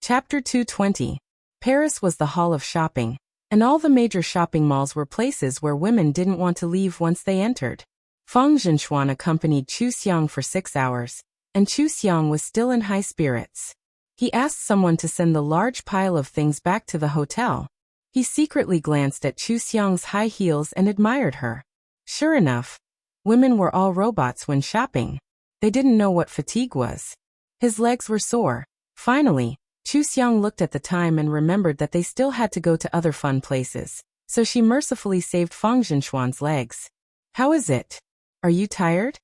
Chapter 220. Paris was the hall of shopping, and all the major shopping malls were places where women didn't want to leave once they entered. Feng Zhenxuan accompanied Chu Xiang for 6 hours, and Chu Xiang was still in high spirits. He asked someone to send the large pile of things back to the hotel. He secretly glanced at Chu Xiang's high heels and admired her. Sure enough, women were all robots when shopping. They didn't know what fatigue was. His legs were sore. Finally, Chu Xiang looked at the time and remembered that they still had to go to other fun places, so she mercifully saved Feng Zhenxuan's legs. How is it? Are you tired?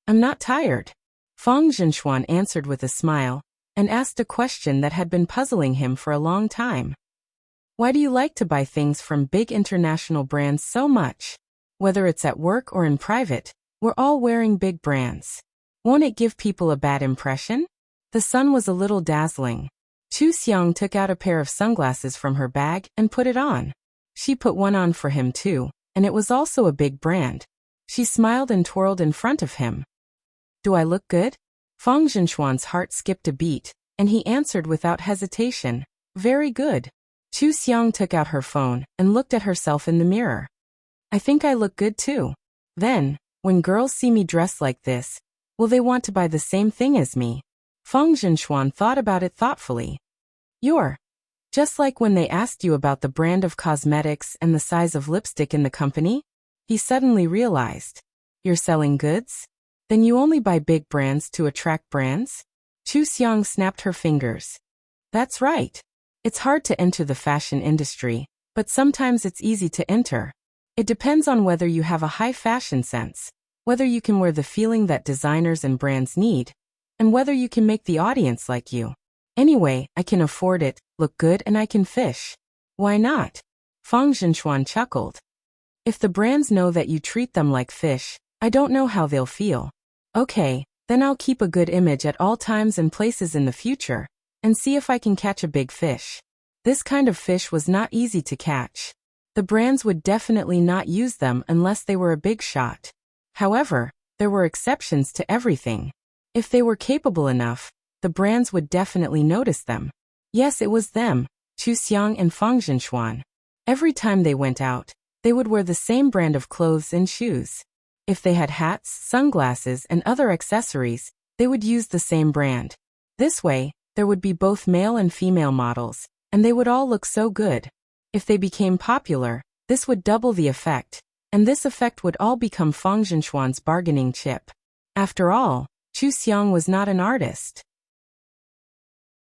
I'm not tired. Feng Zhenxuan answered with a smile, and asked a question that had been puzzling him for a long time. Why do you like to buy things from big international brands so much? Whether it's at work or in private, we're all wearing big brands. Won't it give people a bad impression? The sun was a little dazzling. Chu Xiang took out a pair of sunglasses from her bag and put it on. She put one on for him too, and it was also a big brand. She smiled and twirled in front of him. Do I look good? Feng Zhenxuan's heart skipped a beat, and he answered without hesitation, very good. Chu Xiang took out her phone and looked at herself in the mirror. I think I look good too. Then, when girls see me dressed like this, will they want to buy the same thing as me? Feng Zhenxuan thought about it thoughtfully. You're just like when they asked you about the brand of cosmetics and the size of lipstick in the company? He suddenly realized. You're selling goods? Then you only buy big brands to attract brands? Chu Xiang snapped her fingers. That's right. It's hard to enter the fashion industry, but sometimes it's easy to enter. It depends on whether you have a high fashion sense, whether you can wear the feeling that designers and brands need, and whether you can make the audience like you. Anyway, I can afford it, look good, and I can fish. Why not? Feng Zhenxuan chuckled. If the brands know that you treat them like fish, I don't know how they'll feel. Okay, then I'll keep a good image at all times and places in the future, and see if I can catch a big fish. This kind of fish was not easy to catch. The brands would definitely not use them unless they were a big shot. However, there were exceptions to everything. If they were capable enough, the brands would definitely notice them. Yes, it was them, Chu Xiang and Feng Zhenxuan. Every time they went out, they would wear the same brand of clothes and shoes. If they had hats, sunglasses, and other accessories, they would use the same brand. This way, there would be both male and female models, and they would all look so good. If they became popular, this would double the effect, and this effect would all become Feng Zhenxuan's bargaining chip. After all, Chu Xiang was not an artist.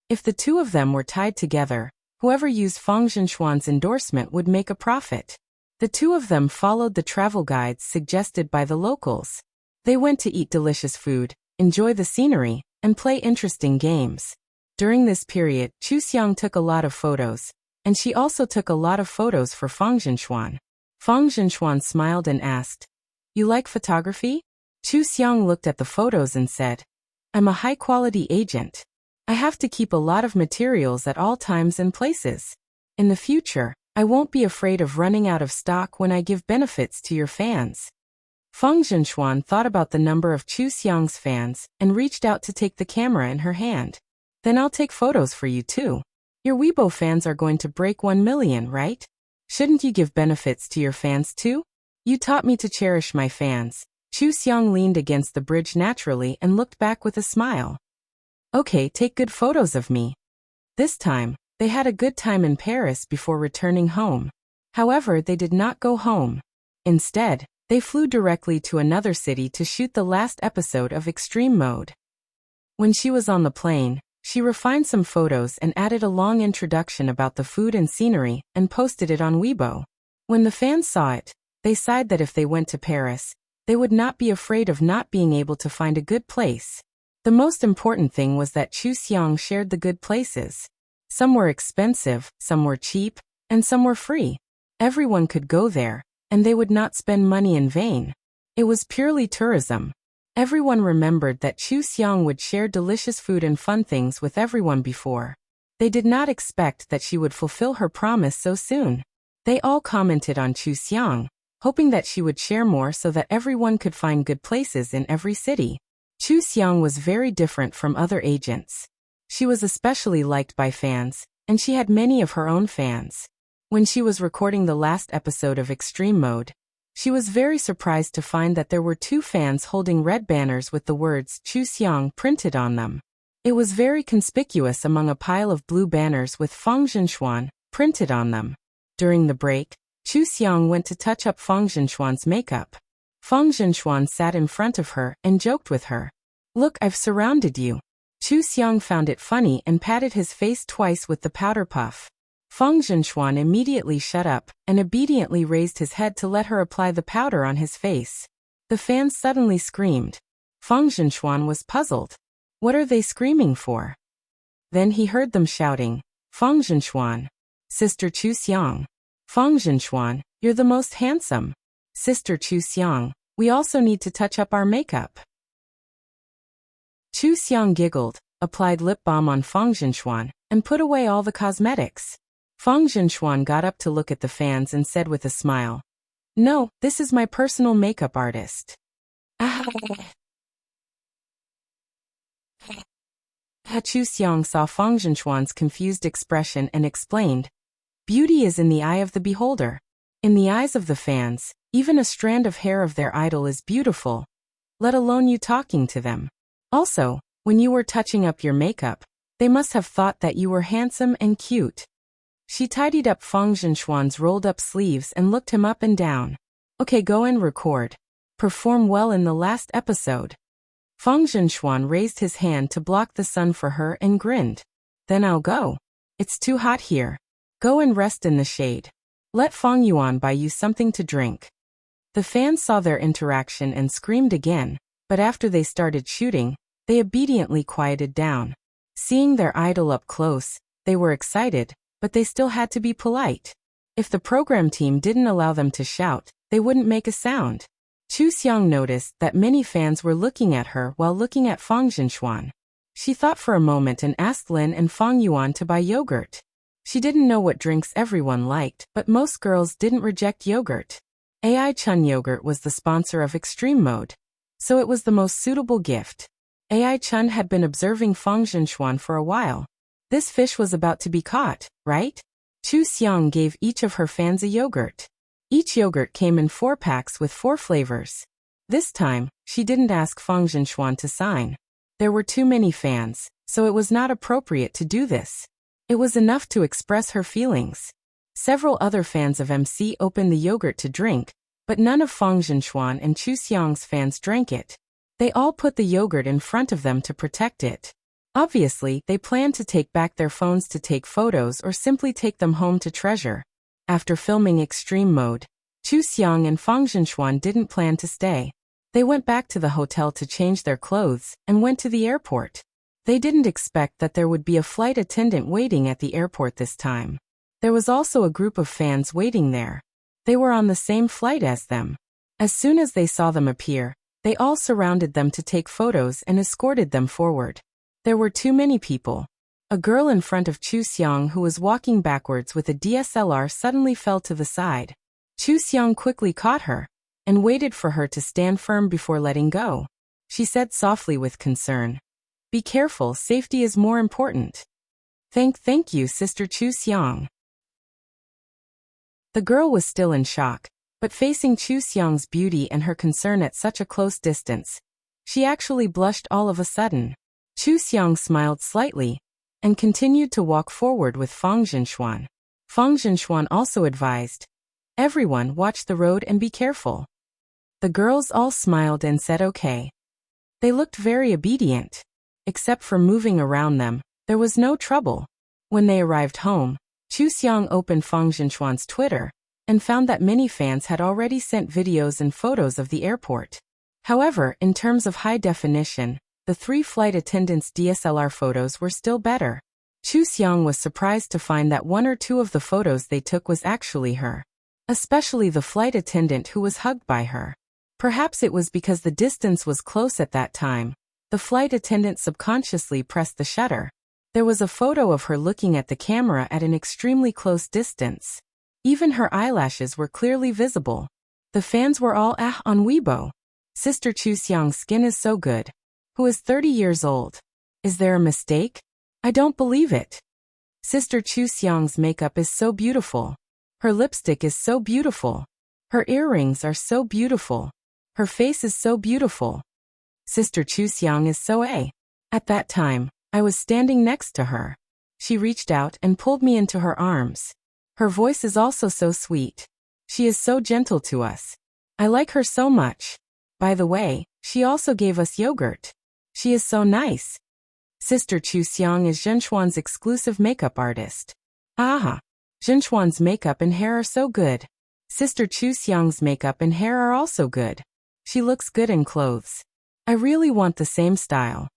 If the two of them were tied together, whoever used Feng Zhenxuan's endorsement would make a profit. The two of them followed the travel guides suggested by the locals. They went to eat delicious food, enjoy the scenery, and play interesting games. During this period, Chu Xiang took a lot of photos, and she also took a lot of photos for Feng Zhenxuan. Feng Zhenxuan smiled and asked, You like photography? Chu Xiang looked at the photos and said, I'm a high-quality agent. I have to keep a lot of materials at all times and places. In the future, I won't be afraid of running out of stock when I give benefits to your fans. Feng Zhenxuan thought about the number of Chu Xiang's fans and reached out to take the camera in her hand. Then I'll take photos for you too. Your Weibo fans are going to break 1 million, right? Shouldn't you give benefits to your fans too? You taught me to cherish my fans. Chu Xiang leaned against the bridge naturally and looked back with a smile. Okay, take good photos of me. This time, they had a good time in Paris before returning home. However, they did not go home. Instead, they flew directly to another city to shoot the last episode of Extreme Mode. When she was on the plane, she refined some photos and added a long introduction about the food and scenery and posted it on Weibo. When the fans saw it, they sighed that if they went to Paris, they would not be afraid of not being able to find a good place. The most important thing was that Chu Xiang shared the good places. Some were expensive, some were cheap, and some were free. Everyone could go there, and they would not spend money in vain. It was purely tourism. Everyone remembered that Chu Xiang would share delicious food and fun things with everyone before. They did not expect that she would fulfill her promise so soon. They all commented on Chu Xiang, hoping that she would share more so that everyone could find good places in every city. Chu Xiang was very different from other agents. She was especially liked by fans, and she had many of her own fans. When she was recording the last episode of Extreme Mode, she was very surprised to find that there were 2 fans holding red banners with the words Chu Xiang printed on them. It was very conspicuous among a pile of blue banners with Fang Zhenxuan printed on them. During the break, Chu Xiang went to touch up Fang Zhenxuan's makeup. Fang Zhenxuan sat in front of her and joked with her. "Look, I've surrounded you." Chu Xiang found it funny and patted his face twice with the powder puff. Fang Zhenxuan immediately shut up and obediently raised his head to let her apply the powder on his face. The fans suddenly screamed. Fang Zhenxuan was puzzled. What are they screaming for? Then he heard them shouting, "Fang Zhenxuan! Sister Chu Xiang! Fang Zhenxuan, you're the most handsome! Sister Chu Xiang, we also need to touch up our makeup." Chu Xiang giggled, applied lip balm on Fang Zhenxuan, and put away all the cosmetics. Fang Zhenxuan got up to look at the fans and said with a smile, "No, this is my personal makeup artist." Chu Xiang saw Fang Zhenxuan's confused expression and explained, "Beauty is in the eye of the beholder. In the eyes of the fans, even a strand of hair of their idol is beautiful, let alone you talking to them. Also, when you were touching up your makeup, they must have thought that you were handsome and cute." She tidied up Fang Zhenxuan's rolled-up sleeves and looked him up and down. "Okay, go and record. Perform well in the last episode." Fang Zhenxuan raised his hand to block the sun for her and grinned. "Then I'll go. It's too hot here. Go and rest in the shade. Let Fang Yuan buy you something to drink." The fans saw their interaction and screamed again, but after they started shooting, they obediently quieted down. Seeing their idol up close, they were excited, but they still had to be polite. If the program team didn't allow them to shout, they wouldn't make a sound. Chu Xiang noticed that many fans were looking at her while looking at Fang Zhenxuan. She thought for a moment and asked Lin and Fang Yuan to buy yogurt. She didn't know what drinks everyone liked, but most girls didn't reject yogurt. AI Chun yogurt was the sponsor of Extreme Mode, so it was the most suitable gift. AI Chun had been observing Fang Zhenxuan for a while. This fish was about to be caught, right? Chu Xiang gave each of her fans a yogurt. Each yogurt came in 4 packs with 4 flavors. This time, she didn't ask Fang Zhenxuan to sign. There were too many fans, so it was not appropriate to do this. It was enough to express her feelings. Several other fans of MC opened the yogurt to drink, but none of Fang Zhenxuan and Chu Xiang's fans drank it. They all put the yogurt in front of them to protect it. Obviously, they planned to take back their phones to take photos or simply take them home to treasure. After filming Extreme Mode, Chu Xiang and Fang Zhenxuan didn't plan to stay. They went back to the hotel to change their clothes and went to the airport. They didn't expect that there would be a flight attendant waiting at the airport this time. There was also a group of fans waiting there. They were on the same flight as them. As soon as they saw them appear, they all surrounded them to take photos and escorted them forward. There were too many people. A girl in front of Chu Xiang who was walking backwards with a DSLR suddenly fell to the side. Chu Xiang quickly caught her and waited for her to stand firm before letting go. She said softly with concern, "Be careful, safety is more important." Thank you, Sister Chu Xiang." The girl was still in shock, but facing Chu Xiang's beauty and her concern at such a close distance, she actually blushed all of a sudden. Chu Xiang smiled slightly and continued to walk forward with Fang Zhenxuan. Fang Zhenxuan also advised, "Everyone watch the road and be careful." The girls all smiled and said okay. They looked very obedient. Except for moving around them, there was no trouble. When they arrived home, Chu Xiang opened Fang Zhenxuan's Twitter and found that many fans had already sent videos and photos of the airport. However, in terms of high definition, the 3 flight attendants' DSLR photos were still better. Chu Xiang was surprised to find that 1 or 2 of the photos they took was actually her. Especially the flight attendant who was hugged by her. Perhaps it was because the distance was close at that time. The flight attendant subconsciously pressed the shutter. There was a photo of her looking at the camera at an extremely close distance. Even her eyelashes were clearly visible. The fans were all on Weibo. Sister Chu Xiang's skin is so good. Who is 30 years old? Is there a mistake? I don't believe it. Sister Chu Xiang's makeup is so beautiful. Her lipstick is so beautiful. Her earrings are so beautiful. Her face is so beautiful. Sister Chu Xiang is so A. At that time, I was standing next to her. She reached out and pulled me into her arms. Her voice is also so sweet. She is so gentle to us. I like her so much. By the way, she also gave us yogurt. She is so nice. Sister Chu Xiang is Zhenshuan's exclusive makeup artist. Aha! Zhenshuan's makeup and hair are so good. Sister Chu Xiang's makeup and hair are also good. She looks good in clothes. I really want the same style.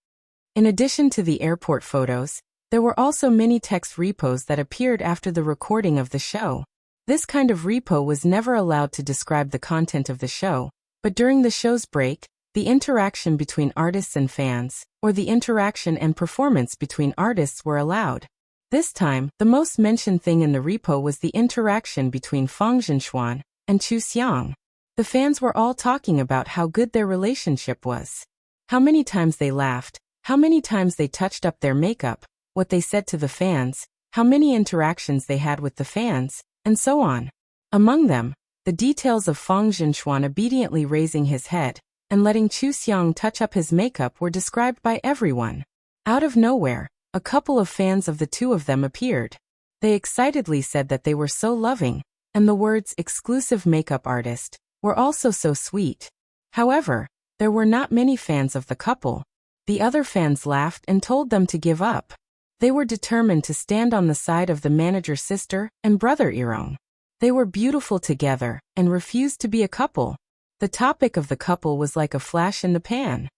In addition to the airport photos, there were also many text repos that appeared after the recording of the show. This kind of repo was never allowed to describe the content of the show, but during the show's break, the interaction between artists and fans, or the interaction and performance between artists were allowed. This time, the most mentioned thing in the repo was the interaction between Fang Zhenshuan and Chu Xiang. The fans were all talking about how good their relationship was. How many times they laughed, how many times they touched up their makeup, what they said to the fans, how many interactions they had with the fans, and so on. Among them, the details of Fang Zhenshuan obediently raising his head and letting Chu Xiang touch up his makeup were described by everyone. Out of nowhere, a couple of fans of the two of them appeared. They excitedly said that they were so loving, and the words exclusive makeup artist were also so sweet. However, there were not many fans of the couple. The other fans laughed and told them to give up. They were determined to stand on the side of the manager's sister and brother Irong. They were beautiful together and refused to be a couple. The topic of the couple was like a flash in the pan.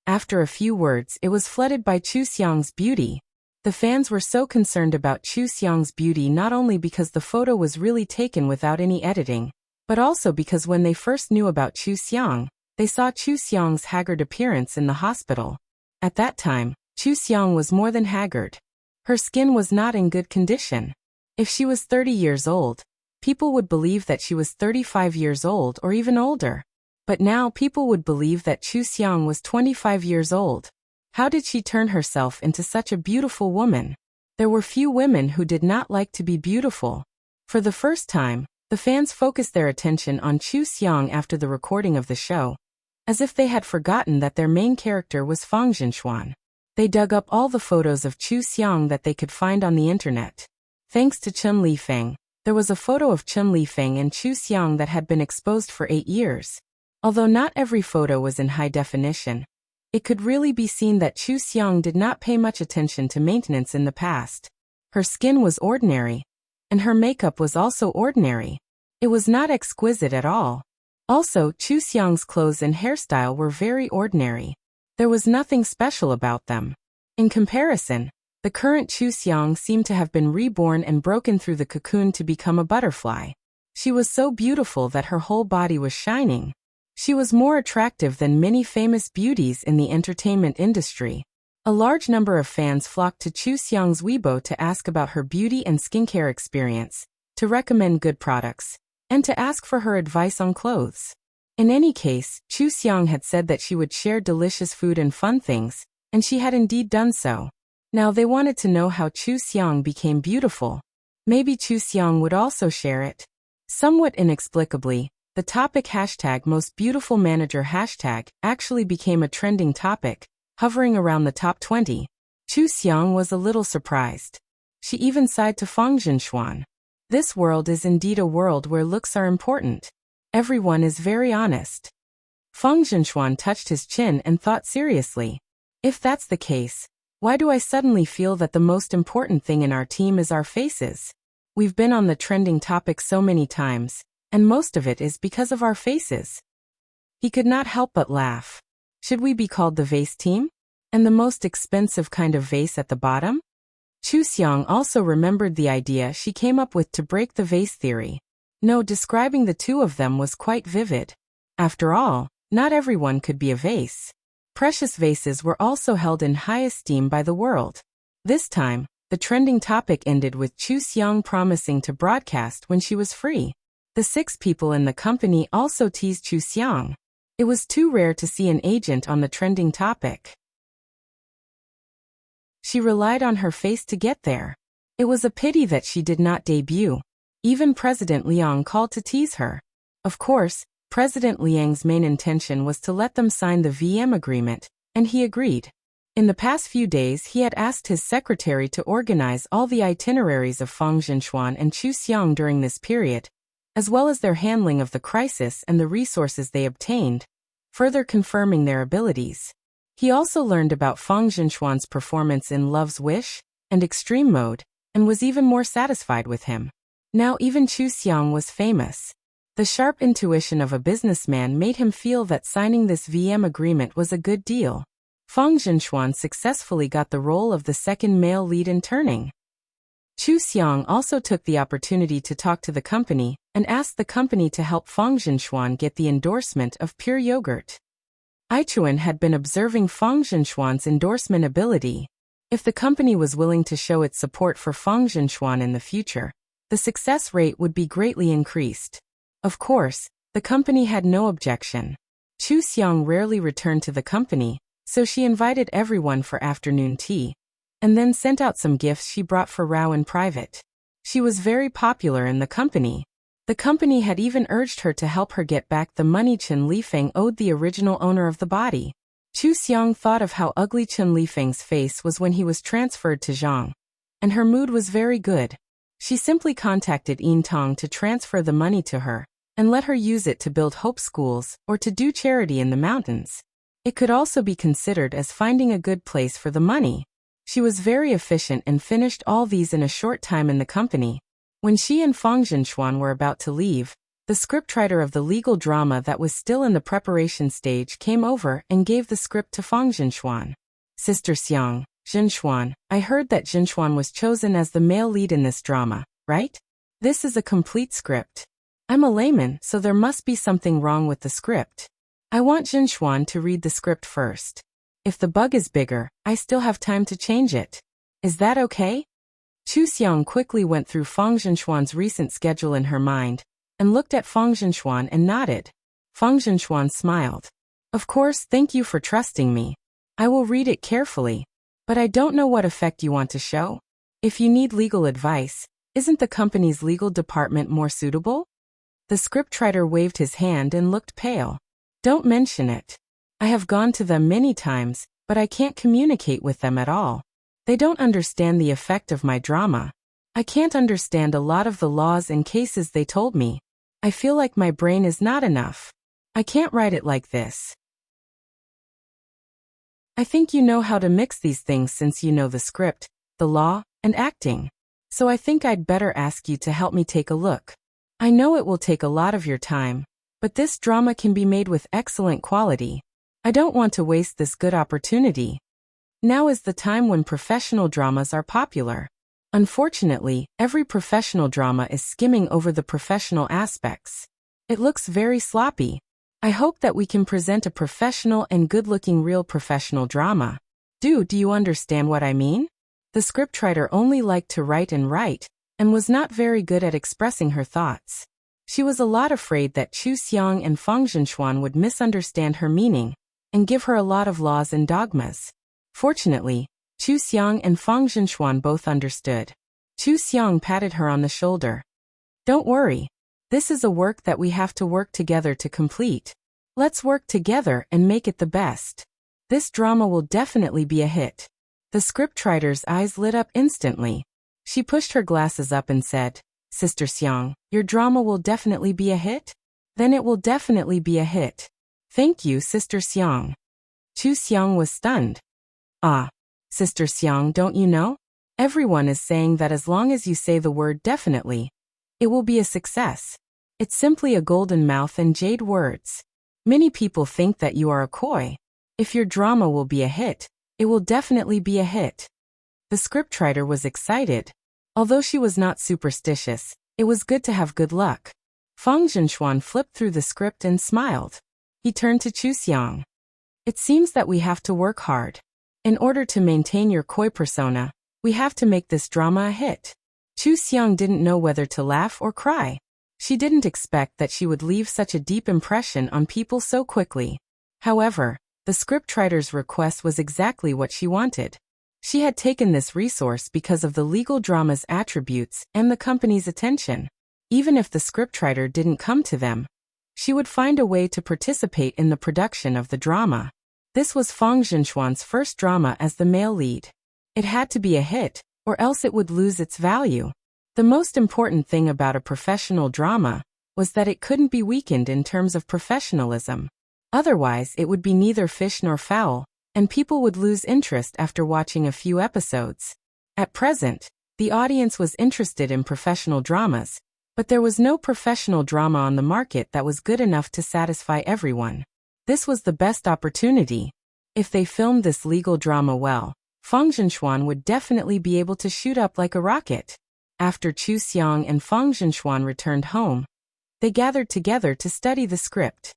After a few words, it was flooded by Chu Xiang's beauty. The fans were so concerned about Chu Xiang's beauty not only because the photo was really taken without any editing, but also because when they first knew about Chu Xiang, they saw Chu Xiang's haggard appearance in the hospital. At that time, Chu Xiang was more than haggard. Her skin was not in good condition. If she was 30 years old, people would believe that she was 35 years old or even older. But now people would believe that Chu Xiang was 25 years old. How did she turn herself into such a beautiful woman? There were few women who did not like to be beautiful. For the first time, the fans focused their attention on Chu Xiang after the recording of the show, as if they had forgotten that their main character was Fang Zhenshuan. They dug up all the photos of Chu Xiang that they could find on the internet. Thanks to Chen Lifeng, there was a photo of Chen Lifeng and Chu Xiang that had been exposed for 8 years. Although not every photo was in high definition, it could really be seen that Chu Xiang did not pay much attention to maintenance in the past. Her skin was ordinary, and her makeup was also ordinary. It was not exquisite at all. Also, Chu Xiang's clothes and hairstyle were very ordinary. There was nothing special about them. In comparison, the current Chu Xiang seemed to have been reborn and broken through the cocoon to become a butterfly. She was so beautiful that her whole body was shining. She was more attractive than many famous beauties in the entertainment industry. A large number of fans flocked to Chu Xiang's Weibo to ask about her beauty and skincare experience, to recommend good products, and to ask for her advice on clothes. In any case, Chu Xiang had said that she would share delicious food and fun things, and she had indeed done so. Now they wanted to know how Chu Xiang became beautiful. Maybe Chu Xiang would also share it. Somewhat inexplicably, the topic #MostBeautifulManager hashtag actually became a trending topic, hovering around the top 20. Chu Xiang was a little surprised. She even sighed to Fang Zhenshuan. This world is indeed a world where looks are important. Everyone is very honest. Fang Zhenshuan touched his chin and thought seriously. If that's the case, why do I suddenly feel that the most important thing in our team is our faces? We've been on the trending topic so many times, and most of it is because of our faces. He could not help but laugh. Should we be called the vase team? And the most expensive kind of vase at the bottom? Chu Xiang also remembered the idea she came up with to break the vase theory. No, describing the two of them was quite vivid. After all, not everyone could be a vase. Precious vases were also held in high esteem by the world. This time, the trending topic ended with Chu Xiang promising to broadcast when she was free. The 6 people in the company also teased Chu Xiang. It was too rare to see an agent on the trending topic. She relied on her face to get there. It was a pity that she did not debut. Even President Liang called to tease her. Of course, President Liang's main intention was to let them sign the VM agreement, and he agreed. In the past few days he had asked his secretary to organize all the itineraries of Fang Zhenxuan and Chu Xiang during this period, as well as their handling of the crisis and the resources they obtained, further confirming their abilities. He also learned about Fang Zhenxuan's performance in Love's Wish and Extreme Mode, and was even more satisfied with him. Now even Chu Xiang was famous. The sharp intuition of a businessman made him feel that signing this VM agreement was a good deal. Fang Zhenxuan successfully got the role of the second male lead in Turning. Chu Xiang also took the opportunity to talk to the company and asked the company to help Fang Zhenxuan get the endorsement of pure yogurt. Aichuan had been observing Fang Zhenxuan's endorsement ability. If the company was willing to show its support for Fang Zhenxuan in the future, the success rate would be greatly increased. Of course, the company had no objection. Chu Xiang rarely returned to the company, so she invited everyone for afternoon tea, and then sent out some gifts she brought for Rao in private. She was very popular in the company. The company had even urged her to help her get back the money Chen Lifeng owed the original owner of the body. Chu Xiang thought of how ugly Chen Lifeng's face was when he was transferred to Zhang, and her mood was very good. She simply contacted Yin Tong to transfer the money to her, and let her use it to build hope schools or to do charity in the mountains. It could also be considered as finding a good place for the money. She was very efficient and finished all these in a short time in the company. When she and Fang Zhenxuan were about to leave, the scriptwriter of the legal drama that was still in the preparation stage came over and gave the script to Fang Zhenxuan. Sister Xiang, Zhenxuan, I heard that Zhenxuan was chosen as the male lead in this drama, right? This is a complete script. I'm a layman, so there must be something wrong with the script. I want Zhenxuan to read the script first. If the bug is bigger, I still have time to change it. Is that okay? Chu Xiang quickly went through Fang Zhenxuan's recent schedule in her mind, and looked at Fang Zhenxuan and nodded. Fang Zhenxuan smiled. Of course, thank you for trusting me. I will read it carefully. But I don't know what effect you want to show. If you need legal advice, isn't the company's legal department more suitable? The scriptwriter waved his hand and looked pale. Don't mention it. I have gone to them many times, but I can't communicate with them at all. They don't understand the effect of my drama. I can't understand a lot of the laws and cases they told me. I feel like my brain is not enough. I can't write it like this. I think you know how to mix these things since you know the script, the law, and acting. So I think I'd better ask you to help me take a look. I know it will take a lot of your time, but this drama can be made with excellent quality. I don't want to waste this good opportunity. Now is the time when professional dramas are popular. Unfortunately, every professional drama is skimming over the professional aspects. It looks very sloppy. I hope that we can present a professional and good-looking real professional drama. Do you understand what I mean? The scriptwriter only liked to write, and was not very good at expressing her thoughts. She was a lot afraid that Chu Xiang and Fang Zhenxuan would misunderstand her meaning, and give her a lot of laws and dogmas. Fortunately, Chu Xiang and Fang Zhenxuan both understood. Chu Xiang patted her on the shoulder. Don't worry. This is a work that we have to work together to complete. Let's work together and make it the best. This drama will definitely be a hit. The scriptwriter's eyes lit up instantly. She pushed her glasses up and said, Sister Xiang, your drama will definitely be a hit? Then it will definitely be a hit. Thank you, Sister Xiang. Chu Xiang was stunned. Ah, Sister Xiang, don't you know? Everyone is saying that as long as you say the word definitely, it will be a success. It's simply a golden mouth and jade words. Many people think that you are a coy. If your drama will be a hit, it will definitely be a hit. The scriptwriter was excited. Although she was not superstitious, it was good to have good luck. Fang Zhenxuan flipped through the script and smiled. He turned to Chu Xiang. It seems that we have to work hard. In order to maintain your coy persona, we have to make this drama a hit. Chu Xiang didn't know whether to laugh or cry. She didn't expect that she would leave such a deep impression on people so quickly. However, the scriptwriter's request was exactly what she wanted. She had taken this resource because of the legal drama's attributes and the company's attention. Even if the scriptwriter didn't come to them, she would find a way to participate in the production of the drama. This was Fang Zhenxuan's first drama as the male lead. It had to be a hit, or else it would lose its value. The most important thing about a professional drama was that it couldn't be weakened in terms of professionalism. Otherwise, it would be neither fish nor fowl, and people would lose interest after watching a few episodes. At present, the audience was interested in professional dramas, but there was no professional drama on the market that was good enough to satisfy everyone. This was the best opportunity. If they filmed this legal drama well, Fang Zhenxuan would definitely be able to shoot up like a rocket. After Chu Xiang and Fang Zhenxuan returned home, they gathered together to study the script.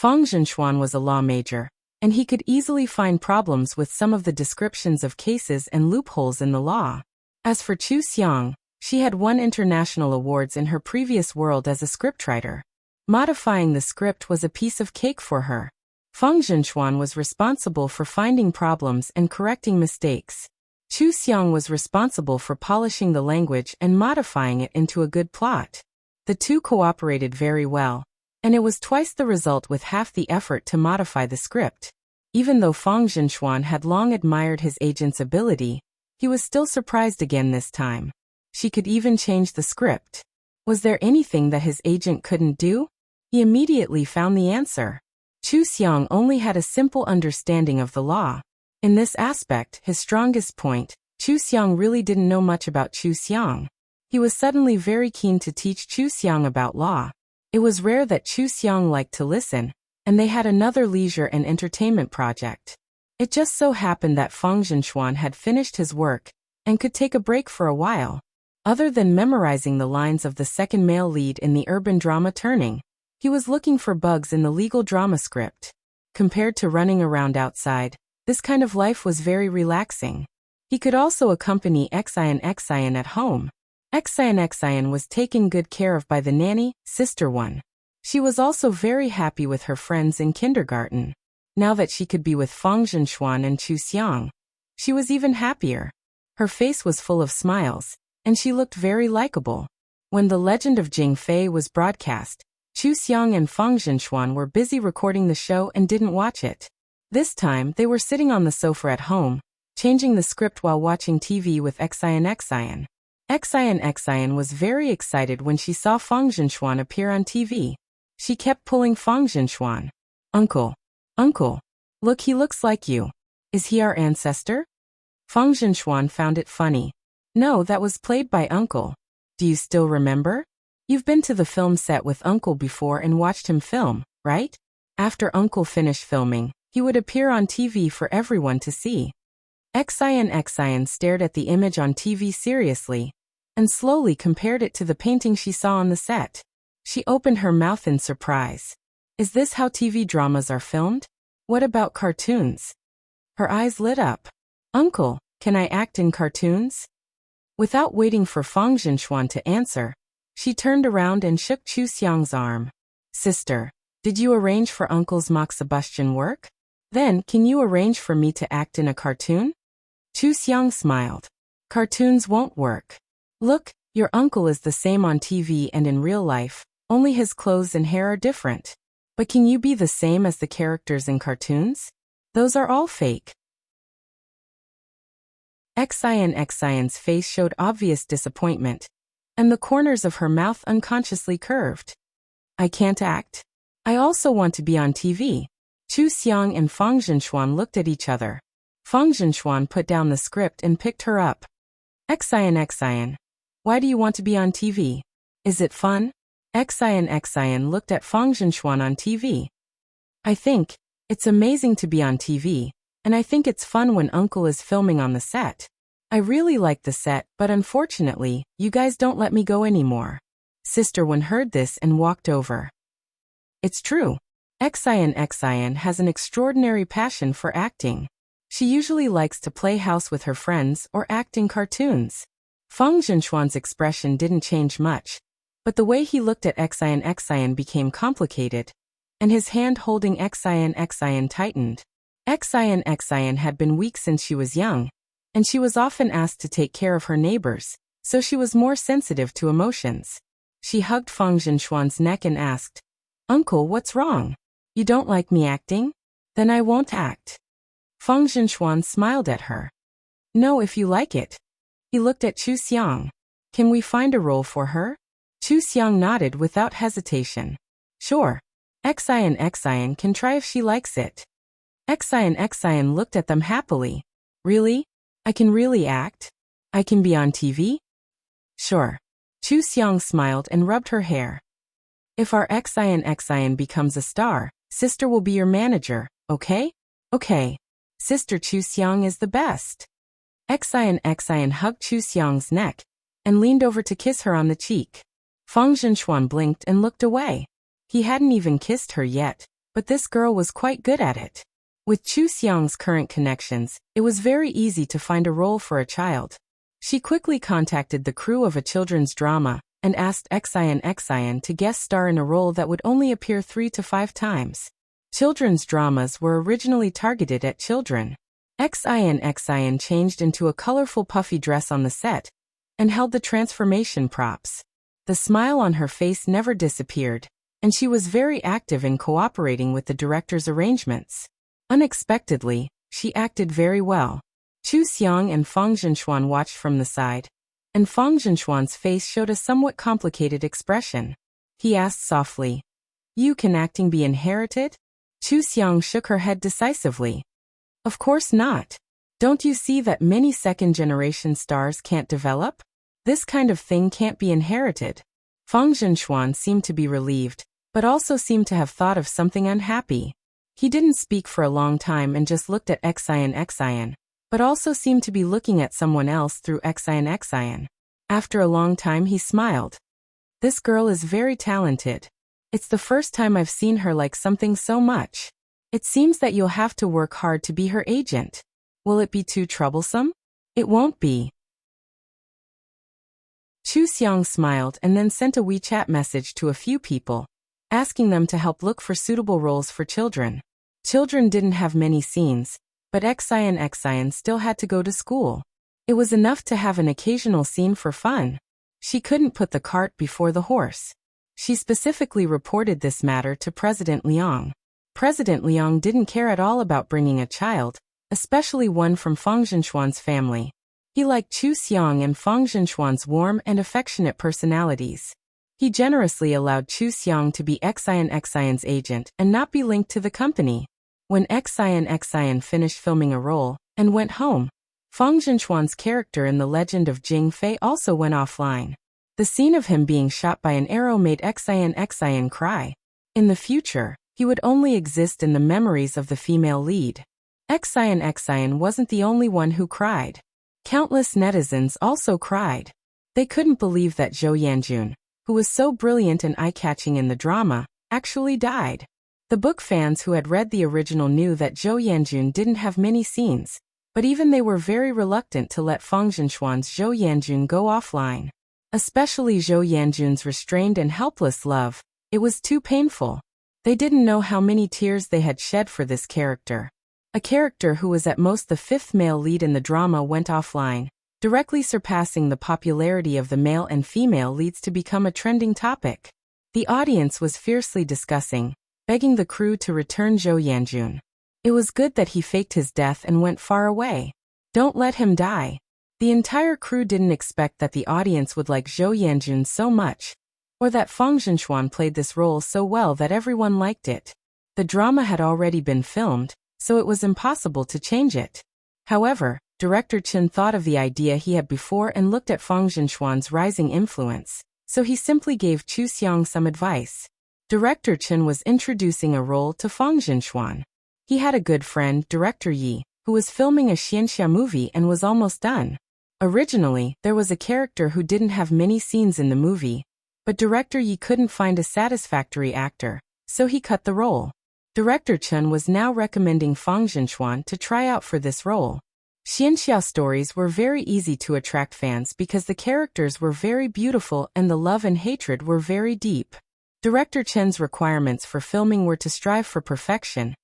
Fang Zhenxuan was a law major, and he could easily find problems with some of the descriptions of cases and loopholes in the law. As for Chu Xiang, she had won international awards in her previous world as a scriptwriter. Modifying the script was a piece of cake for her. Fang Zhenxuan was responsible for finding problems and correcting mistakes. Chu Xiang was responsible for polishing the language and modifying it into a good plot. The two cooperated very well, and it was twice the result with half the effort to modify the script. Even though Fang Zhenxuan had long admired his agent's ability, he was still surprised again this time. She could even change the script. Was there anything that his agent couldn't do? He immediately found the answer. Chu Xiang only had a simple understanding of the law. In this aspect, his strongest point, Chu Xiang really didn't know much about Chu Xiang. He was suddenly very keen to teach Chu Xiang about law. It was rare that Chu Xiang liked to listen, and they had another leisure and entertainment project. It just so happened that Fang Zhenxuan had finished his work and could take a break for a while. Other than memorizing the lines of the second male lead in the urban drama Turning, he was looking for bugs in the legal drama script. Compared to running around outside, this kind of life was very relaxing. He could also accompany Xian at home. Xian was taken good care of by the nanny, Sister One. She was also very happy with her friends in kindergarten. Now that she could be with Fang Zhenxuan and Chu Xiang, she was even happier. Her face was full of smiles, and she looked very likable. When The Legend of Jing Fei was broadcast, Chu Xiang and Fang Zhenxuan were busy recording the show and didn't watch it. This time, they were sitting on the sofa at home, changing the script while watching TV with Xian. Xian was very excited when she saw Fang Zhenxuan appear on TV. She kept pulling Fang Zhenxuan. Uncle, look, he looks like you. Is he our ancestor? Fang Zhenxuan found it funny. No, that was played by Uncle. Do you still remember? You've been to the film set with Uncle before and watched him film, right? After Uncle finished filming, he would appear on TV for everyone to see. Xian stared at the image on TV seriously, and slowly compared it to the painting she saw on the set. She opened her mouth in surprise. Is this how TV dramas are filmed? What about cartoons? Her eyes lit up. Uncle, can I act in cartoons? Without waiting for Fang Zhenxuan to answer, she turned around and shook Chu Xiang's arm. Sister, did you arrange for Uncle's mock Sebastian work? Then, can you arrange for me to act in a cartoon? Chu Xiang smiled. Cartoons won't work. Look, your uncle is the same on TV and in real life, only his clothes and hair are different. But can you be the same as the characters in cartoons? Those are all fake. Xian's face showed obvious disappointment, and the corners of her mouth unconsciously curved. I can't act. I also want to be on TV. Chu Xiang and Fang Zhenxuan looked at each other. Fang Zhenxuan put down the script and picked her up. Xian, why do you want to be on TV? Is it fun? Xian looked at Fang Zhenxuan on TV. I think it's amazing to be on TV, and I think it's fun when Uncle is filming on the set. I really like the set, but unfortunately, you guys don't let me go anymore. Sister One heard this and walked over. It's true. Xian has an extraordinary passion for acting. She usually likes to play house with her friends or act in cartoons. Fang Zhenxuan's expression didn't change much, but the way he looked at Xian became complicated, and his hand holding Xian tightened. Xian had been weak since she was young, and she was often asked to take care of her neighbors, so she was more sensitive to emotions. She hugged Feng Zhenxuan's neck and asked, "Uncle, what's wrong? You don't like me acting? Then I won't act." Feng Zhenxuan smiled at her. "No, if you like it." He looked at Chu Xiang. "Can we find a role for her?" Chu Xiang nodded without hesitation. "Sure. Xian can try if she likes it." Xian looked at them happily. "Really? I can really act? I can be on TV?" "Sure." Chu Xiang smiled and rubbed her hair. "If our Xian becomes a star, sister will be your manager, okay?" "Okay. Sister Chu Xiang is the best." Xian hugged Chu Xiang's neck and leaned over to kiss her on the cheek. Feng Zhenxuan blinked and looked away. He hadn't even kissed her yet, but this girl was quite good at it. With Chu Xiang's current connections, it was very easy to find a role for a child. She quickly contacted the crew of a children's drama and asked Xian to guest star in a role that would only appear 3 to 5 times. Children's dramas were originally targeted at children. Xian changed into a colorful puffy dress on the set and held the transformation props. The smile on her face never disappeared, and she was very active in cooperating with the director's arrangements. Unexpectedly, she acted very well. Chu Xiang and Feng Zhenxuan watched from the side, and Feng Zhenxuan's face showed a somewhat complicated expression. He asked softly, "Can acting be inherited?" Chu Xiang shook her head decisively. "Of course not. Don't you see that many second-generation stars can't develop? This kind of thing can't be inherited." Feng Zhenxuan seemed to be relieved, but also seemed to have thought of something unhappy. He didn't speak for a long time and just looked at Xian, but also seemed to be looking at someone else through Xian. After a long time he smiled. "This girl is very talented. It's the first time I've seen her like something so much. It seems that you'll have to work hard to be her agent. Will it be too troublesome?" "It won't be." Chu Xiang smiled and then sent a WeChat message to a few people, asking them to help look for suitable roles for children. Children didn't have many scenes, but Xian still had to go to school. It was enough to have an occasional scene for fun. She couldn't put the cart before the horse. She specifically reported this matter to President Liang. President Liang didn't care at all about bringing a child, especially one from Feng Zhenxuan's family. He liked Chu Xiang and Feng Zhenxuan's warm and affectionate personalities. He generously allowed Chu Xiang to be Xian's agent and not be linked to the company. When Xian finished filming a role and went home, Feng Zhenxuan's character in The Legend of Jing Fei also went offline. The scene of him being shot by an arrow made Xian cry. In the future, he would only exist in the memories of the female lead. Xian wasn't the only one who cried. Countless netizens also cried. They couldn't believe that Zhou Yanjun, who was so brilliant and eye-catching in the drama, actually died. The book fans who had read the original knew that Zhou Yanjun didn't have many scenes, but even they were very reluctant to let Feng Zhenxuan's Zhou Yanjun go offline. Especially Zhou Yanjun's restrained and helpless love. It was too painful. They didn't know how many tears they had shed for this character. A character who was at most the 5th male lead in the drama went offline, directly surpassing the popularity of the male and female leads to become a trending topic. The audience was fiercely discussing, begging the crew to return Zhou Yanjun. It was good that he faked his death and went far away. Don't let him die. The entire crew didn't expect that the audience would like Zhou Yanjun so much, or that Feng Zhenxuan played this role so well that everyone liked it. The drama had already been filmed, so it was impossible to change it. However, Director Chen thought of the idea he had before and looked at Feng Zhenxuan's rising influence, so he simply gave Chu Xiang some advice. Director Chen was introducing a role to Feng Zhenxuan. He had a good friend, Director Yi, who was filming a Xianxia movie and was almost done. Originally, there was a character who didn't have many scenes in the movie, but Director Yi couldn't find a satisfactory actor, so he cut the role. Director Chen was now recommending Feng Zhenxuan to try out for this role. Xianxia stories were very easy to attract fans because the characters were very beautiful and the love and hatred were very deep. Director Chen's requirements for filming were to strive for perfection,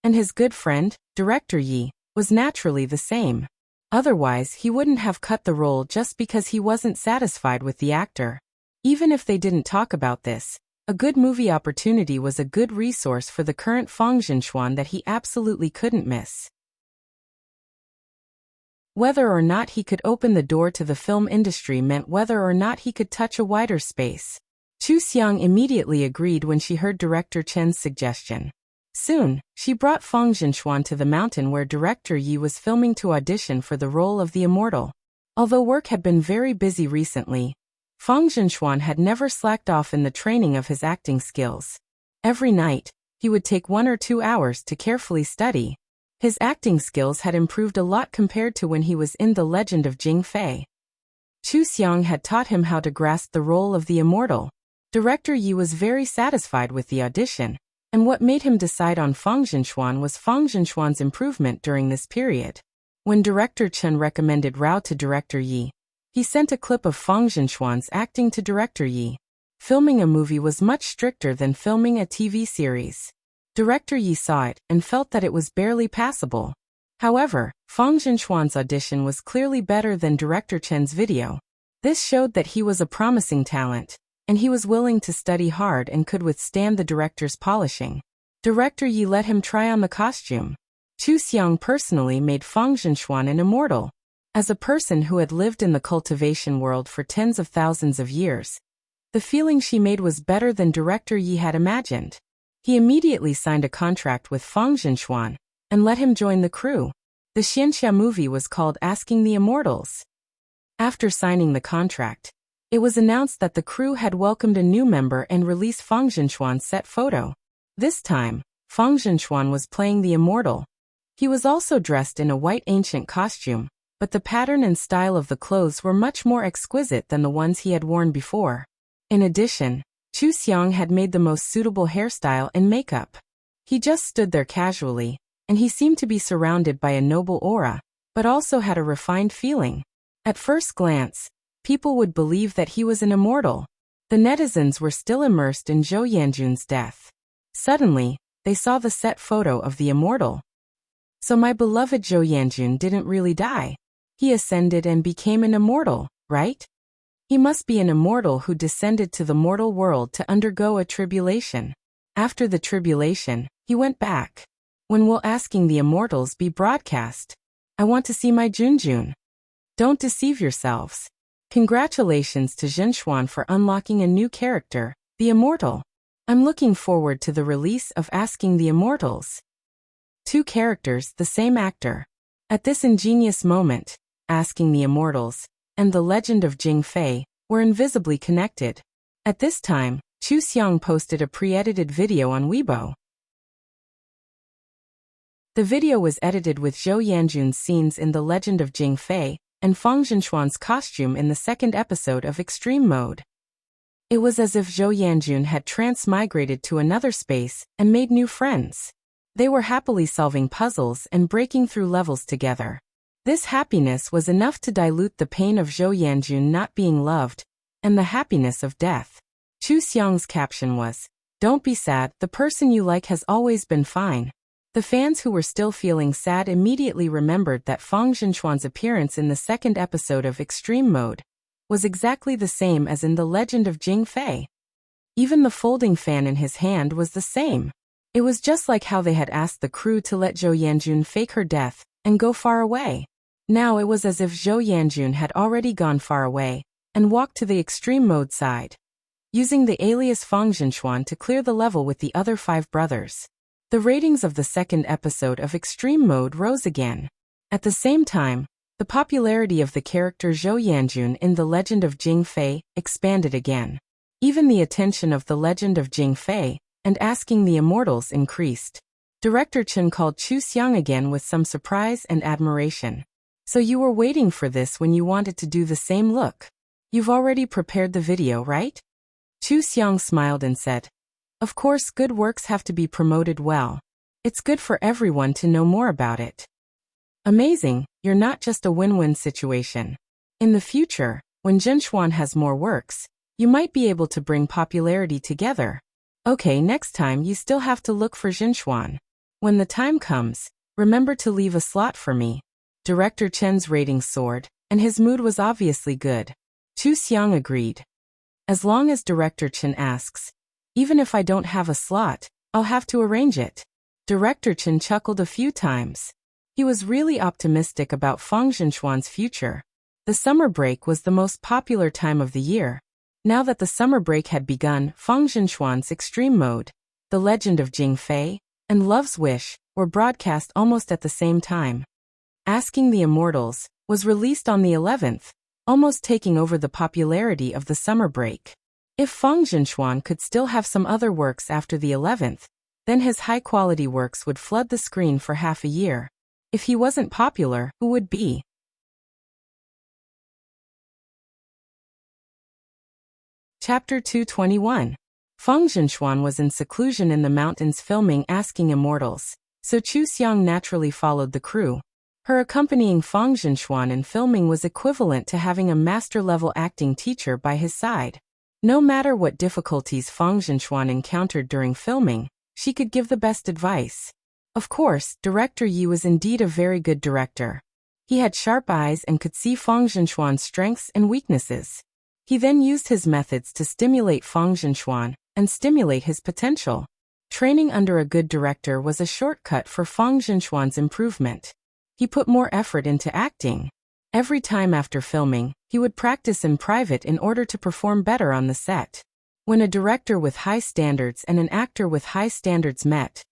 And his good friend, Director Yi, was naturally the same. Otherwise, he wouldn't have cut the role just because he wasn't satisfied with the actor. Even if they didn't talk about this, a good movie opportunity was a good resource for the current Fang Zhenxuan that he absolutely couldn't miss. Whether or not he could open the door to the film industry meant whether or not he could touch a wider space. Chu Xiang immediately agreed when she heard Director Chen's suggestion. Soon, she brought Fang Zhenxuan to the mountain where Director Yi was filming to audition for the role of the immortal. Although work had been very busy recently, Fang Zhenxuan had never slacked off in the training of his acting skills. Every night, he would take 1 or 2 hours to carefully study. His acting skills had improved a lot compared to when he was in The Legend of Jing Fei. Chu Xiang had taught him how to grasp the role of the immortal. Director Yi was very satisfied with the audition, and what made him decide on Fang Zhenxuan was Fang Zhenxuan's improvement during this period. When Director Chen recommended Rao to Director Yi, he sent a clip of Fang Zhenxuan's acting to Director Yi. Filming a movie was much stricter than filming a TV series. Director Yi saw it and felt that it was barely passable. However, Fang Zhenxuan's audition was clearly better than Director Chen's video. This showed that he was a promising talent, and he was willing to study hard and could withstand the director's polishing. Director Yi let him try on the costume. Chu Xiang personally made Fang Zhenxuan an immortal. As a person who had lived in the cultivation world for tens of thousands of years, the feeling she made was better than Director Yi had imagined. He immediately signed a contract with Fang Zhenxuan and let him join the crew. The Xianxia movie was called Asking the Immortals. After signing the contract, it was announced that the crew had welcomed a new member and released Fang Zhenxuan's set photo. This time, Fang Zhenxuan was playing the immortal. He was also dressed in a white ancient costume, but the pattern and style of the clothes were much more exquisite than the ones he had worn before. In addition, Chu Xiang had made the most suitable hairstyle and makeup. He just stood there casually, and he seemed to be surrounded by a noble aura, but also had a refined feeling. At first glance, people would believe that he was an immortal. The netizens were still immersed in Zhou Yanjun's death. Suddenly, they saw the set photo of the immortal. So my beloved Zhou Yanjun didn't really die. He ascended and became an immortal, right? He must be an immortal who descended to the mortal world to undergo a tribulation. After the tribulation, he went back. When will Asking the Immortals be broadcast? I want to see my Junjun. Don't deceive yourselves. Congratulations to Zhenxuan for unlocking a new character, the Immortal. I'm looking forward to the release of Asking the Immortals. 2 characters, the same actor. At this ingenious moment, Asking the Immortals and The Legend of Jing Fei were invisibly connected. At this time, Chu Xiang posted a pre-edited video on Weibo. The video was edited with Zhou Yanjun's scenes in The Legend of Jing Fei and Fang Zhenxuan's costume in the 2nd episode of Extreme Mode. It was as if Zhou Yanjun had transmigrated to another space and made new friends. They were happily solving puzzles and breaking through levels together. This happiness was enough to dilute the pain of Zhou Yanjun not being loved and the happiness of death. Chu Xiang's caption was, "Don't be sad, the person you like has always been fine." The fans who were still feeling sad immediately remembered that Fang Zhenxuan's appearance in the 2nd episode of Extreme Mode was exactly the same as in The Legend of Jing Fei. Even the folding fan in his hand was the same. It was just like how they had asked the crew to let Zhou Yanjun fake her death and go far away. Now it was as if Zhou Yanjun had already gone far away and walked to the Extreme Mode side, using the alias Fang Zhenxuan to clear the level with the other 5 brothers. The ratings of the 2nd episode of Extreme Mode rose again. At the same time, the popularity of the character Zhou Yanjun in The Legend of Jing Fei expanded again. Even the attention of The Legend of Jing Fei and Asking the Immortals increased. Director Chen called Chu Xiang again with some surprise and admiration. "So you were waiting for this when you wanted to do the same look. You've already prepared the video, right?" Chu Xiang smiled and said, "Of course, good works have to be promoted well. It's good for everyone to know more about it." "Amazing, you're not just a win-win situation. In the future, when Zhenxuan has more works, you might be able to bring popularity together. Okay, next time you still have to look for Zhenxuan. When the time comes, remember to leave a slot for me. Director Chen's rating soared, and his mood was obviously good. Chu Xiang agreed. As long as Director Chen asks, even if I don't have a slot, I'll have to arrange it. Director Chen chuckled a few times. He was really optimistic about Fang Zhenxuan's future. The summer break was the most popular time of the year. Now that the summer break had begun, Fang Zhenxuan's Extreme Mode, The Legend of Jing Fei, and Love's Wish were broadcast almost at the same time. Asking the Immortals was released on the 11th, almost taking over the popularity of the summer break. If Fang Zhenxuan could still have some other works after the 11th, then his high-quality works would flood the screen for half a year. If he wasn't popular, who would be? Chapter 221. Fang Zhenxuan was in seclusion in the mountains filming Asking Immortals, so Chu Xiang naturally followed the crew. Her accompanying Fang Zhenxuan in filming was equivalent to having a master-level acting teacher by his side. No matter what difficulties Fang Zhenxuan encountered during filming, she could give the best advice. Of course, Director Yi was indeed a very good director. He had sharp eyes and could see Fang Zhenxuan's strengths and weaknesses. He then used his methods to stimulate Fang Zhenxuan and stimulate his potential. Training under a good director was a shortcut for Fang Zhenxuan's improvement. He put more effort into acting. Every time after filming, he would practice in private in order to perform better on the set. When a director with high standards and an actor with high standards met,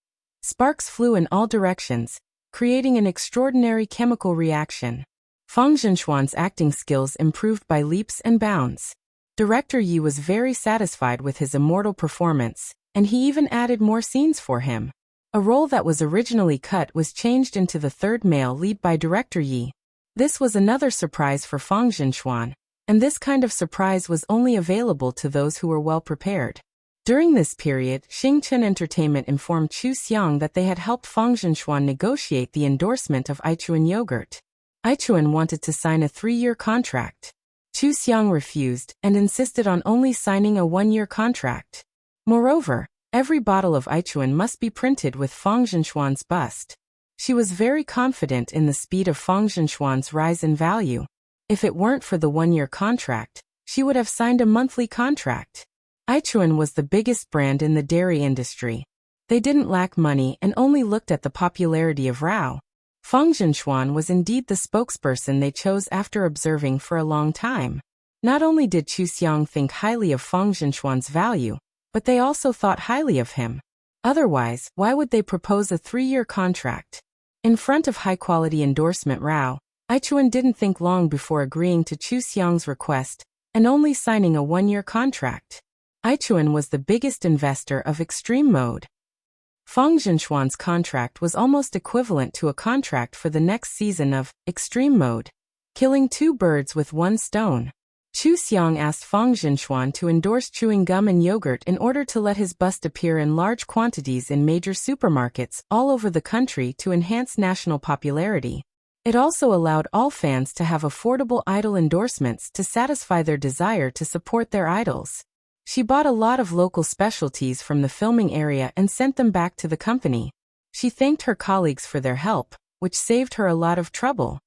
sparks flew in all directions, creating an extraordinary chemical reaction. Fang Zhenxuan's acting skills improved by leaps and bounds. Director Yi was very satisfied with his immortal performance, and he even added more scenes for him. A role that was originally cut was changed into the third male lead by Director Yi. This was another surprise for Fang Zhenxuan, and this kind of surprise was only available to those who were well prepared. During this period, Xingchen Entertainment informed Chu Xiang that they had helped Fang Zhenxuan negotiate the endorsement of Aichuan yogurt. Aichuan wanted to sign a 3-year contract. Chu Xiang refused and insisted on only signing a 1-year contract. Moreover, every bottle of Aichuan must be printed with Fang Zhenxuan's bust. She was very confident in the speed of Fang Zhenxuan's rise in value. If it weren't for the 1-year contract, she would have signed a monthly contract. Aichuan was the biggest brand in the dairy industry. They didn't lack money and only looked at the popularity of Rao. Fang Zhenxuan was indeed the spokesperson they chose after observing for a long time. Not only did Chu Xiang think highly of Fang Zhenxuan's value, but they also thought highly of him. Otherwise, why would they propose a 3-year contract? In front of high-quality endorsement Rao, Aichuan didn't think long before agreeing to Chu Xiang's request and only signing a 1-year contract. Aichuan was the biggest investor of Extreme Mode. Fang Zhenxuan's contract was almost equivalent to a contract for the next season of Extreme Mode, killing 2 birds with 1 stone. Chu Xiang asked Fang Zhenxuan to endorse chewing gum and yogurt in order to let his bust appear in large quantities in major supermarkets all over the country to enhance national popularity. It also allowed all fans to have affordable idol endorsements to satisfy their desire to support their idols. She bought a lot of local specialties from the filming area and sent them back to the company. She thanked her colleagues for their help, which saved her a lot of trouble.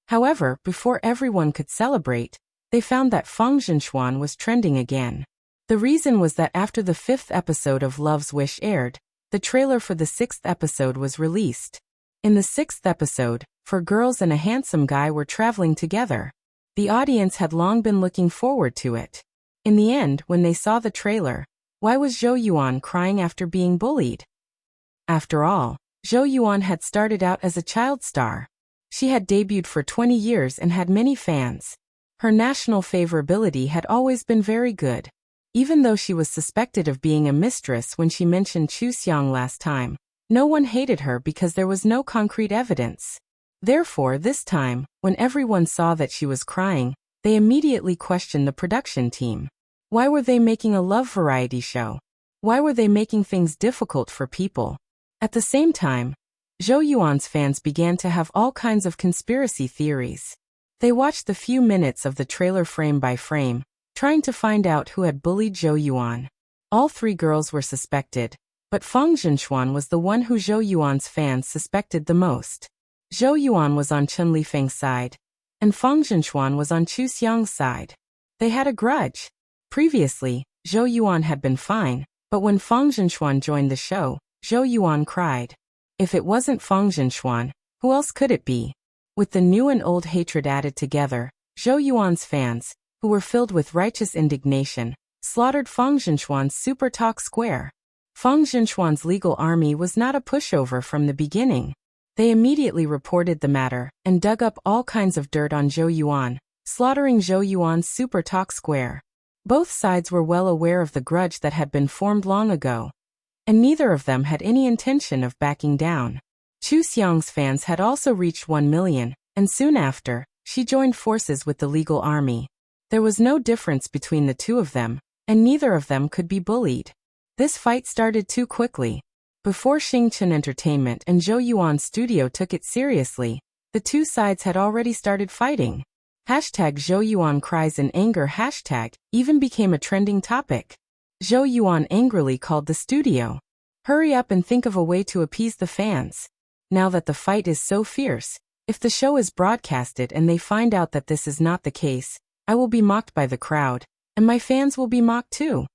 However, before everyone could celebrate, they found that Fang Zhenxuan was trending again. The reason was that after the 5th episode of Love's Wish aired, the trailer for the 6th episode was released. In the 6th episode, 4 girls and a handsome guy were traveling together. The audience had long been looking forward to it. In the end, when they saw the trailer, why was Zhou Yuan crying after being bullied? After all, Zhou Yuan had started out as a child star. She had debuted for 20 years and had many fans. Her national favorability had always been very good. Even though she was suspected of being a mistress when she mentioned Chu Xiang last time, no one hated her because there was no concrete evidence. Therefore, this time, when everyone saw that she was crying, they immediately questioned the production team. Why were they making a love variety show? Why were they making things difficult for people? At the same time, Zhou Yuan's fans began to have all kinds of conspiracy theories. They watched the few minutes of the trailer frame by frame, trying to find out who had bullied Zhou Yuan. All 3 girls were suspected, But Feng Zhenxuan was the one who Zhou Yuan's fans suspected the most. Zhou Yuan was on Chen Lifeng's side, and Feng Zhenxuan was on Chu Xiang's side. They had a grudge. Previously, Zhou Yuan had been fine, but when Feng Zhenxuan joined the show, Zhou Yuan cried. If it wasn't Feng Zhenxuan, who else could it be? With the new and old hatred added together, Zhou Yuan's fans, who were filled with righteous indignation, slaughtered Feng Zhenxuan's Super Talk Square. Feng Zhenxuan's legal army was not a pushover from the beginning. They immediately reported the matter and dug up all kinds of dirt on Zhou Yuan, slaughtering Zhou Yuan's Super Talk Square. Both sides were well aware of the grudge that had been formed long ago, and neither of them had any intention of backing down. Chu Xiang's fans had also reached 1 million, and soon after, she joined forces with the legal army. There was no difference between the two of them, and neither of them could be bullied. This fight started too quickly. Before Xingchen Entertainment and Zhou Yuan's studio took it seriously, the two sides had already started fighting. Hashtag Zhou Yuan cries in anger hashtag even became a trending topic. Zhou Yuan angrily called the studio. Hurry up and think of a way to appease the fans. Now that the fight is so fierce, if the show is broadcasted and they find out that this is not the case, I will be mocked by the crowd, and my fans will be mocked too.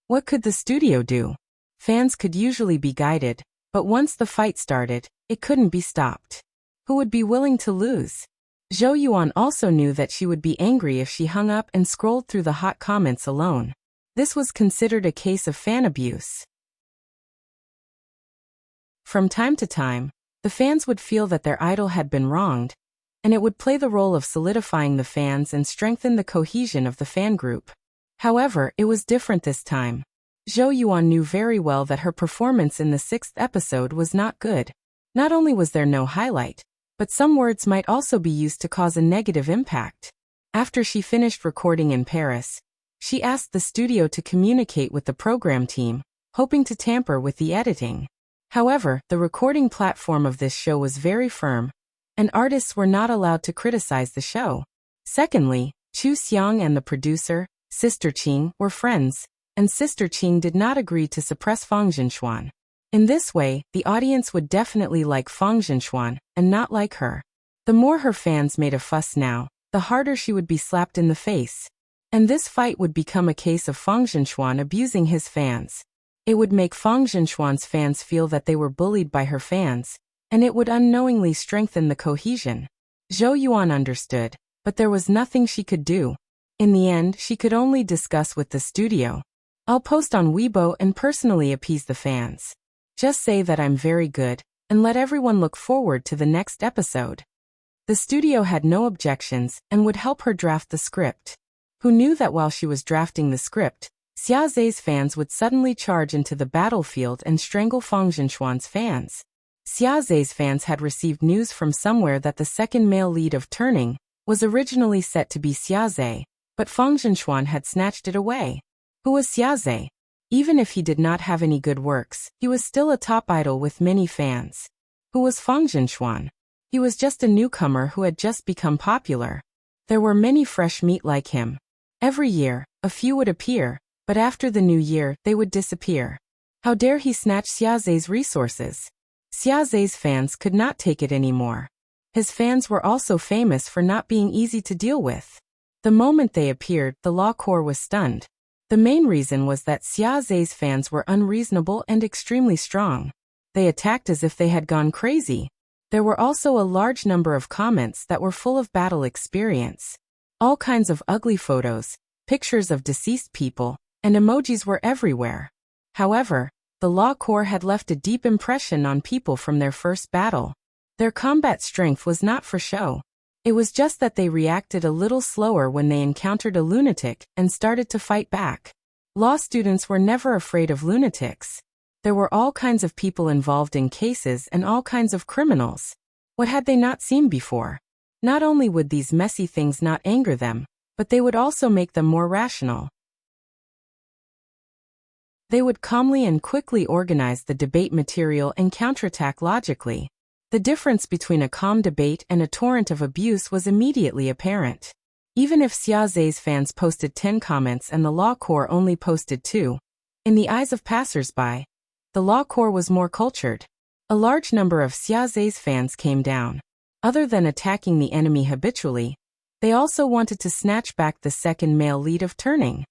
What could the studio do? Fans could usually be guided, but once the fight started, it couldn't be stopped. Who would be willing to lose? Zhou Yuan also knew that she would be angry if she hung up and scrolled through the hot comments alone. This was considered a case of fan abuse. From time to time, the fans would feel that their idol had been wronged, and it would play the role of solidifying the fans and strengthen the cohesion of the fan group. However, it was different this time. Zhou Yuan knew very well that her performance in the 6th episode was not good. Not only was there no highlight, but some words might also be used to cause a negative impact. After she finished recording in Paris, she asked the studio to communicate with the program team, hoping to tamper with the editing. However, the recording platform of this show was very firm, and artists were not allowed to criticize the show. Secondly, Chu Xiang and the producer, Sister Qing, were friends, and Sister Qing did not agree to suppress Feng Zhenxuan. In this way, the audience would definitely like Feng Zhenxuan, and not like her. The more her fans made a fuss now, the harder she would be slapped in the face. And this fight would become a case of Feng Zhenxuan abusing his fans. It would make Feng Zhenxuan's fans feel that they were bullied by her fans, and it would unknowingly strengthen the cohesion. Zhou Yuan understood, but there was nothing she could do. In the end, she could only discuss with the studio. I'll post on Weibo and personally appease the fans. Just say that I'm very good, and let everyone look forward to the next episode. The studio had no objections and would help her draft the script. Who knew that while she was drafting the script, Xia Zhe's fans would suddenly charge into the battlefield and strangle Feng Zhenxuan's fans. Xia Zhe's fans had received news from somewhere that the second male lead of Turning was originally set to be Xia Zhe, but Feng Zhenxuan had snatched it away. Who was Xia Zhe? Even if he did not have any good works, he was still a top idol with many fans. Who was Feng Zhenxuan? He was just a newcomer who had just become popular. There were many fresh meat like him. Every year, a few would appear, but after the new year, they would disappear. How dare he snatch Xia Zhe's resources? Xia Zhe's fans could not take it anymore. His fans were also famous for not being easy to deal with. The moment they appeared, the law corps was stunned. The main reason was that Xia Zhe's fans were unreasonable and extremely strong. They attacked as if they had gone crazy. There were also a large number of comments that were full of battle experience. All kinds of ugly photos, pictures of deceased people, and emojis were everywhere. However, the law corps had left a deep impression on people from their first battle. Their combat strength was not for show. It was just that they reacted a little slower when they encountered a lunatic and started to fight back. Law students were never afraid of lunatics. There were all kinds of people involved in cases and all kinds of criminals. What had they not seen before? Not only would these messy things not anger them, but they would also make them more rational. They would calmly and quickly organize the debate material and counterattack logically. The difference between a calm debate and a torrent of abuse was immediately apparent. Even if Xia Zhe's fans posted 10 comments and the law corps only posted 2, in the eyes of passers-by, The law corps was more cultured. A large number of Xiaoze's fans came down. Other than attacking the enemy habitually, they also wanted to snatch back the second male lead of Turning.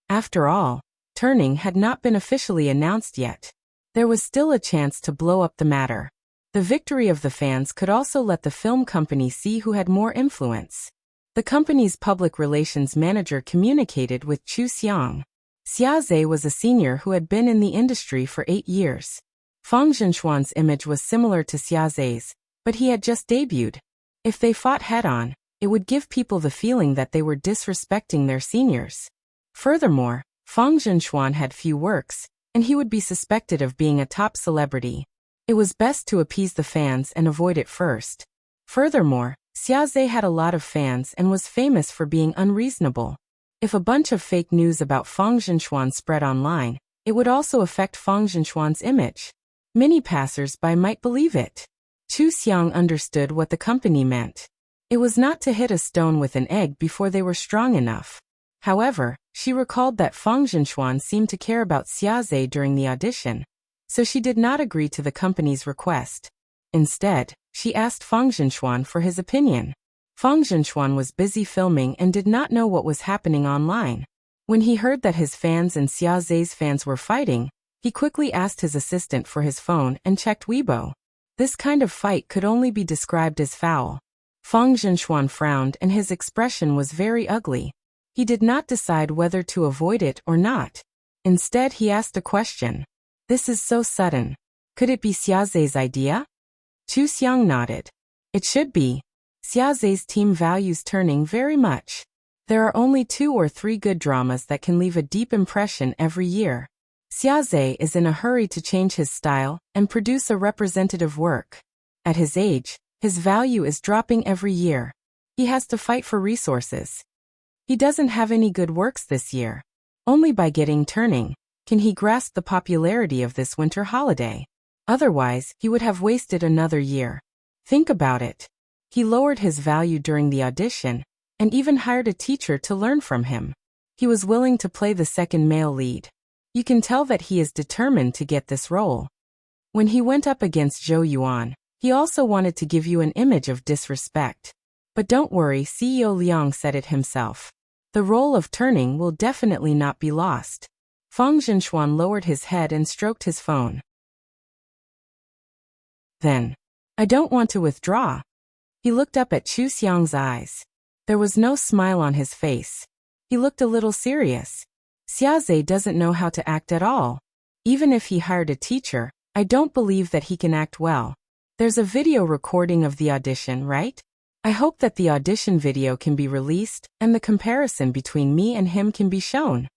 After all, Turning had not been officially announced yet. There was still a chance to blow up the matter. The victory of the fans could also let the film company see who had more influence. The company's public relations manager communicated with Chu Xiang. Xiaoze was a senior who had been in the industry for 8 years. Fang Zhenxuan's image was similar to Xiaoze's, but he had just debuted. If they fought head-on, it would give people the feeling that they were disrespecting their seniors. Furthermore, Fang Zhenxuan had few works, and he would be suspected of being a top celebrity. It was best to appease the fans and avoid it first. Furthermore, Xiaoze had a lot of fans and was famous for being unreasonable. If a bunch of fake news about Fang Zhenxuan spread online, it would also affect Fang Zhenxuan's image. Many passers-by might believe it. Chu Xiang understood what the company meant. It was not to hit a stone with an egg before they were strong enough. However, she recalled that Fang Zhenxuan seemed to care about Xiaoze during the audition, so she did not agree to the company's request. Instead, she asked Fang Zhenxuan for his opinion. Fang Zhenxuan was busy filming and did not know what was happening online. When he heard that his fans and Xiaoze's fans were fighting, he quickly asked his assistant for his phone and checked Weibo. This kind of fight could only be described as foul. Fang Zhenxuan frowned and his expression was very ugly. He did not decide whether to avoid it or not. Instead, he asked a question. This is so sudden. Could it be Xiaoze's idea? Chu Xiang nodded. It should be. Xiaoze's team values Turning very much. There are only 2 or 3 good dramas that can leave a deep impression every year. Xiaoze is in a hurry to change his style and produce a representative work. At his age, his value is dropping every year. He has to fight for resources. He doesn't have any good works this year. Only by getting Turning can he grasp the popularity of this winter holiday. Otherwise, he would have wasted another year. Think about it. He lowered his value during the audition, and even hired a teacher to learn from him. He was willing to play the second male lead. You can tell that he is determined to get this role. When he went up against Zhou Yuan, he also wanted to give you an image of disrespect. But don't worry, CEO Liang said it himself. The role of Turning will definitely not be lost. Fang Zhenxuan lowered his head and stroked his phone. Then, I don't want to withdraw. He looked up at Chu Xiang's eyes. There was no smile on his face. He looked a little serious. Xiaoze doesn't know how to act at all. Even if he hired a teacher, I don't believe that he can act well. There's a video recording of the audition, right? I hope that the audition video can be released, and the comparison between me and him can be shown.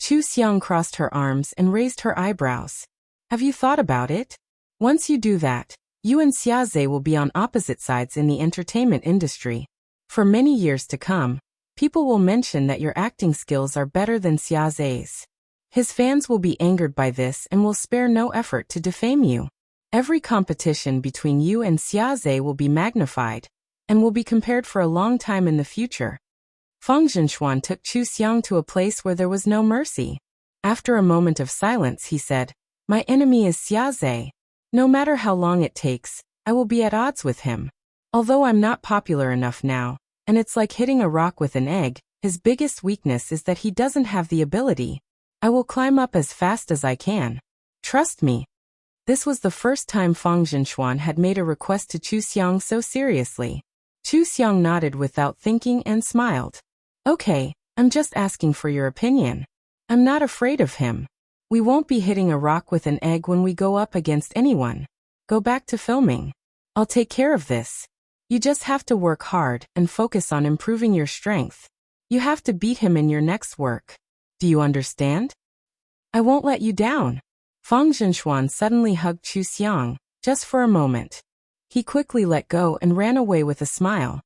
Chu Xiang crossed her arms and raised her eyebrows. Have you thought about it? Once you do that, you and Xiaoze will be on opposite sides in the entertainment industry. For many years to come, people will mention that your acting skills are better than Xiaoze's. His fans will be angered by this and will spare no effort to defame you. Every competition between you and Xiaoze will be magnified, and will be compared for a long time in the future. Fang Zhenxuan took Chu Xiang to a place where there was no mercy. After a moment of silence, he said, My enemy is Xiaoze. No matter how long it takes, I will be at odds with him. Although I'm not popular enough now, and it's like hitting a rock with an egg, his biggest weakness is that he doesn't have the ability. I will climb up as fast as I can. Trust me. This was the first time Fang Zhenxuan had made a request to Chu Xiang so seriously. Chu Xiang nodded without thinking and smiled. Okay, I'm just asking for your opinion. I'm not afraid of him. We won't be hitting a rock with an egg when we go up against anyone. Go back to filming. I'll take care of this. You just have to work hard and focus on improving your strength. You have to beat him in your next work. Do you understand? I won't let you down. Fang Zhenxuan suddenly hugged Chu Xiang, just for a moment. He quickly let go and ran away with a smile.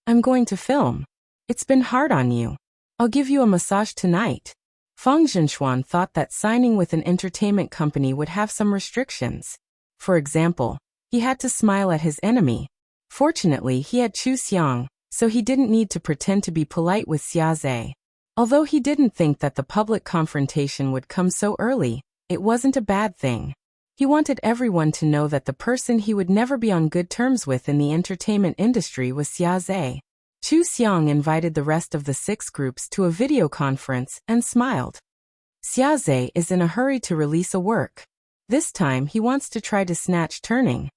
I'm going to film. It's been hard on you. I'll give you a massage tonight. Fang Zhenxuan thought that signing with an entertainment company would have some restrictions. For example, he had to smile at his enemy. Fortunately, he had Chu Xiang, so he didn't need to pretend to be polite with Xiaoze. Although he didn't think that the public confrontation would come so early, It wasn't a bad thing. He wanted everyone to know that the person he would never be on good terms with in the entertainment industry was Xiaze. Chu Xiang invited the rest of the 6 groups to a video conference and smiled. Xiaze is in a hurry to release a work. This time he wants to try to snatch Turning.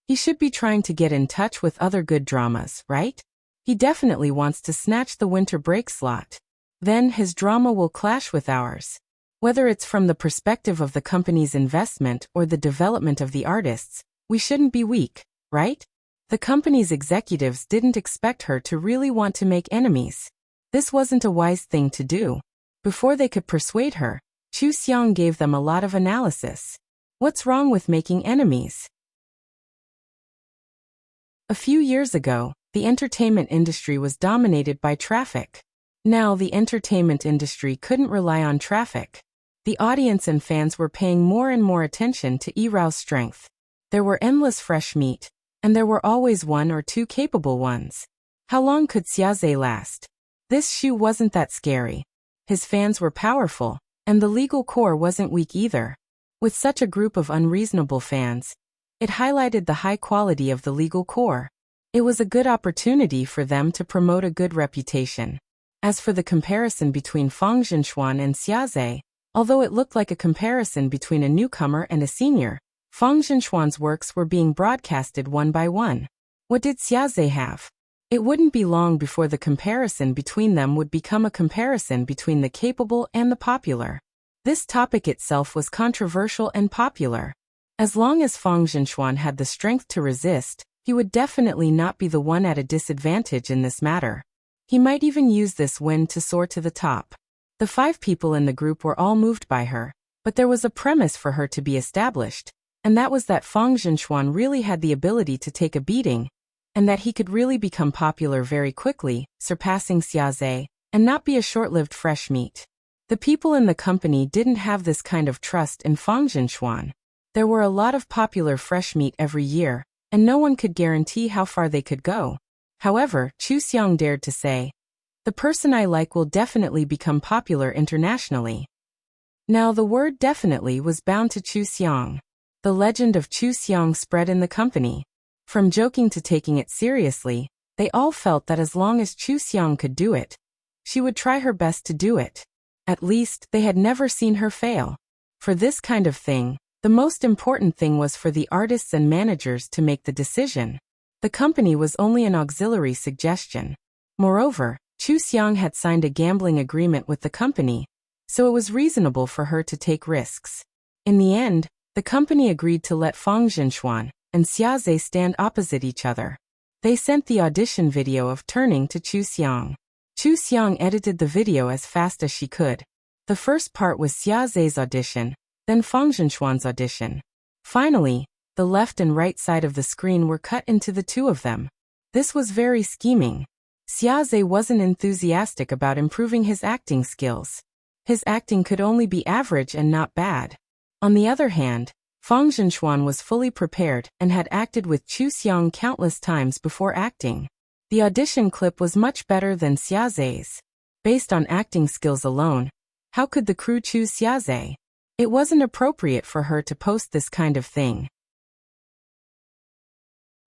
He should be trying to get in touch with other good dramas, right? He definitely wants to snatch the winter break slot. Then his drama will clash with ours. Whether it's from the perspective of the company's investment or the development of the artists, we shouldn't be weak, right? The company's executives didn't expect her to really want to make enemies. This wasn't a wise thing to do. Before they could persuade her, Chu Xiang gave them a lot of analysis. What's wrong with making enemies? A few years ago, the entertainment industry was dominated by traffic. Now the entertainment industry couldn't rely on traffic. The audience and fans were paying more and more attention to Erao's strength. There were endless fresh meat, and there were always 1 or 2 capable ones. How long could Xiaze last? This Shu wasn't that scary. His fans were powerful, and the legal core wasn't weak either. With such a group of unreasonable fans, it highlighted the high quality of the legal core. It was a good opportunity for them to promote a good reputation. As for the comparison between Fang Zhenxuan and Xiaze, although it looked like a comparison between a newcomer and a senior, Fang Zhenxuan's works were being broadcasted one by one. What did Xiaze have? It wouldn't be long before the comparison between them would become a comparison between the capable and the popular. This topic itself was controversial and popular. As long as Fang Zhenxuan had the strength to resist, he would definitely not be the one at a disadvantage in this matter. He might even use this win to soar to the top. The 5 people in the group were all moved by her, but there was a premise for her to be established, and that was that Fang Zhenxuan really had the ability to take a beating, and that he could really become popular very quickly, surpassing Xiaze, and not be a short-lived fresh meat. The people in the company didn't have this kind of trust in Fang Zhenxuan. There were a lot of popular fresh meat every year, and no one could guarantee how far they could go. However, Chu Xiang dared to say, "The person I like will definitely become popular internationally." Now the word definitely was bound to Chu Xiang. The legend of Chu Xiang spread in the company. From joking to taking it seriously, they all felt that as long as Chu Xiang could do it, she would try her best to do it. At least, they had never seen her fail. For this kind of thing, the most important thing was for the artists and managers to make the decision. The company was only an auxiliary suggestion. Moreover, Chu Xiang had signed a gambling agreement with the company, so it was reasonable for her to take risks. In the end, the company agreed to let Fang Zhenxuan and Xiaze stand opposite each other. They sent the audition video of Turning to Chu Xiang. Chu Xiang edited the video as fast as she could. The first part was Xiaze's audition, then Fang Zhenxuan's audition. Finally, the left and right side of the screen were cut into the 2 of them. This was very scheming. Xiaze wasn't enthusiastic about improving his acting skills. His acting could only be average and not bad. On the other hand, Fang Zhenxuan was fully prepared and had acted with Chu Xiang countless times before acting. The audition clip was much better than Xiaze's. Based on acting skills alone, how could the crew choose Xiaze? It wasn't appropriate for her to post this kind of thing.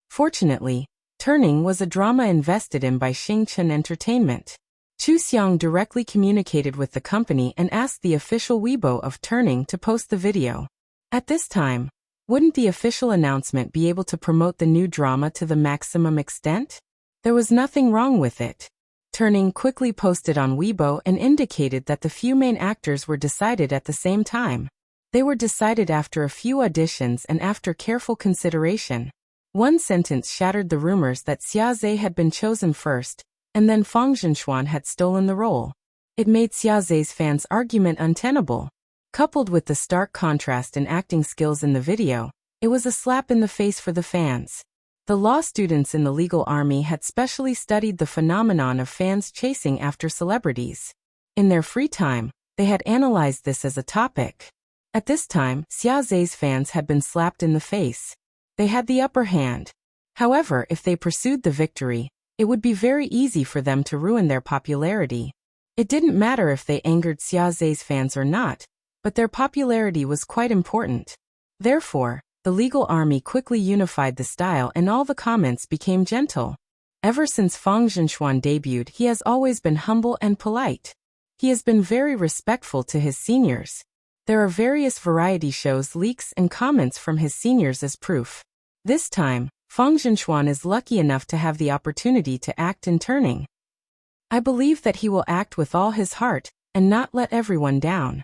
Fortunately, Turning was a drama invested in by Xingchen Entertainment. Chu Xiang directly communicated with the company and asked the official Weibo of Turning to post the video. At this time, wouldn't the official announcement be able to promote the new drama to the maximum extent? There was nothing wrong with it. Turning quickly posted on Weibo and indicated that the few main actors were decided at the same time. They were decided after a few auditions and after careful consideration. One sentence shattered the rumors that Xiaze had been chosen first, and then Fang Zhenxuan had stolen the role. It made Xiaze's fans' argument untenable. Coupled with the stark contrast in acting skills in the video, it was a slap in the face for the fans. The law students in the legal army had specially studied the phenomenon of fans chasing after celebrities. In their free time, they had analyzed this as a topic. At this time, Xiaze's fans had been slapped in the face. They had the upper hand. However, if they pursued the victory, it would be very easy for them to ruin their popularity. It didn't matter if they angered Xiaze's fans or not. but their popularity was quite important. Therefore, the legal army quickly unified the style and all the comments became gentle. Ever since Fang Zhenxuan debuted, he has always been humble and polite. He has been very respectful to his seniors. There are various variety shows leaks and comments from his seniors as proof. This time, Fang Zhenxuan is lucky enough to have the opportunity to act in turning. I believe that he will act with all his heart and not let everyone down.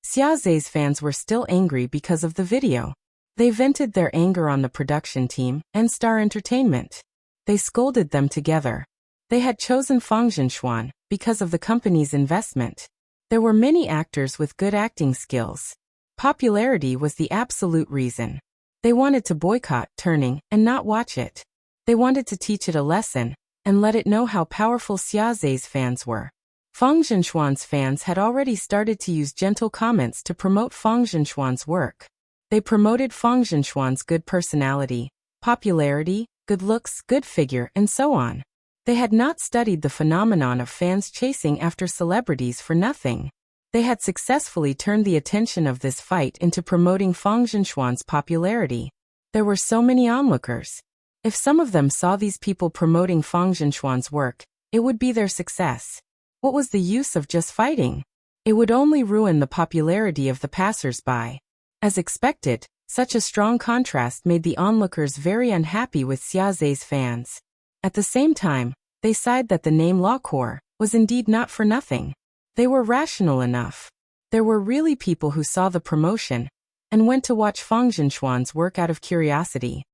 Xiaoze's fans were still angry because of the video. They vented their anger on the production team and Star Entertainment. They scolded them together. They had chosen Fang Zhenxuan because of the company's investment. There were many actors with good acting skills. Popularity was the absolute reason. They wanted to boycott turning and not watch it. They wanted to teach it a lesson and let it know how powerful Xiaoze's fans were. Fang Zhenxuan's fans had already started to use gentle comments to promote Fang Zhenxuan's work. They promoted Fang Zhenxuan's good personality, popularity, good looks, good figure, and so on. They had not studied the phenomenon of fans chasing after celebrities for nothing. They had successfully turned the attention of this fight into promoting Fang Zhenxuan's popularity. There were so many onlookers. If some of them saw these people promoting Fang Zhenxuan's work, it would be their success. What was the use of just fighting? It would only ruin the popularity of the passers-by. As expected, such a strong contrast made the onlookers very unhappy with Xiaoze's fans. At the same time, they sighed that the name Law Corps was indeed not for nothing. They were rational enough. There were really people who saw the promotion and went to watch Fang Zhenxuan's work out of curiosity.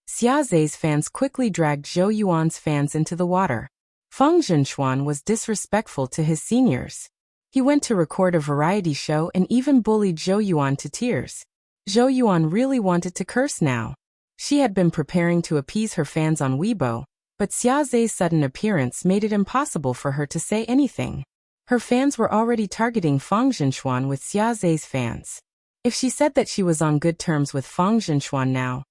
Xiaoze's fans quickly dragged Zhou Yuan's fans into the water. Fang Zhenxuan was disrespectful to his seniors. He went to record a variety show and even bullied Zhou Yuan to tears. Zhou Yuan really wanted to curse now. She had been preparing to appease her fans on Weibo, but Xiaoze's sudden appearance made it impossible for her to say anything. Her fans were already targeting Fang Zhenxuan with Xiaoze's fans. If she said that she was on good terms with Fang Zhenxuan now,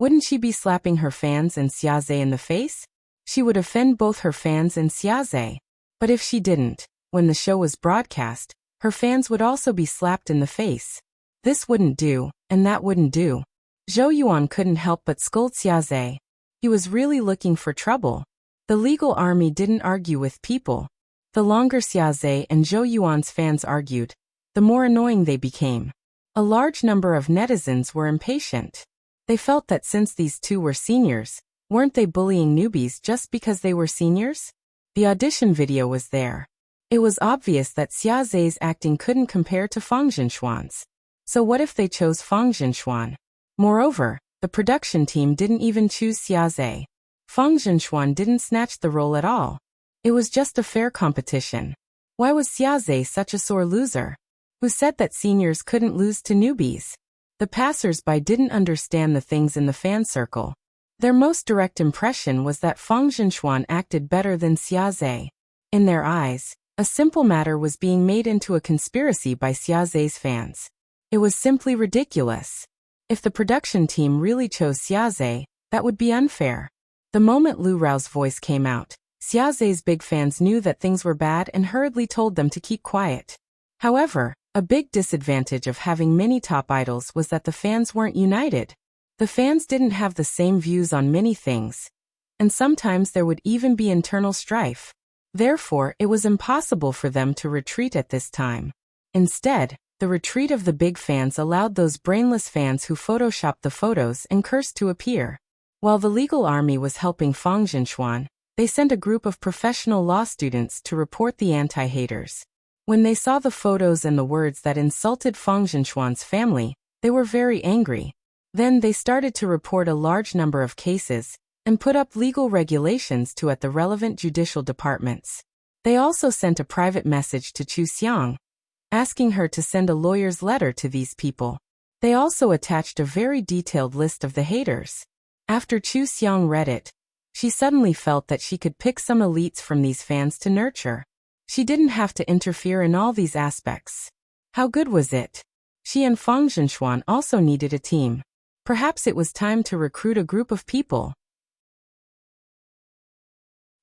wouldn't she be slapping her fans and Xiaoze in the face? She would offend both her fans and Xiaoze. But if she didn't, when the show was broadcast, her fans would also be slapped in the face. This wouldn't do, and that wouldn't do. Zhou Yuan couldn't help but scold Xiaoze. He was really looking for trouble. The legal army didn't argue with people. The longer Xiaoze and Zhou Yuan's fans argued, the more annoying they became. A large number of netizens were impatient. They felt that since these two were seniors, weren't they bullying newbies just because they were seniors? The audition video was there. It was obvious that Xiaoze's acting couldn't compare to Fang Zhenxuan's. So what if they chose Fang Zhenxuan? Moreover, the production team didn't even choose Xiaoze. Fang Zhenxuan didn't snatch the role at all. It was just a fair competition. Why was Xiaoze such a sore loser? Who said that seniors couldn't lose to newbies? The passers-by didn't understand the things in the fan circle. Their most direct impression was that Fang Zhenxuan acted better than Xiaoze. In their eyes, a simple matter was being made into a conspiracy by Xiaoze's fans. It was simply ridiculous. If the production team really chose Xiaoze, that would be unfair. The moment Lu Rao's voice came out, Xiaoze's big fans knew that things were bad and hurriedly told them to keep quiet. However, a big disadvantage of having many top idols was that the fans weren't united. The fans didn't have the same views on many things, and sometimes there would even be internal strife. Therefore, it was impossible for them to retreat at this time. Instead, the retreat of the big fans allowed those brainless fans who photoshopped the photos and cursed to appear. While the legal army was helping Fang Zhenxuan, they sent a group of professional law students to report the anti-haters. When they saw the photos and the words that insulted Fang Zhenxuan's family, they were very angry. Then they started to report a large number of cases and put up legal regulations at the relevant judicial departments. They also sent a private message to Chu Xiang, asking her to send a lawyer's letter to these people. They also attached a very detailed list of the haters. After Chu Xiang read it, she suddenly felt that she could pick some elites from these fans to nurture. She didn't have to interfere in all these aspects. How good was it? She and Fang Zhenxuan also needed a team. Perhaps it was time to recruit a group of people.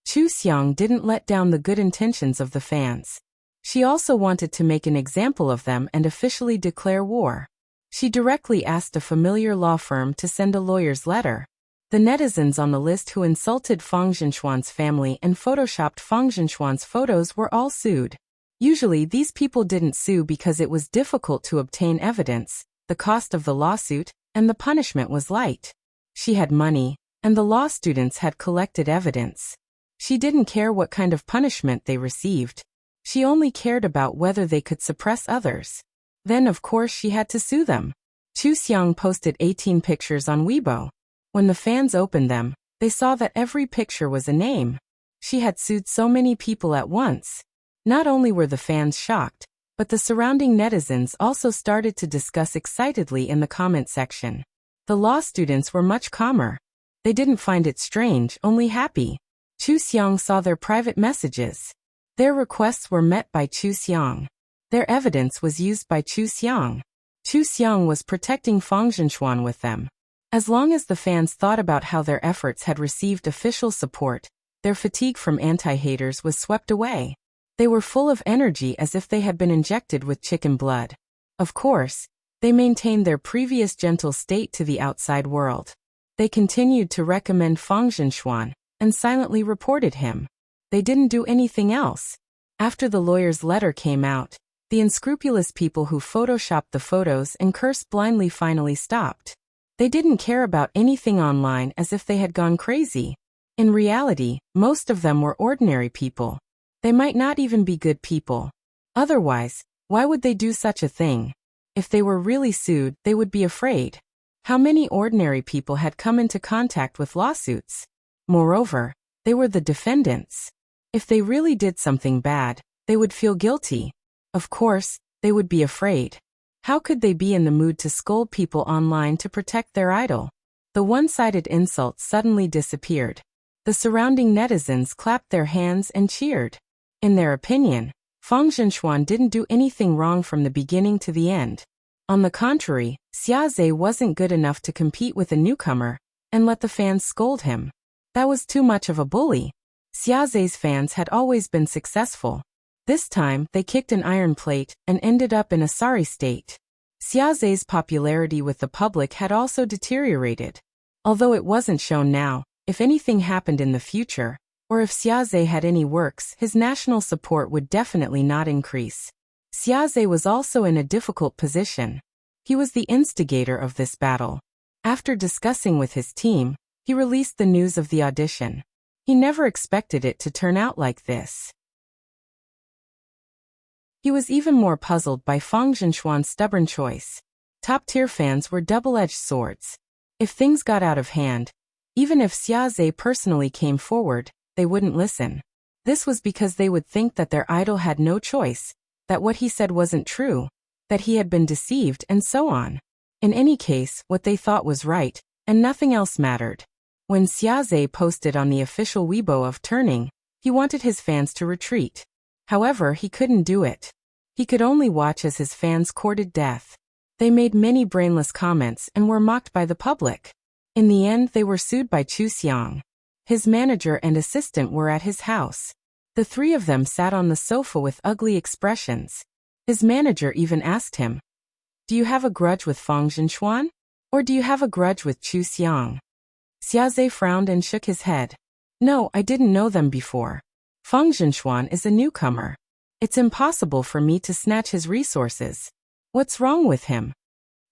Chu Xiang didn't let down the good intentions of the fans. She also wanted to make an example of them and officially declare war. She directly asked a familiar law firm to send a lawyer's letter. The netizens on the list who insulted Fang Zhenxuan's family and photoshopped Fang Zhenxuan's photos were all sued. Usually these people didn't sue because it was difficult to obtain evidence, the cost of the lawsuit, and the punishment was light. She had money, and the law students had collected evidence. She didn't care what kind of punishment they received. She only cared about whether they could suppress others. Then of course she had to sue them. Chu Xiang posted 18 pictures on Weibo. When the fans opened them, they saw that every picture was a name. She had sued so many people at once. Not only were the fans shocked, but the surrounding netizens also started to discuss excitedly in the comment section. The law students were much calmer. They didn't find it strange, only happy. Chu Xiang saw their private messages. Their requests were met by Chu Xiang. Their evidence was used by Chu Xiang. Chu Xiang was protecting Fang Zhenxuan with them. As long as the fans thought about how their efforts had received official support, their fatigue from anti-haters was swept away. They were full of energy as if they had been injected with chicken blood. Of course, they maintained their previous gentle state to the outside world. They continued to recommend Fang Zhenxuan, and silently reported him. They didn't do anything else. After the lawyer's letter came out, the unscrupulous people who photoshopped the photos and cursed blindly finally stopped. They didn't care about anything online as if they had gone crazy. In reality, most of them were ordinary people. They might not even be good people. Otherwise, why would they do such a thing? If they were really sued, they would be afraid. How many ordinary people had come into contact with lawsuits? Moreover, they were the defendants. If they really did something bad, they would feel guilty. Of course, they would be afraid. How could they be in the mood to scold people online to protect their idol? The one-sided insults suddenly disappeared. The surrounding netizens clapped their hands and cheered. In their opinion, Fang Zhenxuan didn't do anything wrong from the beginning to the end. On the contrary, Xiaze wasn't good enough to compete with a newcomer, and let the fans scold him. That was too much of a bully. Xiaze's fans had always been successful. This time, they kicked an iron plate and ended up in a sorry state. Xiaze's popularity with the public had also deteriorated. Although it wasn't shown now, if anything happened in the future, or if Xiaze had any works, his national support would definitely not increase. Xiaze was also in a difficult position. He was the instigator of this battle. After discussing with his team, he released the news of the audition. He never expected it to turn out like this. He was even more puzzled by Fang Zhenxuan's stubborn choice. Top-tier fans were double-edged swords. If things got out of hand, even if Xiaze personally came forward, they wouldn't listen. This was because they would think that their idol had no choice, that what he said wasn't true, that he had been deceived, and so on. In any case, what they thought was right, and nothing else mattered. When Xiaze posted on the official Weibo of turning, he wanted his fans to retreat. However, he couldn't do it. He could only watch as his fans courted death. They made many brainless comments and were mocked by the public. In the end, they were sued by Chu Xiang. His manager and assistant were at his house. The three of them sat on the sofa with ugly expressions. His manager even asked him, "Do you have a grudge with Fang Zhenxuan? Or do you have a grudge with Chu Xiang?" Xiaze frowned and shook his head. "No, I didn't know them before. Fang Zhenxuan is a newcomer. It's impossible for me to snatch his resources. What's wrong with him?"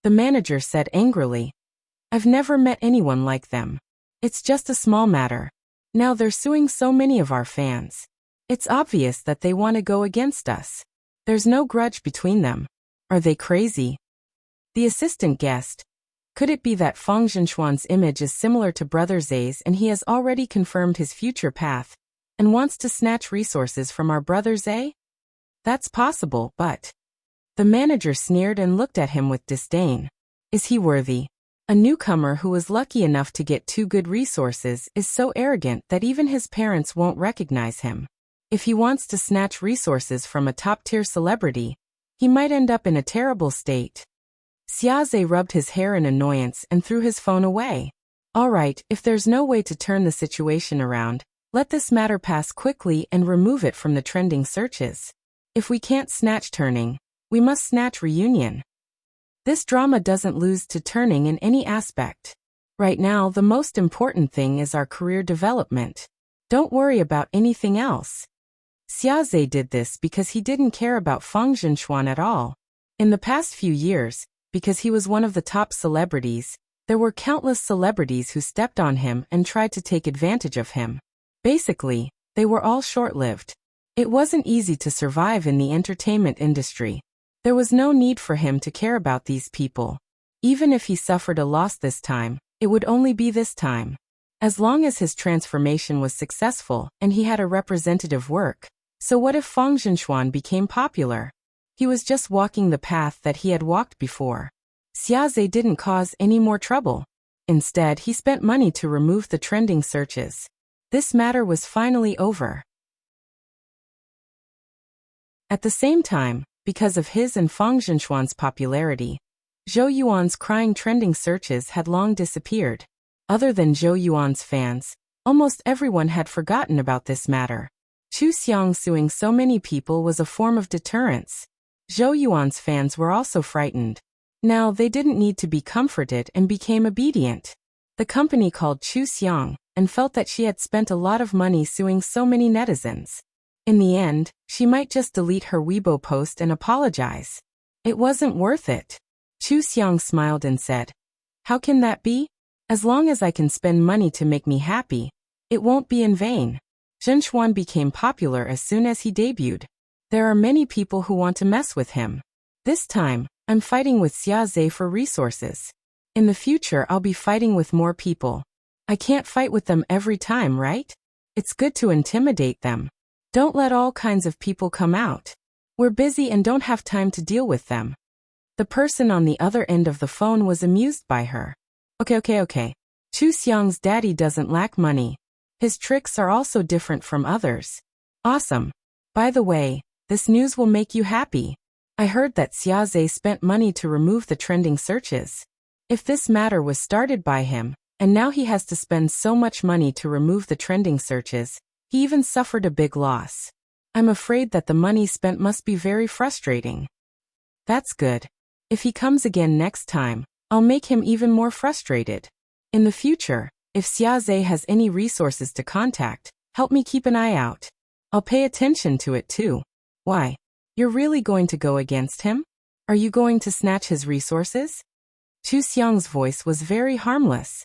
The manager said angrily, "I've never met anyone like them. It's just a small matter. Now they're suing so many of our fans. It's obvious that they want to go against us. There's no grudge between them. Are they crazy?" The assistant guessed. Could it be that Fang Zhenxuan's image is similar to Brother Zay's and he has already confirmed his future path, and wants to snatch resources from our Brother Zay? That's possible, but... The manager sneered and looked at him with disdain. Is he worthy? A newcomer who was lucky enough to get two good resources is so arrogant that even his parents won't recognize him. If he wants to snatch resources from a top-tier celebrity, he might end up in a terrible state. Xiaze rubbed his hair in annoyance and threw his phone away. All right, if there's no way to turn the situation around, let this matter pass quickly and remove it from the trending searches. If we can't snatch turning, we must snatch reunion. This drama doesn't lose to turning in any aspect. Right now, the most important thing is our career development. Don't worry about anything else. Xiaze did this because he didn't care about Feng Zhenxuan at all. In the past few years, because he was one of the top celebrities, there were countless celebrities who stepped on him and tried to take advantage of him. Basically, they were all short-lived. It wasn't easy to survive in the entertainment industry. There was no need for him to care about these people. Even if he suffered a loss this time, it would only be this time. As long as his transformation was successful and he had a representative work. So what if Feng Zhenxuan became popular? He was just walking the path that he had walked before. Xiaze didn't cause any more trouble. Instead, he spent money to remove the trending searches. This matter was finally over. At the same time, because of his and Feng Zhenxuan's popularity, Zhou Yuan's crying trending searches had long disappeared. Other than Zhou Yuan's fans, almost everyone had forgotten about this matter. Chu Xiang suing so many people was a form of deterrence. Zhou Yuan's fans were also frightened. Now they didn't need to be comforted and became obedient. The company called Chu Xiang and felt that she had spent a lot of money suing so many netizens. In the end, she might just delete her Weibo post and apologize. It wasn't worth it. Chu Xiang smiled and said, "How can that be? As long as I can spend money to make me happy, it won't be in vain." Zhenxuan became popular as soon as he debuted. There are many people who want to mess with him. This time, I'm fighting with Xiaze for resources. In the future, I'll be fighting with more people. I can't fight with them every time, right? It's good to intimidate them. Don't let all kinds of people come out. We're busy and don't have time to deal with them. The person on the other end of the phone was amused by her. Okay. Chu Xiang's daddy doesn't lack money. His tricks are also different from others. Awesome. By the way, this news will make you happy. I heard that Xiaze spent money to remove the trending searches. If this matter was started by him, and now he has to spend so much money to remove the trending searches, he even suffered a big loss. I'm afraid that the money spent must be very frustrating. That's good. If he comes again next time, I'll make him even more frustrated. In the future, if Xiaze has any resources to contact, help me keep an eye out. I'll pay attention to it too. Why? You're really going to go against him? Are you going to snatch his resources? Chu Xiang's voice was very harmless.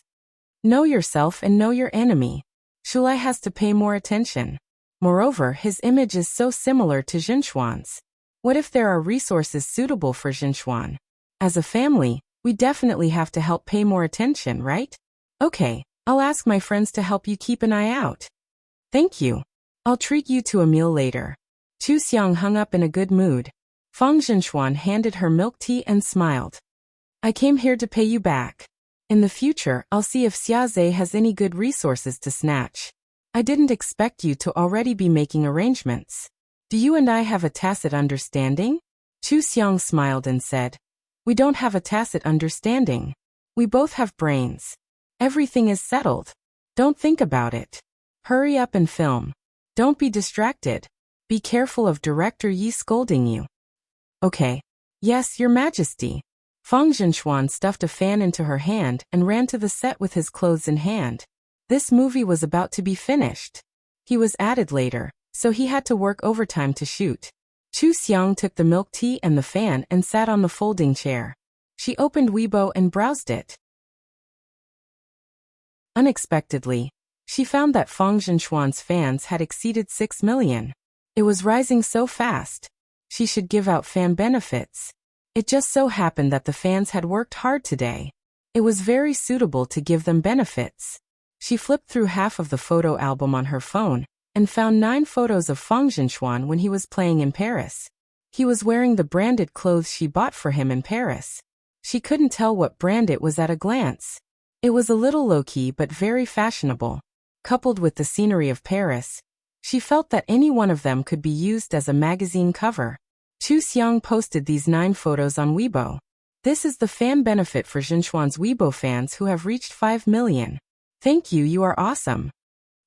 Know yourself and know your enemy. Shulai has to pay more attention. Moreover, his image is so similar to Zhenxuan's. What if there are resources suitable for Zhenxuan? As a family, we definitely have to help pay more attention, right? Okay, I'll ask my friends to help you keep an eye out. Thank you. I'll treat you to a meal later. Chu Xiang hung up in a good mood. Feng Zhenxuan handed her milk tea and smiled. I came here to pay you back. In the future, I'll see if Xiaze has any good resources to snatch. I didn't expect you to already be making arrangements. Do you and I have a tacit understanding? Chu Xiang smiled and said, We don't have a tacit understanding. We both have brains. Everything is settled. Don't think about it. Hurry up and film. Don't be distracted. Be careful of Director Yi scolding you. Okay. Yes, Your Majesty. Feng Zhenxuan stuffed a fan into her hand and ran to the set with his clothes in hand. This movie was about to be finished. He was added later, so he had to work overtime to shoot. Chu Xiang took the milk tea and the fan and sat on the folding chair. She opened Weibo and browsed it. Unexpectedly, she found that Feng Zhenxuan's fans had exceeded 6 million. It was rising so fast. She should give out fan benefits. It just so happened that the fans had worked hard today. It was very suitable to give them benefits. She flipped through half of the photo album on her phone and found 9 photos of Feng Zhenxuan when he was playing in Paris. He was wearing the branded clothes she bought for him in Paris. She couldn't tell what brand it was at a glance. It was a little low-key but very fashionable. Coupled with the scenery of Paris, she felt that any one of them could be used as a magazine cover. Chu Xiang posted these 9 photos on Weibo. This is the fan benefit for Zhenxuan's Weibo fans who have reached 5 million. Thank you, you are awesome.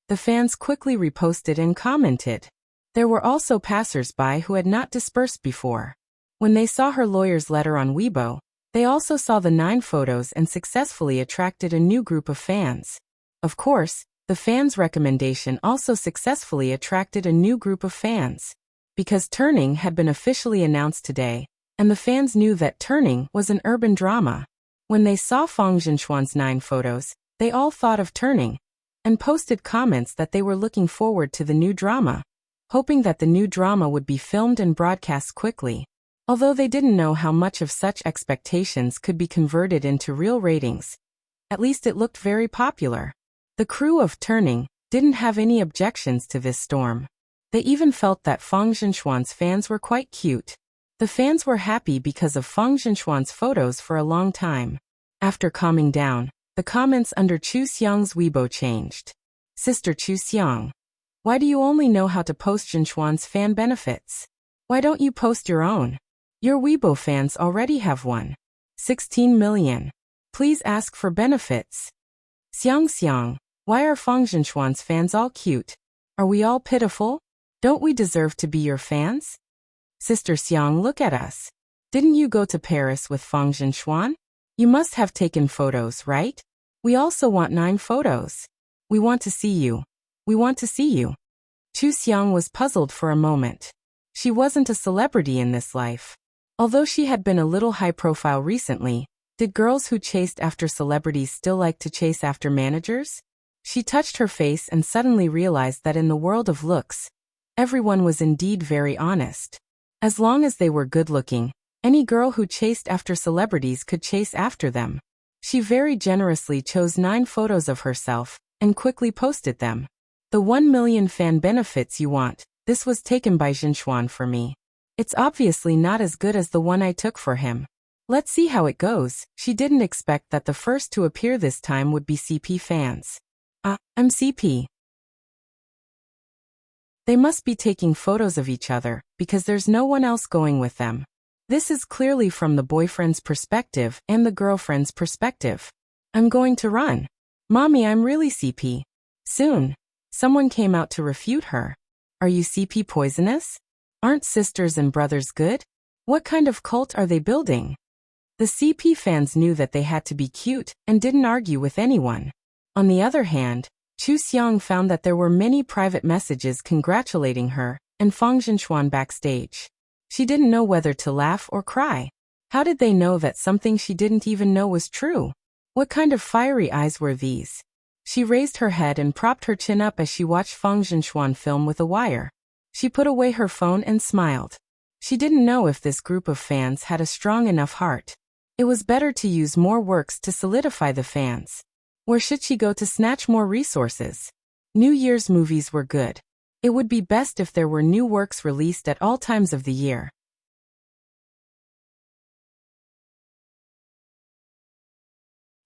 The fans quickly reposted and commented. There were also passers-by who had not dispersed before. When they saw her lawyer's letter on Weibo, they also saw the 9 photos and successfully attracted a new group of fans. Of course, the fans' recommendation also successfully attracted a new group of fans. Because Turning had been officially announced today, and the fans knew that Turning was an urban drama. When they saw Fang Zhenxuan's 9 photos, they all thought of Turning, and posted comments that they were looking forward to the new drama, hoping that the new drama would be filmed and broadcast quickly. Although they didn't know how much of such expectations could be converted into real ratings, at least it looked very popular. The crew of Turning didn't have any objections to this storm. They even felt that Fang Zhenxuan's fans were quite cute. The fans were happy because of Fang Zhenxuan's photos for a long time. After calming down, the comments under Chu Xiang's Weibo changed. Sister Chu Xiang, why do you only know how to post Zhenxuan's fan benefits? Why don't you post your own? Your Weibo fans already have 16 million. Please ask for benefits. Xiang, why are Fang Zhenxuan's fans all cute? Are we all pitiful? Don't we deserve to be your fans? Sister Xiang, look at us. Didn't you go to Paris with Fang Zhenxuan? You must have taken photos, right? We also want 9 photos. We want to see you. We want to see you. Chu Xiang was puzzled for a moment. She wasn't a celebrity in this life. Although she had been a little high profile recently, did girls who chased after celebrities still like to chase after managers? She touched her face and suddenly realized that in the world of looks, everyone was indeed very honest. As long as they were good-looking, any girl who chased after celebrities could chase after them. She very generously chose 9 photos of herself and quickly posted them. The 1 million fan benefits you want, this was taken by Zhenxuan for me. It's obviously not as good as the one I took for him. Let's see how it goes. She didn't expect that the first to appear this time would be CP fans. I'm CP. They must be taking photos of each other, because there's no one else going with them. This is clearly from the boyfriend's perspective and the girlfriend's perspective. I'm going to run. Mommy, I'm really CP. Soon. Someone came out to refute her. Are you CP poisonous? Aren't sisters and brothers good? What kind of cult are they building? The CP fans knew that they had to be cute and didn't argue with anyone. On the other hand, Chu Xiang found that there were many private messages congratulating her and Fang Zhenxuan backstage. She didn't know whether to laugh or cry. How did they know that something she didn't even know was true? What kind of fiery eyes were these? She raised her head and propped her chin up as she watched Fang Zhenxuan film with a wire. She put away her phone and smiled. She didn't know if this group of fans had a strong enough heart. It was better to use more works to solidify the fans. Where should she go to snatch more resources? New Year's movies were good. It would be best if there were new works released at all times of the year.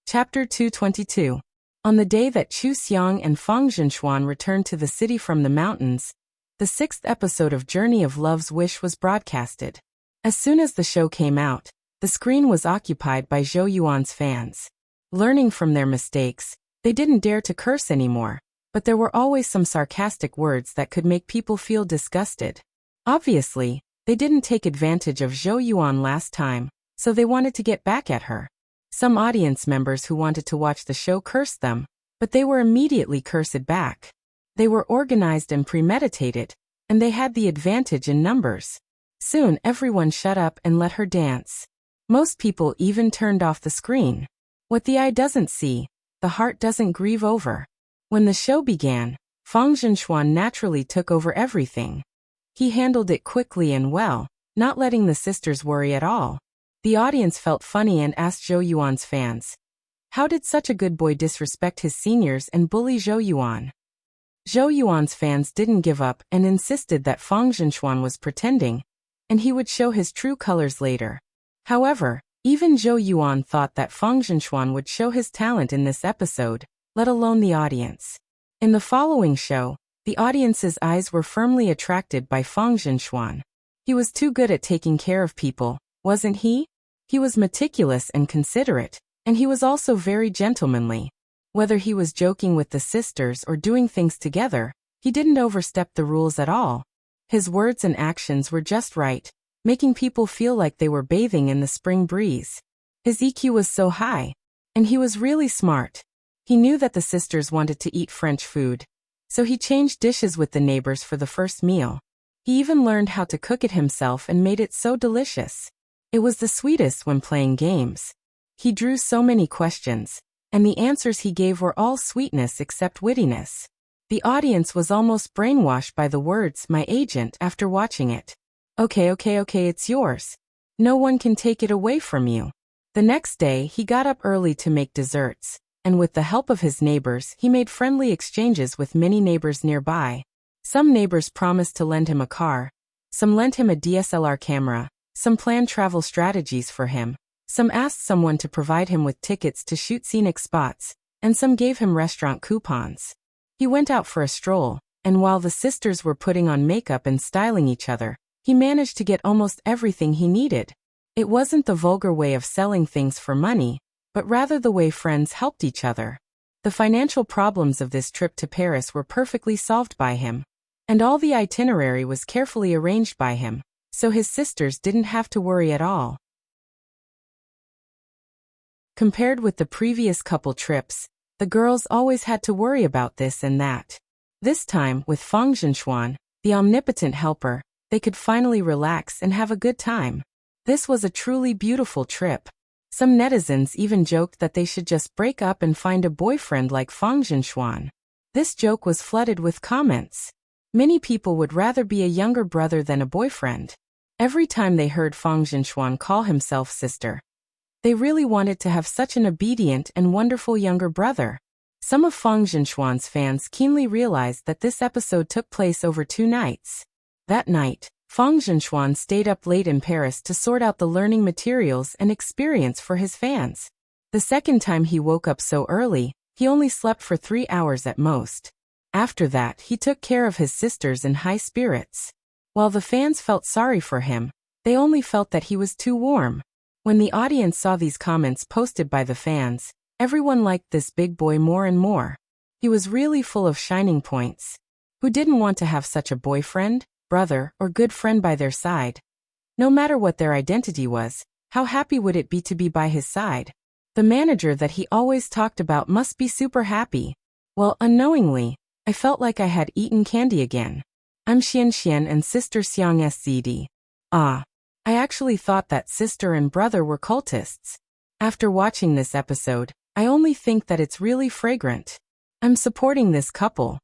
Chapter 222. On the day that Chu Xiang and Fang Zhenxuan returned to the city from the mountains, the 6th episode of Journey of Love's Wish was broadcasted. As soon as the show came out, the screen was occupied by Zhou Yuan's fans. Learning from their mistakes, they didn't dare to curse anymore, but there were always some sarcastic words that could make people feel disgusted. Obviously, they didn't take advantage of Zhou Yuan last time, so they wanted to get back at her. Some audience members who wanted to watch the show cursed them, but they were immediately cursed back. They were organized and premeditated, and they had the advantage in numbers. Soon everyone shut up and let her dance. Most people even turned off the screen. What the eye doesn't see, the heart doesn't grieve over. When the show began, Fang Zhenxuan naturally took over everything. He handled it quickly and well, not letting the sisters worry at all. The audience felt funny and asked Zhou Yuan's fans, how did such a good boy disrespect his seniors and bully Zhou Yuan? Zhou Yuan's fans didn't give up and insisted that Fang Zhenxuan was pretending, and he would show his true colors later. However, even Zhou Yuan thought that Fang Zhenxuan would show his talent in this episode, let alone the audience. In the following show, the audience's eyes were firmly attracted by Fang Zhenxuan. He was too good at taking care of people, wasn't he? He was meticulous and considerate, and he was also very gentlemanly. Whether he was joking with the sisters or doing things together, he didn't overstep the rules at all. His words and actions were just right, making people feel like they were bathing in the spring breeze. His EQ was so high. And he was really smart. He knew that the sisters wanted to eat French food, so he changed dishes with the neighbors for the first meal. He even learned how to cook it himself and made it so delicious. It was the sweetest when playing games. He drew so many questions, and the answers he gave were all sweetness except wittiness. The audience was almost brainwashed by the words "my agent" after watching it. Okay, it's yours. No one can take it away from you. The next day, he got up early to make desserts, and with the help of his neighbors, he made friendly exchanges with many neighbors nearby. Some neighbors promised to lend him a car, some lent him a DSLR camera, some planned travel strategies for him, some asked someone to provide him with tickets to shoot scenic spots, and some gave him restaurant coupons. He went out for a stroll, and while the sisters were putting on makeup and styling each other, he managed to get almost everything he needed. It wasn't the vulgar way of selling things for money, but rather the way friends helped each other. The financial problems of this trip to Paris were perfectly solved by him, and all the itinerary was carefully arranged by him, so his sisters didn't have to worry at all. Compared with the previous couple trips, the girls always had to worry about this and that. This time, with Feng Zhenxuan, the omnipotent helper, they could finally relax and have a good time. This was a truly beautiful trip. Some netizens even joked that they should just break up and find a boyfriend like Feng Zhenxuan. This joke was flooded with comments. Many people would rather be a younger brother than a boyfriend. Every time they heard Feng Zhenxuan call himself sister, they really wanted to have such an obedient and wonderful younger brother. Some of Feng Zhenxuan's fans keenly realized that this episode took place over 2 nights. That night, Feng Zhenxuan stayed up late in Paris to sort out the learning materials and experience for his fans. The second time he woke up so early, he only slept for 3 hours at most. After that, he took care of his sisters in high spirits. While the fans felt sorry for him, they only felt that he was too warm. When the audience saw these comments posted by the fans, everyone liked this big boy more and more. He was really full of shining points. Who didn't want to have such a boyfriend, brother, or good friend by their side? No matter what their identity was, how happy would it be to be by his side? The manager that he always talked about must be super happy. Well, unknowingly, I felt like I had eaten candy again. I'm Xian Xian and sister Xiang SZD. I actually thought that sister and brother were cultists. After watching this episode, I only think that it's really fragrant. I'm supporting this couple.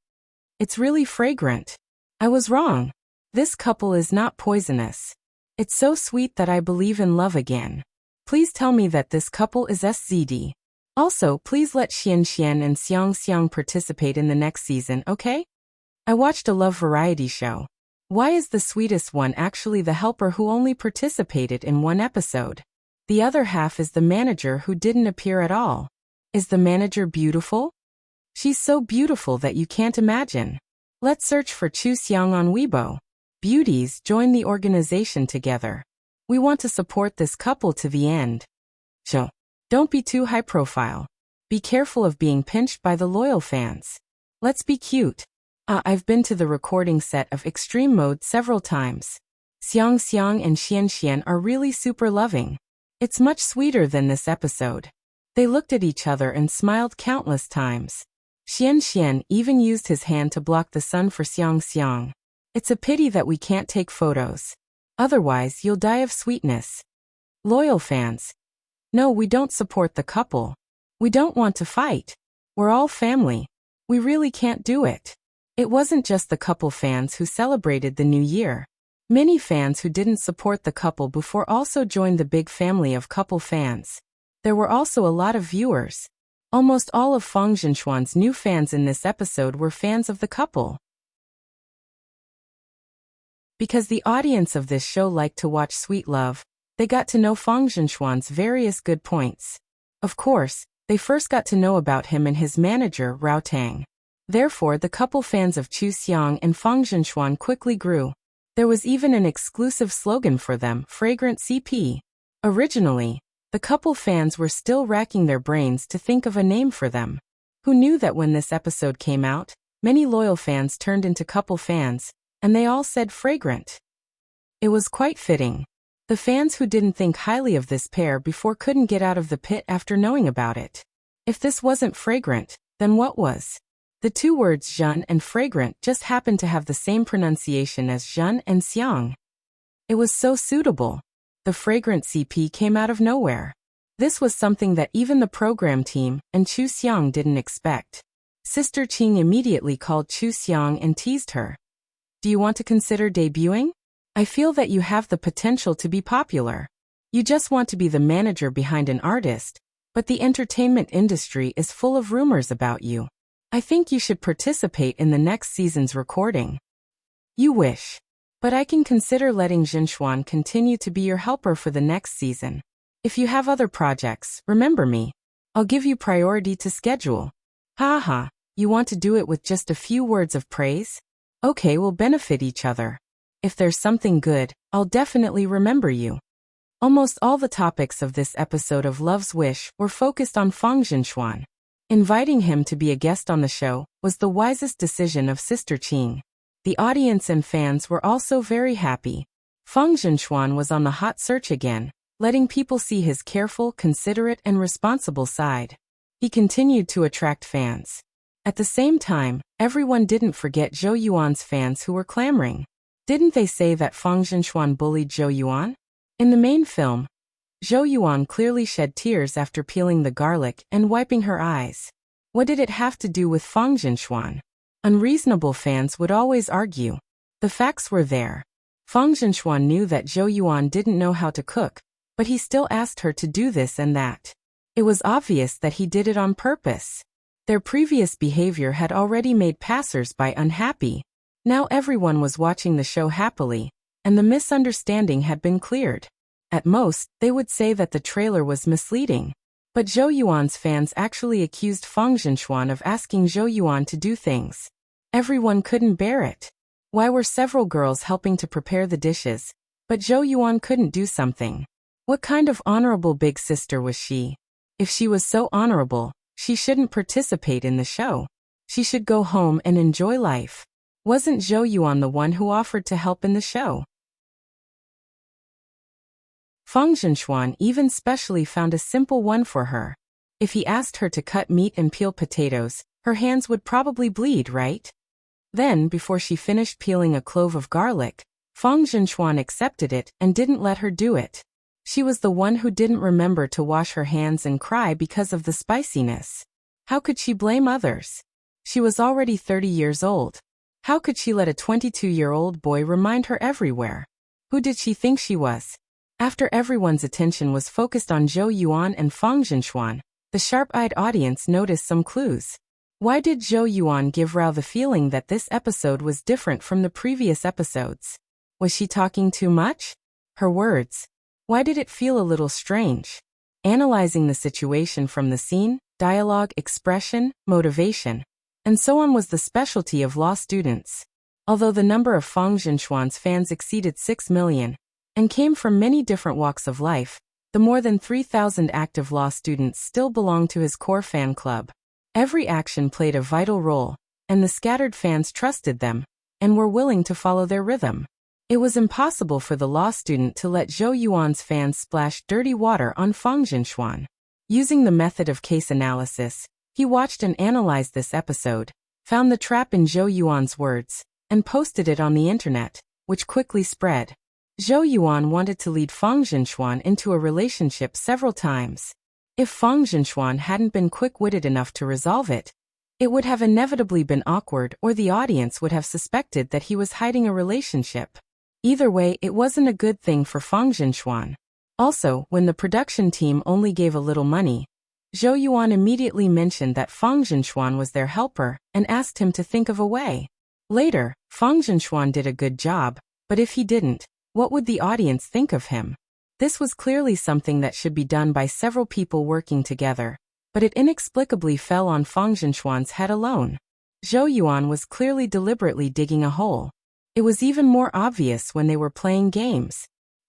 It's really fragrant. I was wrong. This couple is not poisonous. It's so sweet that I believe in love again. Please tell me that this couple is SZD. Also, please let Xian Xian and Xiang Xiang participate in the next season, okay? I watched a love variety show. Why is the sweetest one actually the helper who only participated in 1 episode? The other half is the manager who didn't appear at all. Is the manager beautiful? She's so beautiful that you can't imagine. Let's search for Chu Xiang on Weibo. Beauties, join the organization together. We want to support this couple to the end. So, don't be too high profile. Be careful of being pinched by the loyal fans. Let's be cute. I've been to the recording set of Extreme Mode several times. Xiang Xiang and Xian Xian are really super loving. It's much sweeter than this episode. They looked at each other and smiled countless times. Xian Xian even used his hand to block the sun for Xiang Xiang. It's a pity that we can't take photos. Otherwise, you'll die of sweetness. Loyal fans. No, we don't support the couple. We don't want to fight. We're all family. We really can't do it. It wasn't just the couple fans who celebrated the new year. Many fans who didn't support the couple before also joined the big family of couple fans. There were also a lot of viewers. Almost all of Feng Zhenxuan's new fans in this episode were fans of the couple. Because the audience of this show liked to watch sweet love, they got to know Feng Zhenxuan's various good points. Of course, they first got to know about him and his manager, Rao Tang. Therefore, the couple fans of Chu Xiang and Feng Zhenxuan quickly grew. There was even an exclusive slogan for them, Fragrant CP. Originally, the couple fans were still racking their brains to think of a name for them. Who knew that when this episode came out, many loyal fans turned into couple fans, and they all said fragrant. It was quite fitting. The fans who didn't think highly of this pair before couldn't get out of the pit after knowing about it. If this wasn't fragrant, then what was? The two words jeune and fragrant just happened to have the same pronunciation as jeune and xiang. It was so suitable. The fragrant CP came out of nowhere. This was something that even the program team and Chu Xiang didn't expect. Sister Qing immediately called Chu Xiang and teased her. Do you want to consider debuting? I feel that you have the potential to be popular. You just want to be the manager behind an artist, but the entertainment industry is full of rumors about you. I think you should participate in the next season's recording. You wish. But I can consider letting Jinshuan continue to be your helper for the next season. If you have other projects, remember me. I'll give you priority to schedule. Haha, you want to do it with just a few words of praise? Okay, we'll benefit each other. If there's something good, I'll definitely remember you. Almost all the topics of this episode of Love's Wish were focused on Fang Jinshuan. Inviting him to be a guest on the show was the wisest decision of Sister Qing. The audience and fans were also very happy. Fang Jinshuan was on the hot search again, letting people see his careful, considerate, and responsible side. He continued to attract fans. At the same time, everyone didn't forget Zhou Yuan's fans who were clamoring. Didn't they say that Fang Jinshuan bullied Zhou Yuan? In the main film, Zhou Yuan clearly shed tears after peeling the garlic and wiping her eyes. What did it have to do with Fang Jinshuan? Unreasonable fans would always argue. The facts were there. Fang Jinshuan knew that Zhou Yuan didn't know how to cook, but he still asked her to do this and that. It was obvious that he did it on purpose. Their previous behavior had already made passers-by unhappy. Now everyone was watching the show happily, and the misunderstanding had been cleared. At most, they would say that the trailer was misleading. But Zhou Yuan's fans actually accused Fang Jinshuan of asking Zhou Yuan to do things. Everyone couldn't bear it. Why were several girls helping to prepare the dishes, but Zhou Yuan couldn't do something? What kind of honorable big sister was she? If she was so honorable, she shouldn't participate in the show. She should go home and enjoy life. Wasn't Zhou Yuan the one who offered to help in the show? Fang Jinshuan even specially found a simple one for her. If he asked her to cut meat and peel potatoes, her hands would probably bleed, right? Then, before she finished peeling a clove of garlic, Fang Jinshuan accepted it and didn't let her do it. She was the one who didn't remember to wash her hands and cry because of the spiciness. How could she blame others? She was already 30 years old. How could she let a 22-year-old boy remind her everywhere? Who did she think she was? After everyone's attention was focused on Zhou Yuan and Fang Jinshuan, the sharp-eyed audience noticed some clues. Why did Zhou Yuan give Rao the feeling that this episode was different from the previous episodes? Was she talking too much? Her words. Why did it feel a little strange? Analyzing the situation from the scene, dialogue, expression, motivation, and so on was the specialty of law students. Although the number of Fang Jinshuan's fans exceeded 6 million, and came from many different walks of life, the more than 3,000 active law students still belonged to his core fan club. Every action played a vital role, and the scattered fans trusted them, and were willing to follow their rhythm. It was impossible for the law student to let Zhou Yuan's fans splash dirty water on Fang Jinshuan. Using the method of case analysis, he watched and analyzed this episode, found the trap in Zhou Yuan's words, and posted it on the internet, which quickly spread. Zhou Yuan wanted to lead Fang Jinshuan into a relationship several times. If Fang Jinshuan hadn't been quick-witted enough to resolve it, it would have inevitably been awkward, or the audience would have suspected that he was hiding a relationship. Either way, it wasn't a good thing for Fang Jinshuan. Also, when the production team only gave a little money, Zhou Yuan immediately mentioned that Fang Jinshuan was their helper and asked him to think of a way. Later, Fang Jinshuan did a good job, but if he didn't, what would the audience think of him? This was clearly something that should be done by several people working together, but it inexplicably fell on Fang Jinshuan's head alone. Zhou Yuan was clearly deliberately digging a hole. It was even more obvious when they were playing games.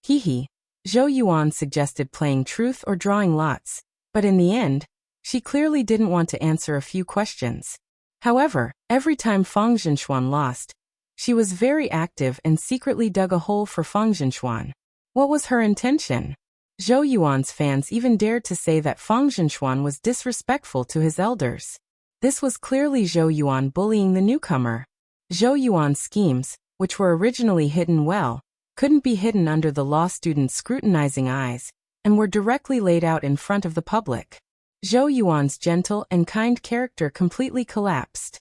Zhou Yuan suggested playing truth or drawing lots, but in the end, she clearly didn't want to answer a few questions. However, every time Fang Jinshuan lost, She was very active and secretly dug a hole for Feng Zhenxuan. What was her intention? Zhou Yuan's fans even dared to say that Feng Zhenxuan was disrespectful to his elders. This was clearly Zhou Yuan bullying the newcomer. Zhou Yuan's schemes, which were originally hidden well, couldn't be hidden under the law students' scrutinizing eyes, and were directly laid out in front of the public. Zhou Yuan's gentle and kind character completely collapsed.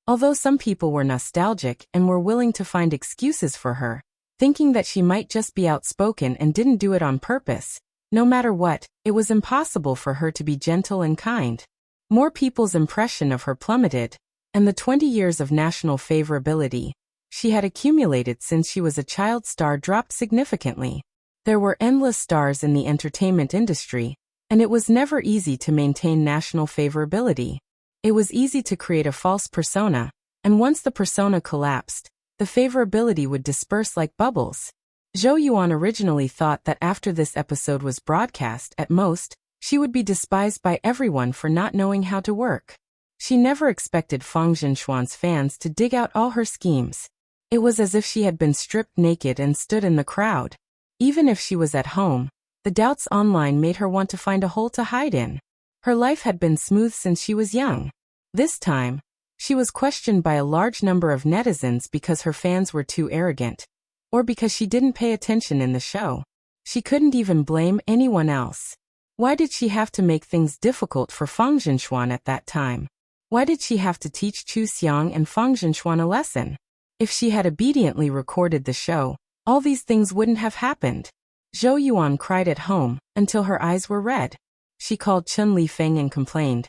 Although some people were nostalgic and were willing to find excuses for her, thinking that she might just be outspoken and didn't do it on purpose, no matter what, it was impossible for her to be gentle and kind. More people's impression of her plummeted, and the 20 years of national favorability she had accumulated since she was a child star dropped significantly. There were endless stars in the entertainment industry, and it was never easy to maintain national favorability. It was easy to create a false persona, and once the persona collapsed, the favorability would disperse like bubbles. Zhou Yuan originally thought that after this episode was broadcast, at most, she would be despised by everyone for not knowing how to work. She never expected Feng Zhenxuan's fans to dig out all her schemes. It was as if she had been stripped naked and stood in the crowd. Even if she was at home, the doubts online made her want to find a hole to hide in. Her life had been smooth since she was young. This time, she was questioned by a large number of netizens because her fans were too arrogant, or because she didn't pay attention in the show. She couldn't even blame anyone else. Why did she have to make things difficult for Feng Zhenxuan at that time? Why did she have to teach Chu Xiang and Feng Zhenxuan a lesson? If she had obediently recorded the show, all these things wouldn't have happened. Zhou Yuan cried at home until her eyes were red. She called Chen Lifeng and complained,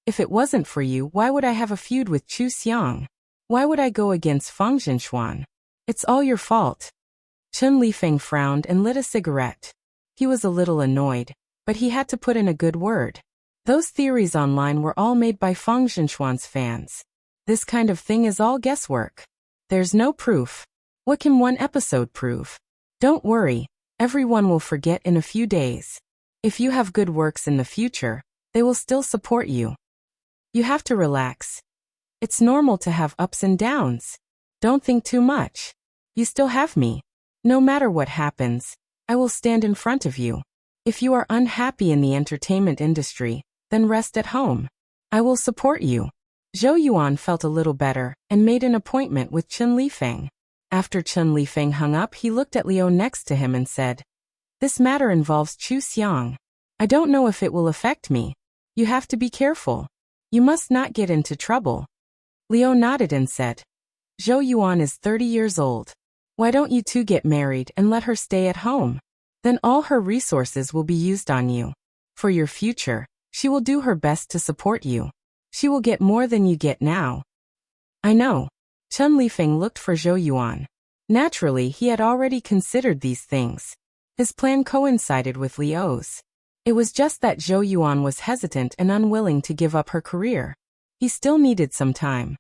"If it wasn't for you, why would I have a feud with Chu Xiang? Why would I go against Feng Zhenxuan? It's all your fault." Chen Lifeng frowned and lit a cigarette. He was a little annoyed, but he had to put in a good word. Those theories online were all made by Feng Zhenxuan's fans. This kind of thing is all guesswork. There's no proof. What can one episode prove? Don't worry, everyone will forget in a few days. If you have good works in the future, they will still support you. You have to relax. It's normal to have ups and downs. Don't think too much. You still have me. No matter what happens, I will stand in front of you. If you are unhappy in the entertainment industry, then rest at home. I will support you. Zhou Yuan felt a little better and made an appointment with Chen Lifeng. After Chen Lifeng hung up, he looked at Liu next to him and said, "This matter involves Chu Xiang. I don't know if it will affect me. You have to be careful. You must not get into trouble." Liu nodded and said, "Zhou Yuan is 30 years old. Why don't you two get married and let her stay at home? Then all her resources will be used on you. For your future, she will do her best to support you. She will get more than you get now." "I know." Chen Lifeng looked for Zhou Yuan. Naturally, he had already considered these things. His plan coincided with Liu's. It was just that Zhou Yuan was hesitant and unwilling to give up her career. He still needed some time.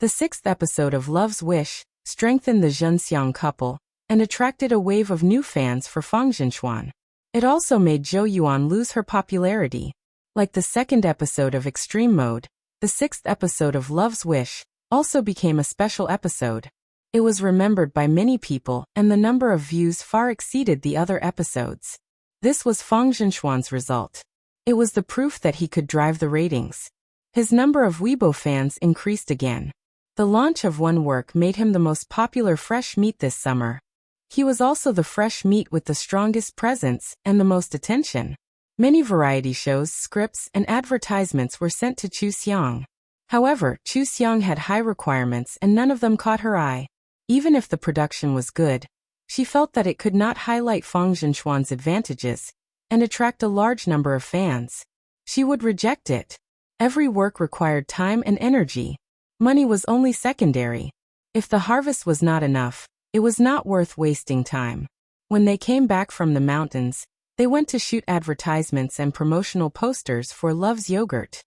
The 6th episode of Love's Wish strengthened the Zhenxiang couple and attracted a wave of new fans for Feng Zhenxuan. It also made Zhou Yuan lose her popularity. Like the 2nd episode of Extreme Mode, the 6th episode of Love's Wish also became a special episode. It was remembered by many people, and the number of views far exceeded the other episodes. This was Feng Zhenxuan's result. It was the proof that he could drive the ratings. His number of Weibo fans increased again. The launch of one work made him the most popular fresh meat this summer. He was also the fresh meat with the strongest presence and the most attention. Many variety shows, scripts, and advertisements were sent to Chu Xiang. However, Chu Xiang had high requirements and none of them caught her eye. Even if the production was good, she felt that it could not highlight Feng Zhenxuan's advantages and attract a large number of fans. She would reject it. Every work required time and energy. Money was only secondary. If the harvest was not enough, it was not worth wasting time. When they came back from the mountains, they went to shoot advertisements and promotional posters for Love's Yogurt.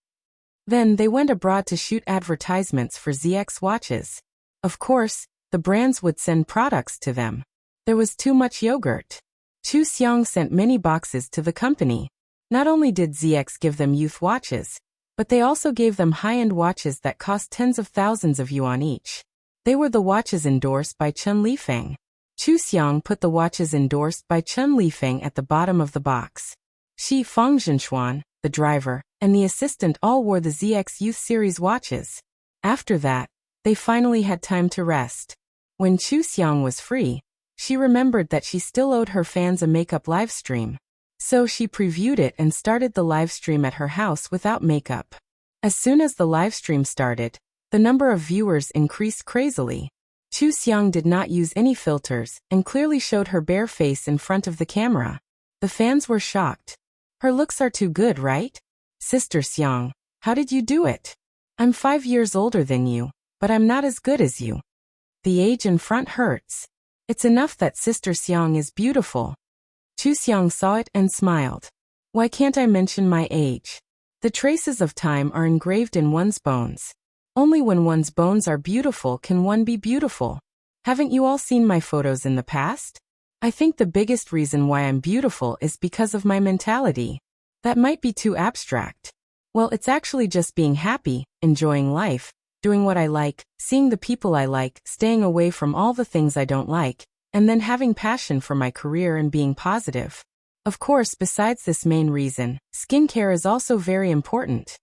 Then they went abroad to shoot advertisements for ZX watches. Of course, the brands would send products to them. There was too much yogurt. Chu Xiang sent many boxes to the company. Not only did ZX give them youth watches, But they also gave them high-end watches that cost tens of thousands of yuan each. They were the watches endorsed by Chen Lifeng. Chu Xiang put the watches endorsed by Chen Lifeng at the bottom of the box. She, Fang Zhenxuan, the driver, and the assistant all wore the ZX Youth Series watches. After that, they finally had time to rest. When Chu Xiang was free, she remembered that she still owed her fans a makeup livestream. So she previewed it and started the livestream at her house without makeup. As soon as the livestream started, the number of viewers increased crazily. Chu Xiang did not use any filters and clearly showed her bare face in front of the camera. The fans were shocked. Her looks are too good, right? Sister Xiang, how did you do it? I'm 5 years older than you, but I'm not as good as you. The age in front hurts. It's enough that Sister Xiang is beautiful. Chu Xiang saw it and smiled. Why can't I mention my age? The traces of time are engraved in one's bones. Only when one's bones are beautiful can one be beautiful. Haven't you all seen my photos in the past? I think the biggest reason why I'm beautiful is because of my mentality. That might be too abstract. Well, it's actually just being happy, enjoying life, doing what I like, seeing the people I like, staying away from all the things I don't like, and then having passion for my career and being positive. Of course, besides this main reason, skincare is also very important.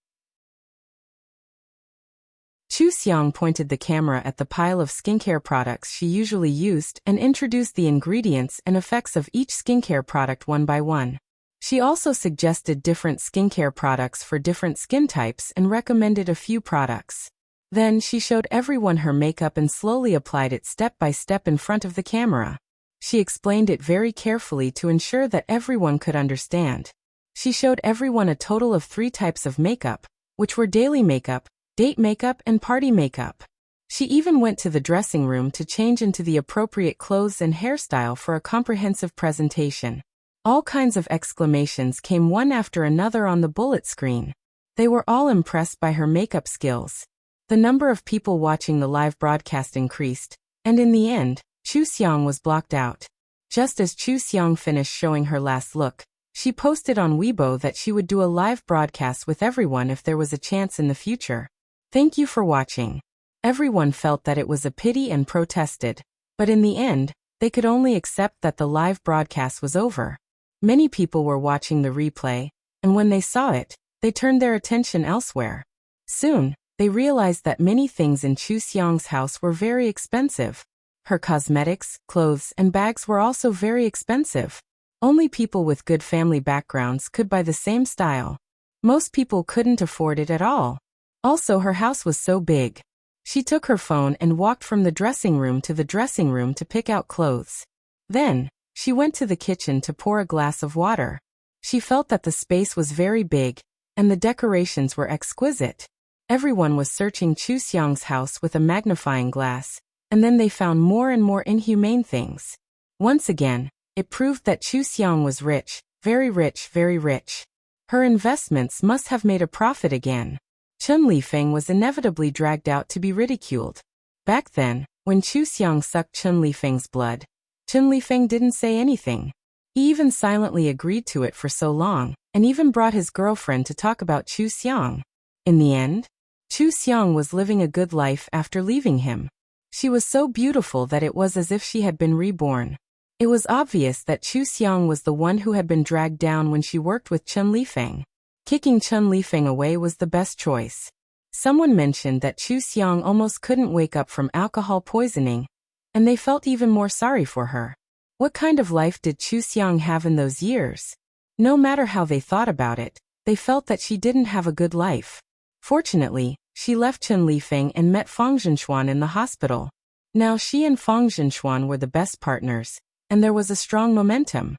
Chu Xiang pointed the camera at the pile of skincare products she usually used and introduced the ingredients and effects of each skincare product one by one. She also suggested different skincare products for different skin types and recommended a few products. Then she showed everyone her makeup and slowly applied it step by step in front of the camera. She explained it very carefully to ensure that everyone could understand. She showed everyone a total of 3 types of makeup, which were daily makeup, date makeup, and party makeup. She even went to the dressing room to change into the appropriate clothes and hairstyle for a comprehensive presentation. All kinds of exclamations came one after another on the bullet screen. They were all impressed by her makeup skills. The number of people watching the live broadcast increased, and in the end, Chu Xiang was blocked out. Just as Chu Xiang finished showing her last look, she posted on Weibo that she would do a live broadcast with everyone if there was a chance in the future. Thank you for watching. Everyone felt that it was a pity and protested, but in the end, they could only accept that the live broadcast was over. Many people were watching the replay, and when they saw it, they turned their attention elsewhere. Soon, they realized that many things in Chu Xiang's house were very expensive. Her cosmetics, clothes, and bags were also very expensive. Only people with good family backgrounds could buy the same style. Most people couldn't afford it at all. Also, her house was so big. She took her phone and walked from the dressing room to the dressing room to pick out clothes. Then, she went to the kitchen to pour a glass of water. She felt that the space was very big, and the decorations were exquisite. Everyone was searching Chu Xiang's house with a magnifying glass, and then they found more and more inhumane things. Once again, it proved that Chu Xiang was rich, very rich, very rich. Her investments must have made a profit again. Chen Lifeng was inevitably dragged out to be ridiculed. Back then, when Chu Xiang sucked Chen Lifeng's blood, Chen Lifeng didn't say anything. He even silently agreed to it for so long, and even brought his girlfriend to talk about Chu Xiang. In the end, Chu Xiang was living a good life after leaving him. She was so beautiful that it was as if she had been reborn. It was obvious that Chu Xiang was the one who had been dragged down when she worked with Chen Lifeng. Kicking Chen Lifeng away was the best choice. Someone mentioned that Chu Xiang almost couldn't wake up from alcohol poisoning, and they felt even more sorry for her. What kind of life did Chu Xiang have in those years? No matter how they thought about it, they felt that she didn't have a good life. Fortunately, she left Chen Lifeng and met Fang Zhenxuan in the hospital. Now she and Fang Zhenxuan were the best partners, and there was a strong momentum.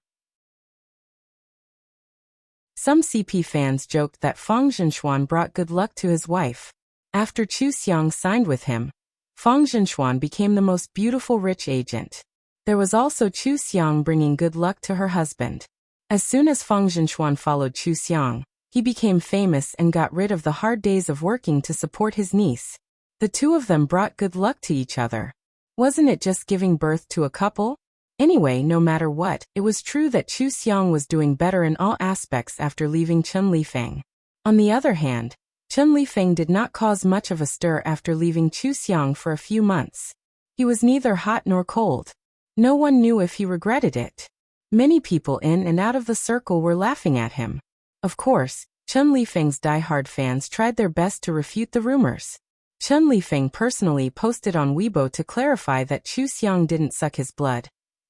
Some CP fans joked that Fang Zhenxuan brought good luck to his wife. After Chu Xiang signed with him, Fang Zhenxuan became the most beautiful rich agent. There was also Chu Xiang bringing good luck to her husband. As soon as Fang Zhenxuan followed Chu Xiang, he became famous and got rid of the hard days of working to support his niece. The two of them brought good luck to each other. Wasn't it just giving birth to a couple? Anyway, no matter what, it was true that Chu Xiang was doing better in all aspects after leaving Chen Lifeng. On the other hand, Chen Lifeng did not cause much of a stir after leaving Chuxiang for a few months. He was neither hot nor cold. No one knew if he regretted it. Many people in and out of the circle were laughing at him. Of course, Chen Lifeng's die-hard fans tried their best to refute the rumors. Chen Lifeng personally posted on Weibo to clarify that Chuxiang didn't suck his blood,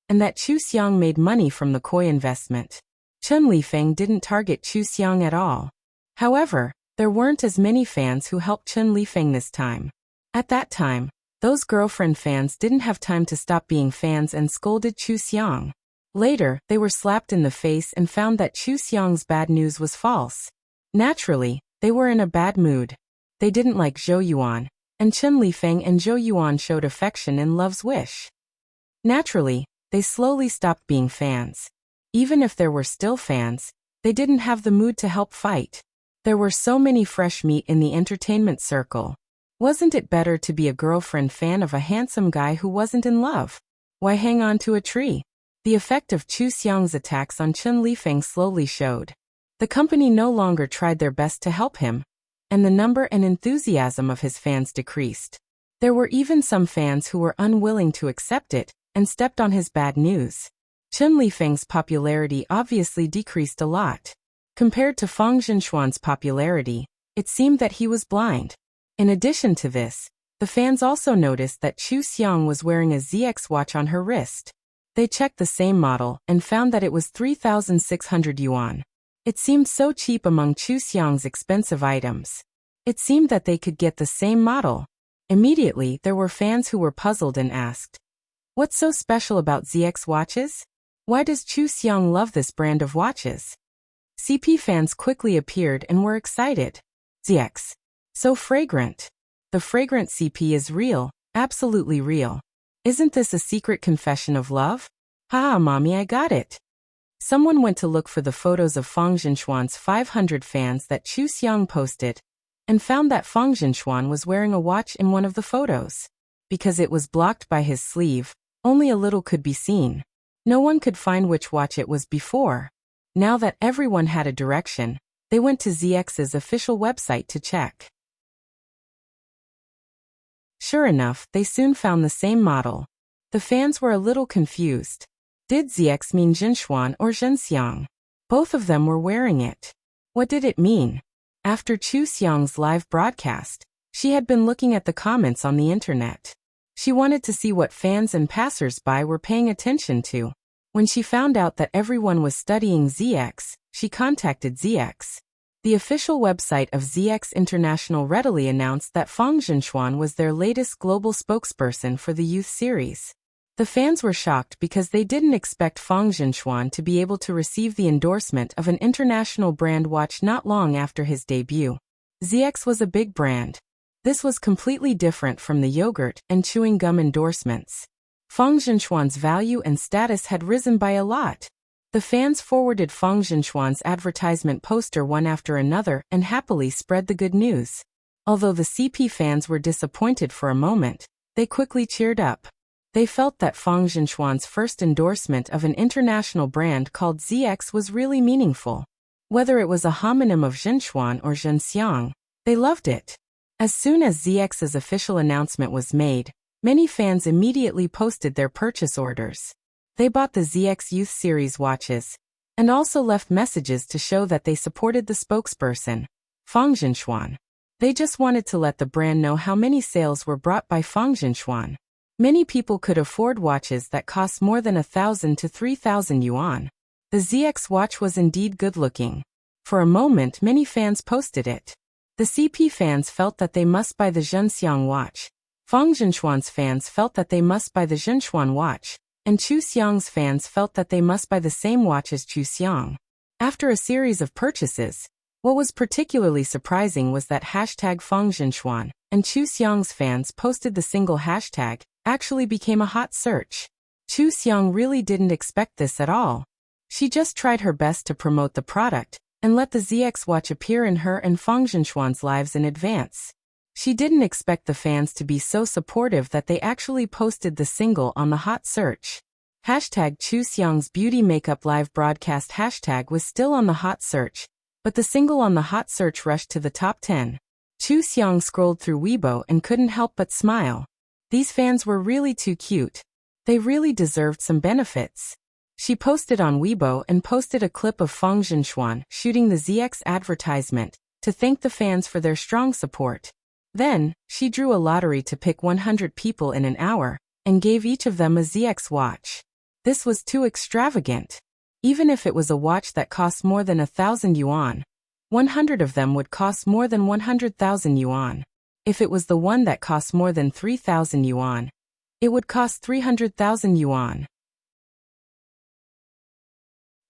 and that Chuxiang made money from the koi investment. Chen Lifeng didn't target Chuxiang at all. However, there weren't as many fans who helped Chen Lifeng this time. At that time, those girlfriend fans didn't have time to stop being fans and scolded Chuxiang. Later, they were slapped in the face and found that Chuxiang's bad news was false. Naturally, they were in a bad mood. They didn't like Zhou Yuan, and Chen Lifeng and Zhou Yuan showed affection in Love's Wish. Naturally, they slowly stopped being fans. Even if there were still fans, they didn't have the mood to help fight. There were so many fresh meat in the entertainment circle. Wasn't it better to be a girlfriend fan of a handsome guy who wasn't in love? Why hang on to a tree? The effect of Chuxiang's attacks on Chen Lifeng slowly showed. The company no longer tried their best to help him, and the number and enthusiasm of his fans decreased. There were even some fans who were unwilling to accept it and stepped on his bad news. Chen Lifeng's popularity obviously decreased a lot. Compared to Fang Zhenxuan's popularity, it seemed that he was blind. In addition to this, the fans also noticed that Chuxiang was wearing a ZX watch on her wrist. They checked the same model and found that it was 3,600 yuan. It seemed so cheap among Chuxiang's expensive items. It seemed that they could get the same model. Immediately, there were fans who were puzzled and asked, "What's so special about ZX watches? Why does Chuxiang love this brand of watches?" CP fans quickly appeared and were excited. ZX. So fragrant. The fragrant CP is real, absolutely real. Isn't this a secret confession of love? Haha, mommy, I got it. Someone went to look for the photos of Fang Zhenxuan's 500 fans that Chuxiang posted, and found that Fang Zhenxuan was wearing a watch in one of the photos. Because it was blocked by his sleeve, only a little could be seen. No one could find which watch it was before. Now that everyone had a direction, they went to ZX's official website to check. Sure enough, they soon found the same model. The fans were a little confused. Did ZX mean Zhenxuan or Zhenxiang? Both of them were wearing it. What did it mean? After Chuxiang's live broadcast, she had been looking at the comments on the internet. She wanted to see what fans and passers-by were paying attention to. When she found out that everyone was studying ZX, she contacted ZX. The official website of ZX International readily announced that Fang Zhenxuan was their latest global spokesperson for the youth series. The fans were shocked because they didn't expect Fang Zhenxuan to be able to receive the endorsement of an international brand watch not long after his debut. ZX was a big brand. This was completely different from the yogurt and chewing gum endorsements. Fang Zhenxuan's value and status had risen by a lot. The fans forwarded Fang Zhenxuan's advertisement poster one after another and happily spread the good news. Although the CP fans were disappointed for a moment, they quickly cheered up. They felt that Fang Zhenxuan's first endorsement of an international brand called ZX was really meaningful. Whether it was a homonym of Zhenxuan or Zhenxiang, they loved it. As soon as ZX's official announcement was made, many fans immediately posted their purchase orders. They bought the ZX Youth Series watches, and also left messages to show that they supported the spokesperson, Fang Zhenxuan. They just wanted to let the brand know how many sales were brought by Fang Zhenxuan. Many people could afford watches that cost more than 1,000 to 3,000 yuan. The ZX watch was indeed good-looking. For a moment, many fans posted it. The CP fans felt that they must buy the Zhenxiang watch. Fang Zhenxuan's fans felt that they must buy the Zhenxuan watch, and Chuxiang's fans felt that they must buy the same watch as Chuxiang. After a series of purchases, what was particularly surprising was that hashtag Fang Zhenxuan and Chuxiang's fans posted the single hashtag actually became a hot search. Chuxiang really didn't expect this at all. She just tried her best to promote the product and let the ZX watch appear in her and Fang Zhenxuan's lives in advance. She didn't expect the fans to be so supportive that they actually posted the single on the hot search. Hashtag Chuxiang's beauty makeup live broadcast hashtag was still on the hot search, but the single on the hot search rushed to the top 10. Chu Xiang scrolled through Weibo and couldn't help but smile. These fans were really too cute. They really deserved some benefits. She posted on Weibo and posted a clip of Feng Zhenxuan shooting the ZX advertisement to thank the fans for their strong support. Then, she drew a lottery to pick 100 people in an hour and gave each of them a ZX watch. This was too extravagant. Even if it was a watch that cost more than 1,000 yuan, 100 of them would cost more than 100,000 yuan. If it was the one that cost more than 3,000 yuan, it would cost 300,000 yuan.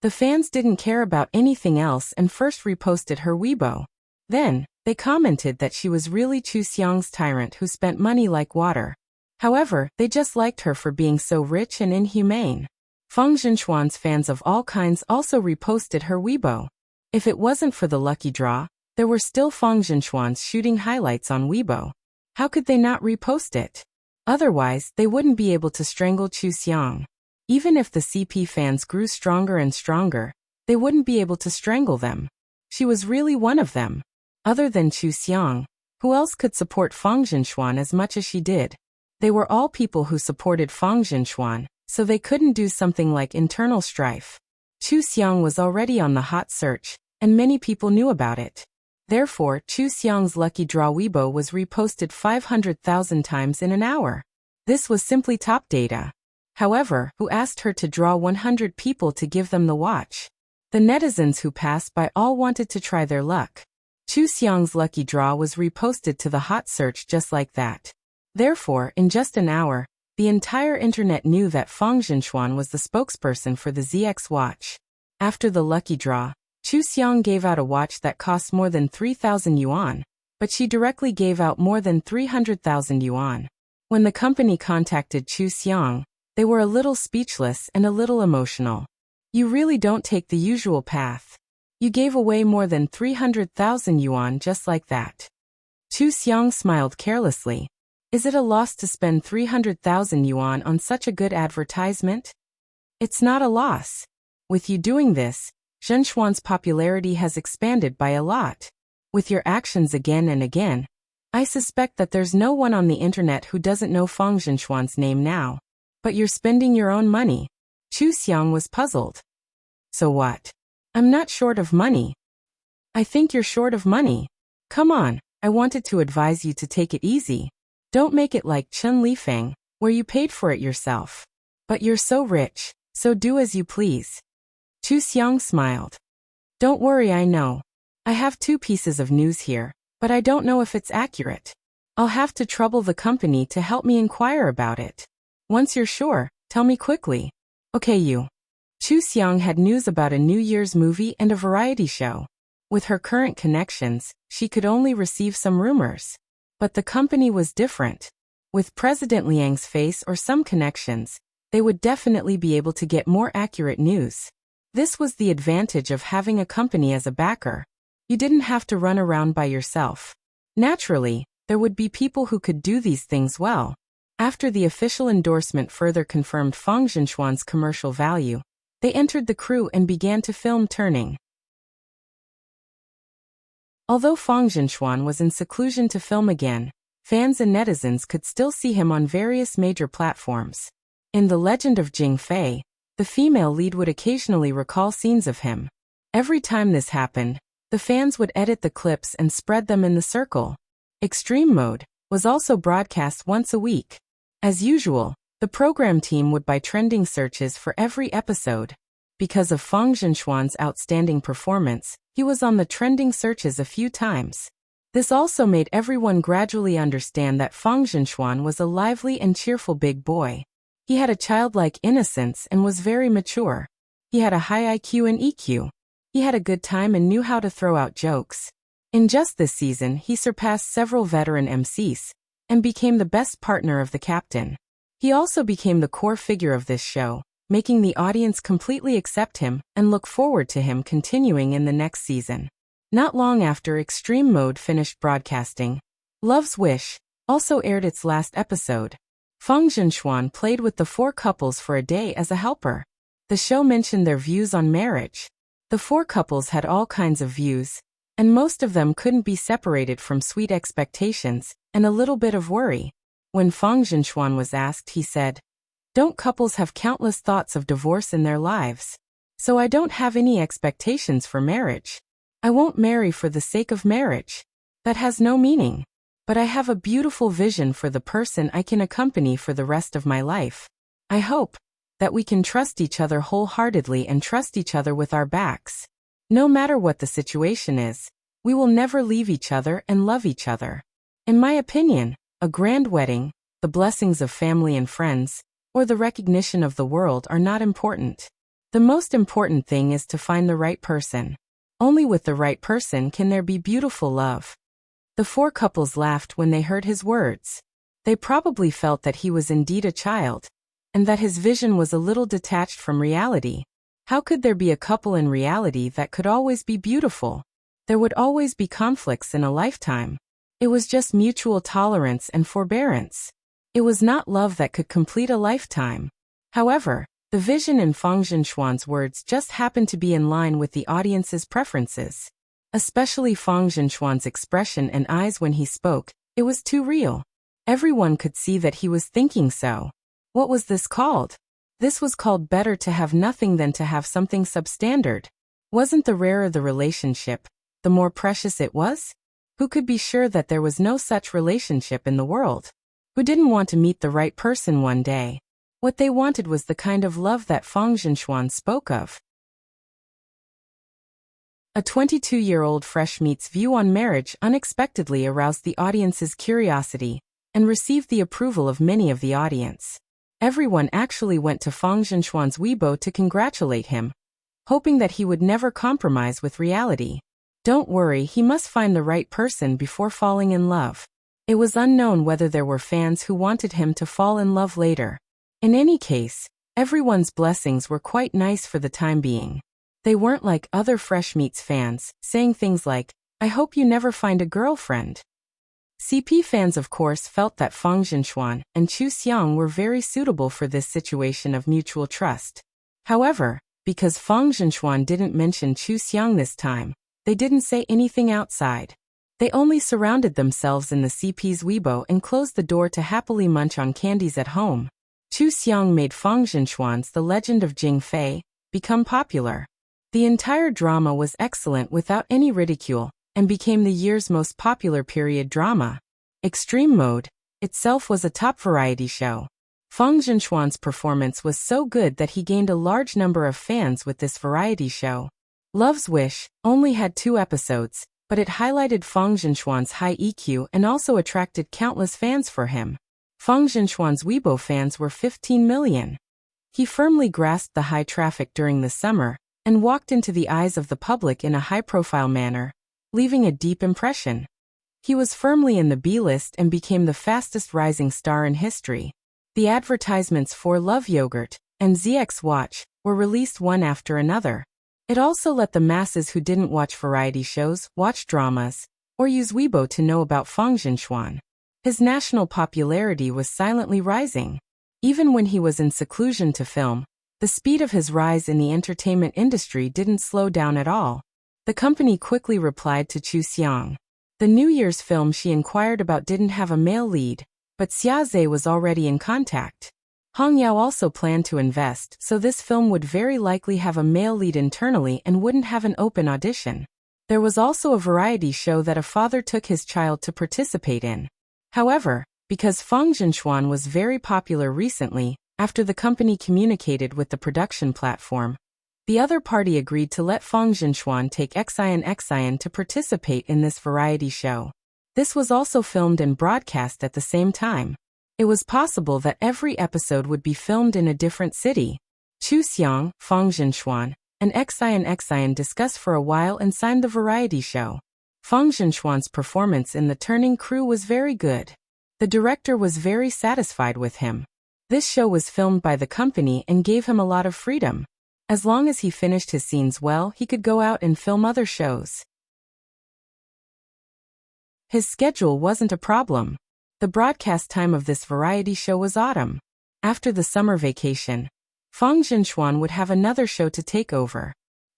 The fans didn't care about anything else and first reposted her Weibo. Then, they commented that she was really Chu Xiang's tyrant who spent money like water. However, they just liked her for being so rich and inhumane. Feng Zhenxuan's fans of all kinds also reposted her Weibo. If it wasn't for the lucky draw, there were still Feng Zhenxuan's shooting highlights on Weibo. How could they not repost it? Otherwise, they wouldn't be able to strangle Chu Xiang. Even if the CP fans grew stronger and stronger, they wouldn't be able to strangle them. She was really one of them. Other than Chu Xiang, who else could support Feng Zhenxuan as much as she did? They were all people who supported Feng Zhenxuan, so they couldn't do something like internal strife. Chu Xiang was already on the hot search, and many people knew about it. Therefore, Chu Xiang's lucky draw Weibo was reposted 500,000 times in an hour. This was simply top data. However, who asked her to draw 100 people to give them the watch? The netizens who passed by all wanted to try their luck. Chu Xiang's lucky draw was reposted to the hot search just like that. Therefore, in just an hour, the entire internet knew that Feng Zhenxuan was the spokesperson for the ZX watch. After the lucky draw, Chu Xiang gave out a watch that cost more than 3,000 yuan, but she directly gave out more than 300,000 yuan. When the company contacted Chu Xiang, they were a little speechless and a little emotional. You really don't take the usual path. You gave away more than 300,000 yuan just like that. Chu Xiang smiled carelessly. Is it a loss to spend 300,000 yuan on such a good advertisement? It's not a loss. With you doing this, Zhenxuan's popularity has expanded by a lot. With your actions again and again, I suspect that there's no one on the internet who doesn't know Feng Zhenxuan's name now. But you're spending your own money. Chu Xiang was puzzled. So what? I'm not short of money. I think you're short of money. Come on, I wanted to advise you to take it easy. Don't make it like Chen Lifeng, where you paid for it yourself. But you're so rich, so do as you please. Chu Xiang smiled. Don't worry, I know. I have 2 pieces of news here, but I don't know if it's accurate. I'll have to trouble the company to help me inquire about it. Once you're sure, tell me quickly. Okay, you. Chu Xiang had news about a New Year's movie and a variety show. With her current connections, she could only receive some rumors. But the company was different. With President Liang's face or some connections, they would definitely be able to get more accurate news. This was the advantage of having a company as a backer. You didn't have to run around by yourself. Naturally, there would be people who could do these things well. After the official endorsement further confirmed Feng Zhenxuan's commercial value, they entered the crew and began to film turning. Although Feng Zhenxuan was in seclusion to film again, fans and netizens could still see him on various major platforms. In The Legend of Jing Fei, the female lead would occasionally recall scenes of him. Every time this happened, the fans would edit the clips and spread them in the circle. Extreme Mode was also broadcast once a week. As usual, the program team would buy trending searches for every episode. Because of Feng Zhenxuan's outstanding performance, he was on the trending searches a few times. This also made everyone gradually understand that Feng Zhenxuan was a lively and cheerful big boy. He had a childlike innocence and was very mature. He had a high IQ and EQ. He had a good time and knew how to throw out jokes. In just this season, he surpassed several veteran MCs and became the best partner of the captain. He also became the core figure of this show, making the audience completely accept him and look forward to him continuing in the next season. Not long after Extreme Mode finished broadcasting, Love's Wish also aired its last episode. Feng Zhenxuan played with the 4 couples for a day as a helper. The show mentioned their views on marriage. The 4 couples had all kinds of views, and most of them couldn't be separated from sweet expectations and a little bit of worry. When Fang Zhenxuan was asked, he said, "Don't couples have countless thoughts of divorce in their lives? So I don't have any expectations for marriage. I won't marry for the sake of marriage. That has no meaning. But I have a beautiful vision for the person I can accompany for the rest of my life. I hope that we can trust each other wholeheartedly and trust each other with our backs. No matter what the situation is, we will never leave each other and love each other. In my opinion, a grand wedding, the blessings of family and friends, or the recognition of the world are not important. The most important thing is to find the right person. Only with the right person can there be beautiful love." The four couples laughed when they heard his words. They probably felt that he was indeed a child, and that his vision was a little detached from reality. How could there be a couple in reality that could always be beautiful? There would always be conflicts in a lifetime. It was just mutual tolerance and forbearance. It was not love that could complete a lifetime. However, the vision in Fang Zhenxuan's words just happened to be in line with the audience's preferences. Especially Fang Zhenxuan's expression and eyes when he spoke, it was too real. Everyone could see that he was thinking so. What was this called? This was called better to have nothing than to have something substandard. Wasn't the rarer the relationship, the more precious it was? Who could be sure that there was no such relationship in the world? Who didn't want to meet the right person one day? What they wanted was the kind of love that Fang Zhenxuan spoke of. A 22-year-old fresh meat's view on marriage unexpectedly aroused the audience's curiosity and received the approval of many of the audience. Everyone actually went to Fang Zhenxuan's Weibo to congratulate him, hoping that he would never compromise with reality. Don't worry, he must find the right person before falling in love. It was unknown whether there were fans who wanted him to fall in love later. In any case, everyone's blessings were quite nice for the time being. They weren't like other Fresh Meats fans, saying things like, "I hope you never find a girlfriend." CP fans of course felt that Fang Zhenxuan and Chu Xiang were very suitable for this situation of mutual trust. However, because Fang Zhenxuan didn't mention Chu Xiang this time, they didn't say anything outside. They only surrounded themselves in the CP's Weibo and closed the door to happily munch on candies at home. Chu Xiang made Fang Zhenxuan's The Legend of Jing Fei become popular. The entire drama was excellent without any ridicule, and became the year's most popular period drama. Extreme Mode itself was a top variety show. Fang Zhenxuan's performance was so good that he gained a large number of fans with this variety show. Love's Wish only had 2 episodes, but it highlighted Fang Zhenxuan's high EQ and also attracted countless fans for him. Fang Zhenxuan's Weibo fans were 15 million. He firmly grasped the high traffic during the summer, and walked into the eyes of the public in a high-profile manner, leaving a deep impression. He was firmly in the B-list and became the fastest rising star in history. The advertisements for Love Yogurt and ZX Watch were released one after another. It also let the masses who didn't watch variety shows watch dramas, or use Weibo to know about Fang Zhenxuan. His national popularity was silently rising. Even when he was in seclusion to film, the speed of his rise in the entertainment industry didn't slow down at all. The company quickly replied to Chu Xiang. The New Year's film she inquired about didn't have a male lead, but Xiaze was already in contact. Hong Yao also planned to invest, so this film would very likely have a male lead internally and wouldn't have an open audition. There was also a variety show that a father took his child to participate in. However, because Fang Zhenxuan was very popular recently, after the company communicated with the production platform, the other party agreed to let Fang Zhenxuan take Xian to participate in this variety show. This was also filmed and broadcast at the same time. It was possible that every episode would be filmed in a different city. Chu Xiang, Fang Zhenxuan, and Xian discussed for a while and signed the variety show. Fang Zhenxuan's performance in The Turning Crew was very good. The director was very satisfied with him. This show was filmed by the company and gave him a lot of freedom. As long as he finished his scenes well, he could go out and film other shows. His schedule wasn't a problem. The broadcast time of this variety show was autumn. After the summer vacation, Fang Zhenxuan would have another show to take over.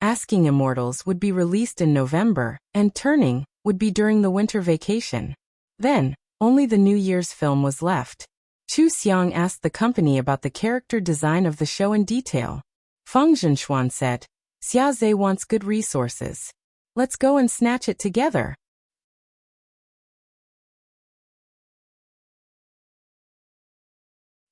Asking Immortals would be released in November, and Turning would be during the winter vacation. Then, only the New Year's film was left. Chu Xiang asked the company about the character design of the show in detail. Feng Zhenxuan said, "Xiaze wants good resources. Let's go and snatch it together."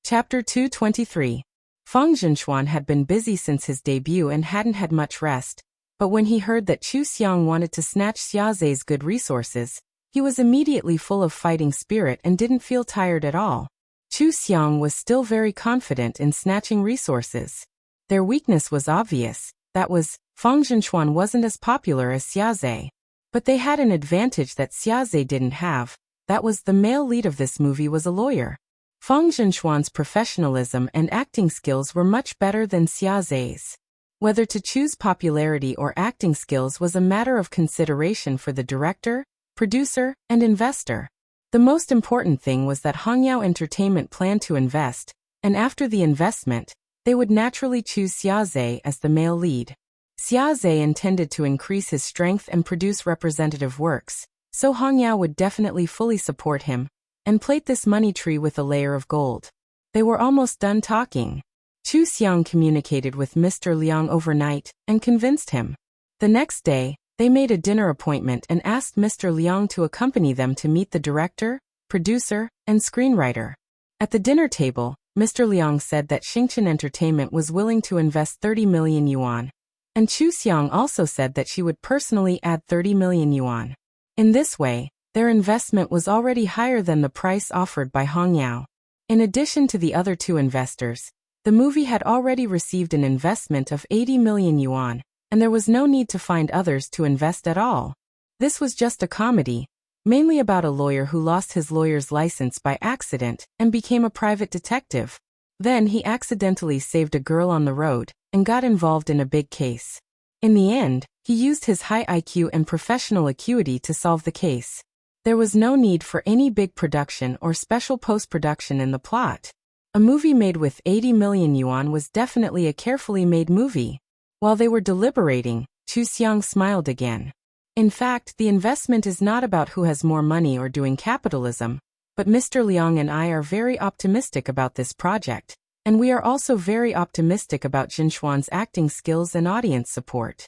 Chapter 223. Feng Zhenxuan had been busy since his debut and hadn't had much rest, but when he heard that Chu Xiang wanted to snatch Xiaze's good resources, he was immediately full of fighting spirit and didn't feel tired at all. Chu Xiang was still very confident in snatching resources. Their weakness was obvious, that was, Feng Zhenxuan wasn't as popular as Xiaze. But they had an advantage that Xiaze didn't have, that was the male lead of this movie was a lawyer. Feng Zhenxuan's professionalism and acting skills were much better than Xiaze's. Whether to choose popularity or acting skills was a matter of consideration for the director, producer, and investor. The most important thing was that Hongyao Entertainment planned to invest, and after the investment, they would naturally choose Xiaze as the male lead. Xiaze intended to increase his strength and produce representative works, so Hongyao would definitely fully support him, and plate this money tree with a layer of gold. They were almost done talking. Chu Xiang communicated with Mr. Liang overnight and convinced him. The next day, they made a dinner appointment and asked Mr. Liang to accompany them to meet the director, producer, and screenwriter. At the dinner table, Mr. Liang said that Xingchen Entertainment was willing to invest 30 million yuan. And Chu Xiang also said that she would personally add 30 million yuan. In this way, their investment was already higher than the price offered by Hongyao. In addition to the other two investors, the movie had already received an investment of 80 million yuan, and there was no need to find others to invest at all. This was just a comedy, mainly about a lawyer who lost his lawyer's license by accident and became a private detective. Then he accidentally saved a girl on the road and got involved in a big case. In the end, he used his high IQ and professional acuity to solve the case. There was no need for any big production or special post-production in the plot. A movie made with 80 million yuan was definitely a carefully made movie. While they were deliberating, Chu Xiang smiled again. In fact, the investment is not about who has more money or doing capitalism, but Mr. Liang and I are very optimistic about this project, and we are also very optimistic about Zhenxuan's acting skills and audience support.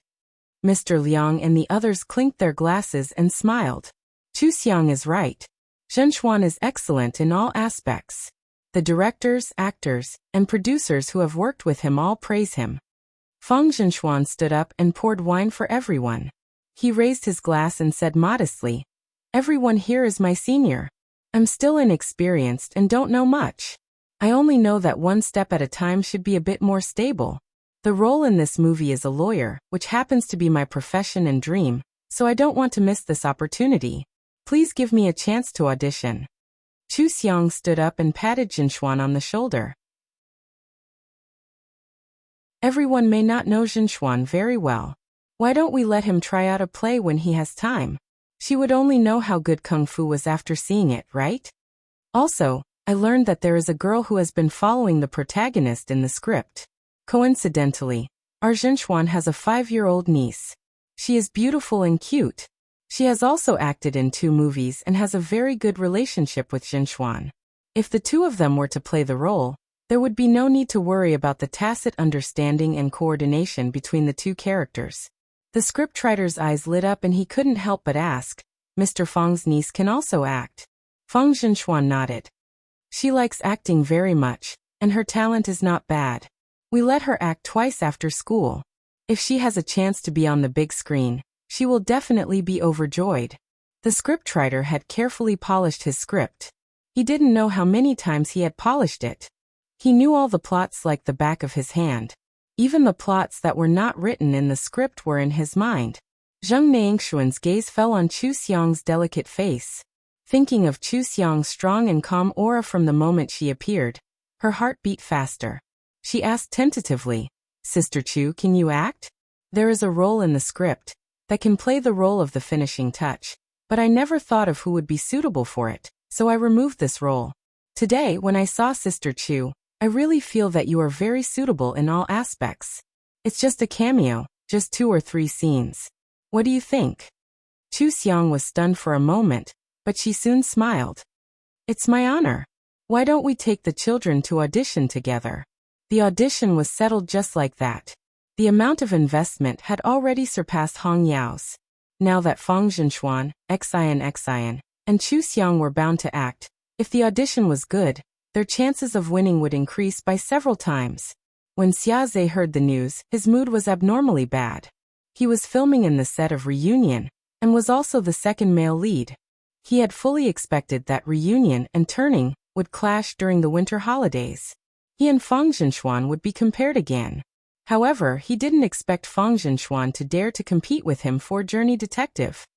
Mr. Liang and the others clinked their glasses and smiled. Chu Xiang is right. Zhenxuan is excellent in all aspects. The directors, actors, and producers who have worked with him all praise him. Feng Zhenxuan stood up and poured wine for everyone. He raised his glass and said modestly, "Everyone here is my senior. I'm still inexperienced and don't know much. I only know that one step at a time should be a bit more stable. The role in this movie is a lawyer, which happens to be my profession and dream, so I don't want to miss this opportunity. Please give me a chance to audition." Chu Xiang stood up and patted Zhenxuan on the shoulder. Everyone may not know Zhenxuan very well. Why don't we let him try out a play when he has time? She would only know how good Kung Fu was after seeing it, right? Also, I learned that there is a girl who has been following the protagonist in the script. Coincidentally, our Zhenxuan has a 5-year-old niece. She is beautiful and cute. She has also acted in 2 movies and has a very good relationship with Zhenxuan. If the two of them were to play the role, there would be no need to worry about the tacit understanding and coordination between the two characters. The scriptwriter's eyes lit up and he couldn't help but ask, "Mr. Feng's niece can also act?" Feng Zhenxuan nodded. "She likes acting very much, and her talent is not bad. We let her act twice after school. If she has a chance to be on the big screen, she will definitely be overjoyed." The scriptwriter had carefully polished his script. He didn't know how many times he had polished it. He knew all the plots like the back of his hand. Even the plots that were not written in the script were in his mind. Zheng Nangshuan's gaze fell on Chu Xiang's delicate face. Thinking of Chu Xiang's strong and calm aura from the moment she appeared, her heart beat faster. She asked tentatively, "Sister Chu, can you act? There is a role in the script that can play the role of the finishing touch, but I never thought of who would be suitable for it, so I removed this role. Today, when I saw Sister Chu, I really feel that you are very suitable in all aspects. It's just a cameo, just 2 or 3 scenes. What do you think? Chu Xiang was stunned for a moment, but she soon smiled. It's my honor. Why don't we take the children to audition together? The audition was settled just like that. The amount of investment had already surpassed Hong Yao's. Now that Fang Zhenxuan, Xian, and Chu Xiang were bound to act, if the audition was good, their chances of winning would increase by several times. When Xiaze heard the news, his mood was abnormally bad. He was filming in the set of Reunion, and was also the second male lead. He had fully expected that Reunion and Turning would clash during the winter holidays. He and Fang Zhenxuan would be compared again. However, he didn't expect Fang Zhenxuan to dare to compete with him for Journey Detective.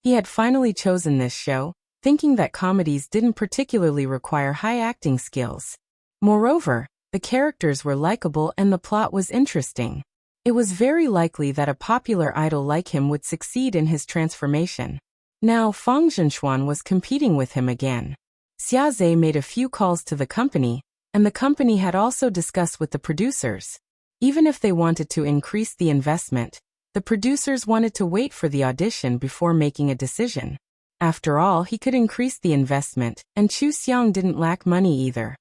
He had finally chosen this show, thinking that comedies didn't particularly require high acting skills. Moreover, the characters were likable and the plot was interesting. It was very likely that a popular idol like him would succeed in his transformation. Now Fang Zhenxuan was competing with him again. Xiaze made a few calls to the company, and the company had also discussed with the producers. Even if they wanted to increase the investment, the producers wanted to wait for the audition before making a decision. After all, he could increase the investment, and Chu Xiang didn't lack money either.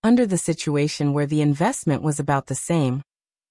Under the situation where the investment was about the same,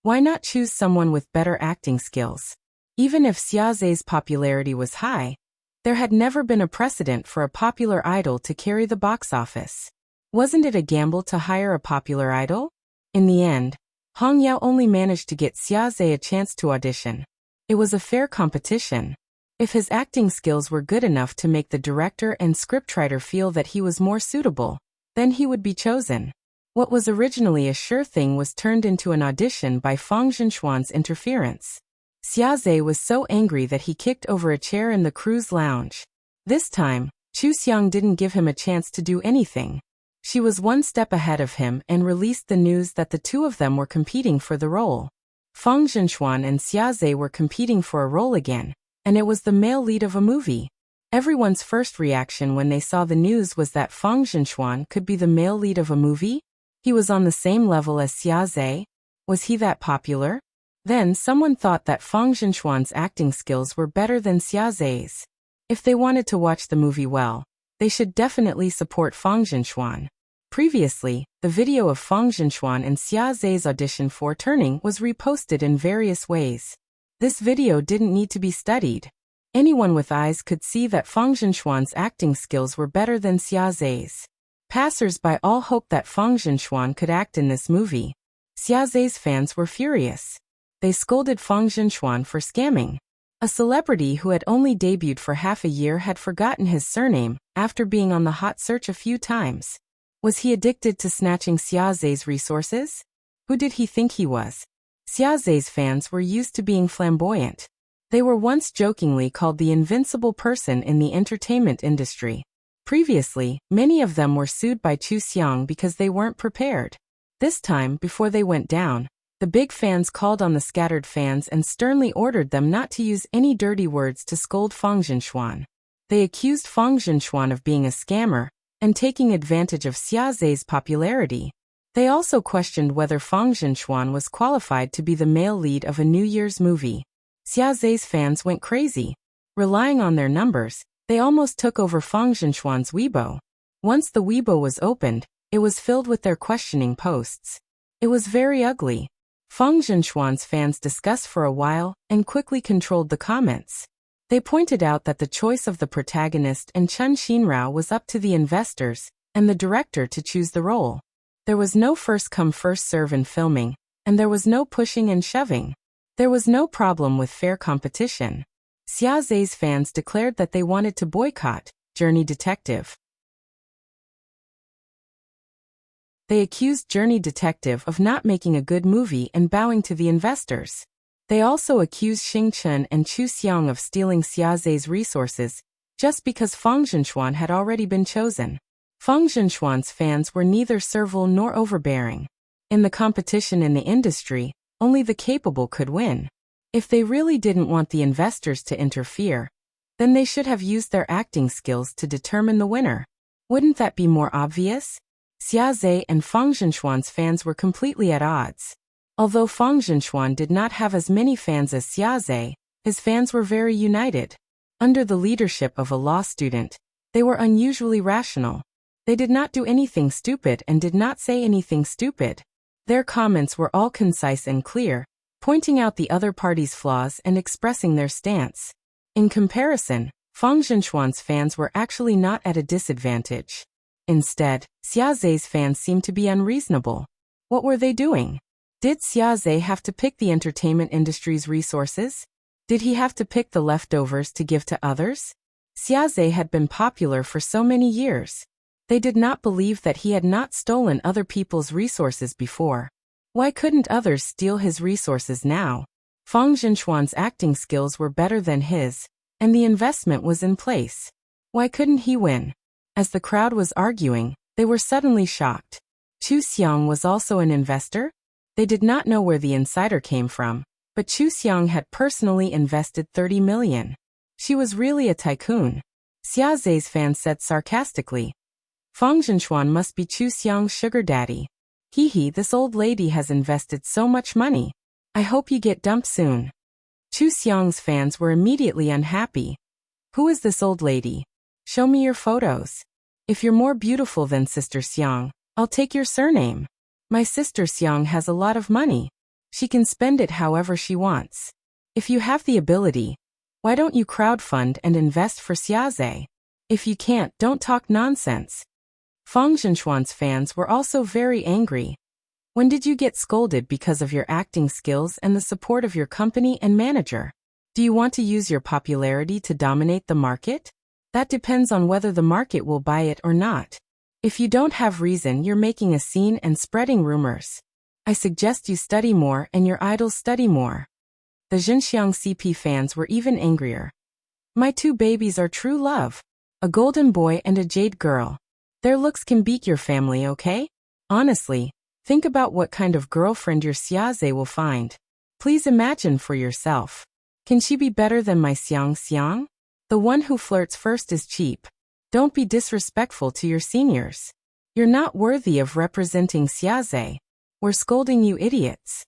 why not choose someone with better acting skills? Even if Xiaze's popularity was high, there had never been a precedent for a popular idol to carry the box office. Wasn't it a gamble to hire a popular idol? In the end, Hong Yao only managed to get Xiaze a chance to audition. It was a fair competition. If his acting skills were good enough to make the director and scriptwriter feel that he was more suitable, then he would be chosen. What was originally a sure thing was turned into an audition by Fang Zhenxuan's interference. Xiaze was so angry that he kicked over a chair in the crew's lounge. This time, Chu Xiang didn't give him a chance to do anything. She was one step ahead of him and released the news that the two of them were competing for the role. Fang Zhenxuan and Xiaze were competing for a role again, and it was the male lead of a movie. Everyone's first reaction when they saw the news was that Fang Zhenxuan could be the male lead of a movie? He was on the same level as Xiaze? Was he that popular? Then someone thought that Fang Zhenxuan's acting skills were better than Xiaze's. If they wanted to watch the movie well, they should definitely support Fang Zhenxuan. Previously, the video of Fang Zhenxuan and Xiaze's audition for Turning was reposted in various ways. This video didn't need to be studied. Anyone with eyes could see that Fang Zhenxuan's acting skills were better than Xiaze's. Passers-by all hoped that Fang Zhenxuan could act in this movie. Xiaze's fans were furious. They scolded Fang Zhenxuan for scamming. A celebrity who had only debuted for half a year had forgotten his surname after being on the hot search a few times. Was he addicted to snatching Xiaze's resources? Who did he think he was? Xiaze's fans were used to being flamboyant. They were once jokingly called the invincible person in the entertainment industry. Previously, many of them were sued by Chu Xiang because they weren't prepared. This time, before they went down, the big fans called on the scattered fans and sternly ordered them not to use any dirty words to scold Fang Zhenxuan. They accused Fang Zhenxuan of being a scammer and taking advantage of Xiaze's popularity. They also questioned whether Fang Zhenxuan was qualified to be the male lead of a New Year's movie. Xiaze's fans went crazy. Relying on their numbers, they almost took over Fang Zhenxuan's Weibo. Once the Weibo was opened, it was filled with their questioning posts. It was very ugly. Fang Zhenxuan's fans discussed for a while and quickly controlled the comments. They pointed out that the choice of the protagonist and Chen Xinrao was up to the investors and the director to choose the role. There was no first-come first-serve in filming, and there was no pushing and shoving. There was no problem with fair competition. Xiaze's fans declared that they wanted to boycott Journey Detective. They accused Journey Detective of not making a good movie and bowing to the investors. They also accused Xing Chen and Chu Xiang of stealing Xiaze's resources, just because Fang Zhenxuan had already been chosen. Fang Zhenxuan's fans were neither servile nor overbearing. In the competition in the industry, only the capable could win. If they really didn't want the investors to interfere, then they should have used their acting skills to determine the winner. Wouldn't that be more obvious? Xiaze and Fang Zhenxuan's fans were completely at odds. Although Fang Zhenxuan did not have as many fans as Xiaze, his fans were very united. Under the leadership of a law student, they were unusually rational. They did not do anything stupid and did not say anything stupid. Their comments were all concise and clear, pointing out the other party's flaws and expressing their stance. In comparison, Fang Zhenxuan's fans were actually not at a disadvantage. Instead, Xiaze's fans seemed to be unreasonable. What were they doing? Did Xiaze have to pick the entertainment industry's resources? Did he have to pick the leftovers to give to others? Xiaze had been popular for so many years. They did not believe that he had not stolen other people's resources before. Why couldn't others steal his resources now? Fang Zhenxuan's acting skills were better than his, and the investment was in place. Why couldn't he win? As the crowd was arguing, they were suddenly shocked. Chu Xiang was also an investor? They did not know where the insider came from, but Chu Xiang had personally invested 30 million. She was really a tycoon. Xiaze's fans said sarcastically. Fang Zhenxuan must be Chu Xiang's sugar daddy. Hee, this old lady has invested so much money. I hope you get dumped soon. Chu Xiang's fans were immediately unhappy. Who is this old lady? Show me your photos. If you're more beautiful than Sister Xiang, I'll take your surname. My sister Xiang has a lot of money. She can spend it however she wants. If you have the ability, why don't you crowdfund and invest for Xiaze? If you can't, don't talk nonsense. Fang Zhenxuan's fans were also very angry. When did you get scolded because of your acting skills and the support of your company and manager? Do you want to use your popularity to dominate the market? That depends on whether the market will buy it or not. If you don't have reason, you're making a scene and spreading rumors. I suggest you study more and your idols study more. The Zhenxiang CP fans were even angrier. My two babies are true love. A golden boy and a jade girl. Their looks can beat your family, okay? Honestly, think about what kind of girlfriend your Xiaze will find. Please imagine for yourself. Can she be better than my Xiang? The one who flirts first is cheap. Don't be disrespectful to your seniors. You're not worthy of representing Xiaze. We're scolding you idiots.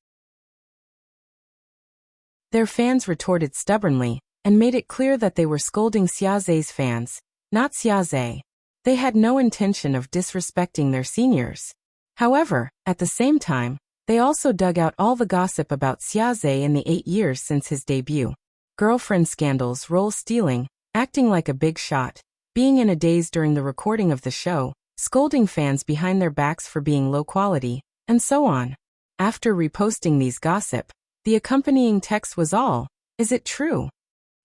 Their fans retorted stubbornly, and made it clear that they were scolding Xiaze's fans, not Xiaze. They had no intention of disrespecting their seniors. However, at the same time, they also dug out all the gossip about Xiaze in the 8 years since his debut. Girlfriend scandals, role stealing, acting like a big shot, being in a daze during the recording of the show, scolding fans behind their backs for being low quality, and so on. After reposting these gossip, the accompanying text was all, "Is it true?"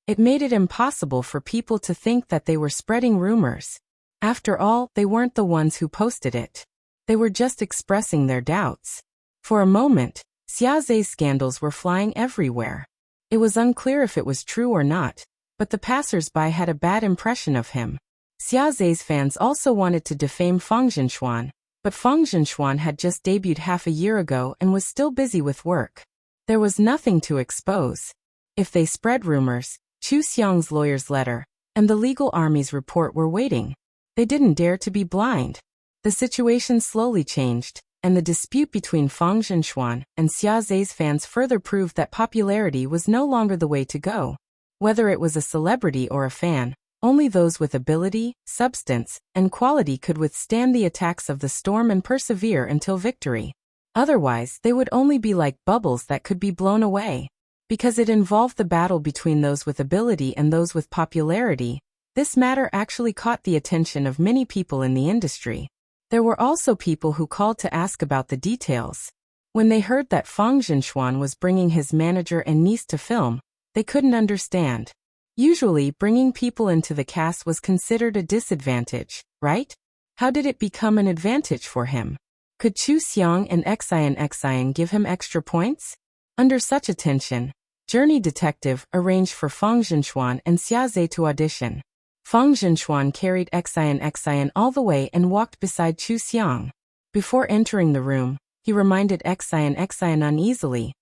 It made it impossible for people to think that they were spreading rumors. After all, they weren't the ones who posted it. They were just expressing their doubts. For a moment, Xiaze's scandals were flying everywhere. It was unclear if it was true or not, but the passers-by had a bad impression of him. Xiaze's fans also wanted to defame Fang Zhenxuan, but Fang Zhenxuan had just debuted half a year ago and was still busy with work. There was nothing to expose. If they spread rumors, Chu Xiang's lawyer's letter and the legal army's report were waiting. They didn't dare to be blind. The situation slowly changed, and the dispute between Fang Zhenxuan and Xiaze's fans further proved that popularity was no longer the way to go. Whether it was a celebrity or a fan, only those with ability, substance, and quality could withstand the attacks of the storm and persevere until victory. Otherwise, they would only be like bubbles that could be blown away. Because it involved the battle between those with ability and those with popularity, this matter actually caught the attention of many people in the industry. There were also people who called to ask about the details. When they heard that Fang Zhenxuan was bringing his manager and niece to film, they couldn't understand. Usually, bringing people into the cast was considered a disadvantage, right? How did it become an advantage for him? Could Chu Xiang and Xian give him extra points? Under such a tension, Journey Detective arranged for Fang Zhenxuan and Xiaze to audition. Fang Zhenxuan carried Xian all the way and walked beside Chu Xiang. Before entering the room, he reminded Xian uneasily.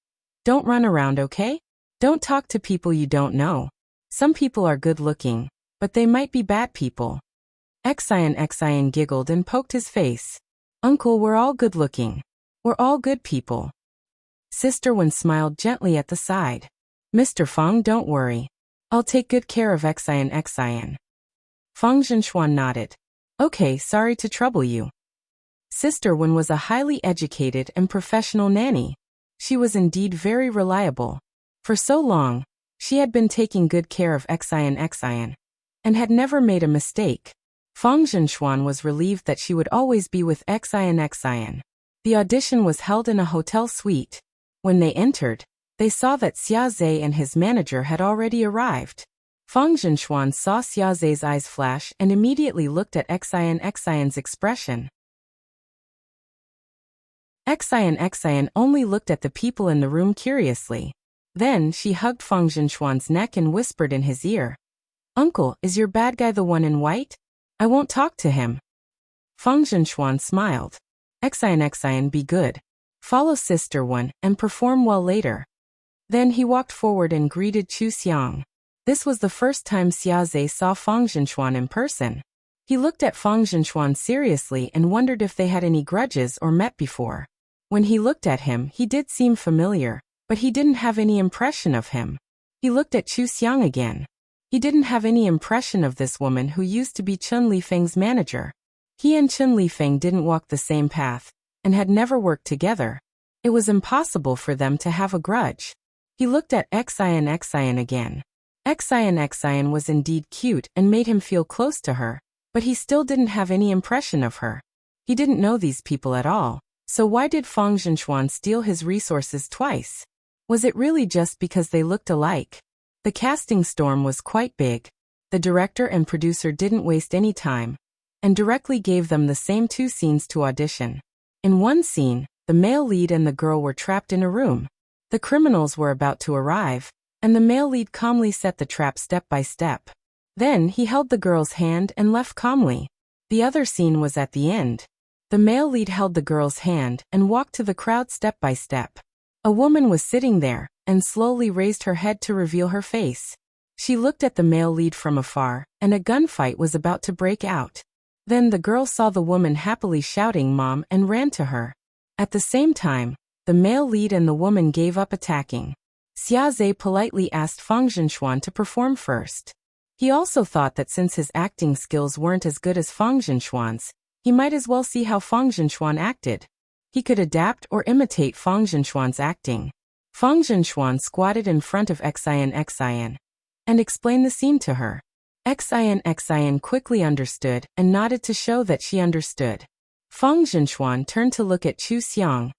Don't run around, okay? Don't talk to people you don't know. Some people are good-looking, but they might be bad people. Xian giggled and poked his face. Uncle, we're all good-looking. We're all good people. Sister Wen smiled gently at the side. Mr. Feng, don't worry. I'll take good care of Xian Xian. Feng Zhenxuan nodded. Okay, sorry to trouble you. Sister Wen was a highly educated and professional nanny. She was indeed very reliable. For so long, she had been taking good care of Xian Xian, and had never made a mistake. Feng Zhenxuan was relieved that she would always be with Xian Xian. The audition was held in a hotel suite. When they entered, they saw that Xia Zhe and his manager had already arrived. Feng Zhenxuan saw Xia Zhe's eyes flash and immediately looked at Xian Xian's expression. Xian Xian only looked at the people in the room curiously. Then she hugged Feng Zhenxuan's neck and whispered in his ear, "Uncle, is your bad guy the one in white? I won't talk to him." Feng Zhenxuan smiled. Xian Xian, be good. Follow Sister Wen and perform well later. Then he walked forward and greeted Chu Xiang. This was the first time Xia Zhe saw Feng Zhenxuan in person. He looked at Feng Zhenxuan seriously and wondered if they had any grudges or met before. When he looked at him, he did seem familiar, but he didn't have any impression of him. He looked at Chu Xiang again. He didn't have any impression of this woman who used to be Chun Lifeng's manager. He and Chun Lifeng didn't walk the same path, and had never worked together. It was impossible for them to have a grudge. He looked at Xian Xian again. Xian Xian was indeed cute and made him feel close to her, but he still didn't have any impression of her. He didn't know these people at all, so why did Feng Zhenxuan steal his resources twice? Was it really just because they looked alike? The casting storm was quite big. The director and producer didn't waste any time, and directly gave them the same 2 scenes to audition. In one scene, the male lead and the girl were trapped in a room. The criminals were about to arrive, and the male lead calmly set the trap step by step. Then he held the girl's hand and left calmly. The other scene was at the end. The male lead held the girl's hand and walked to the crowd step by step. A woman was sitting there, and slowly raised her head to reveal her face. She looked at the male lead from afar, and a gunfight was about to break out. Then the girl saw the woman happily shouting "Mom" and ran to her. At the same time, the male lead and the woman gave up attacking. Xia Zhe politely asked Feng Zhenxuan to perform first. He also thought that since his acting skills weren't as good as Feng Zhenxuan's, he might as well see how Feng Zhenxuan acted. He could adapt or imitate Feng Zhenxuan's acting. Feng Zhenxuan squatted in front of Xian Xian and explained the scene to her. Xian Xian quickly understood and nodded to show that she understood. Feng Zhenxuan turned to look at Chu Xiang,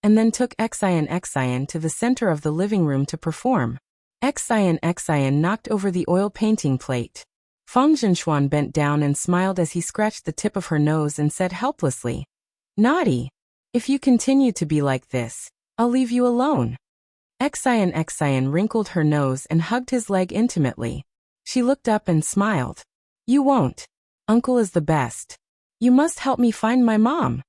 and then took Xian Xian to the center of the living room to perform. Xian Xian knocked over the oil painting plate. Feng Zhenxuan bent down and smiled as he scratched the tip of her nose and said helplessly, "Naughty. If you continue to be like this, I'll leave you alone." Xian Xian wrinkled her nose and hugged his leg intimately. She looked up and smiled. "You won't. Uncle is the best. You must help me find my mom."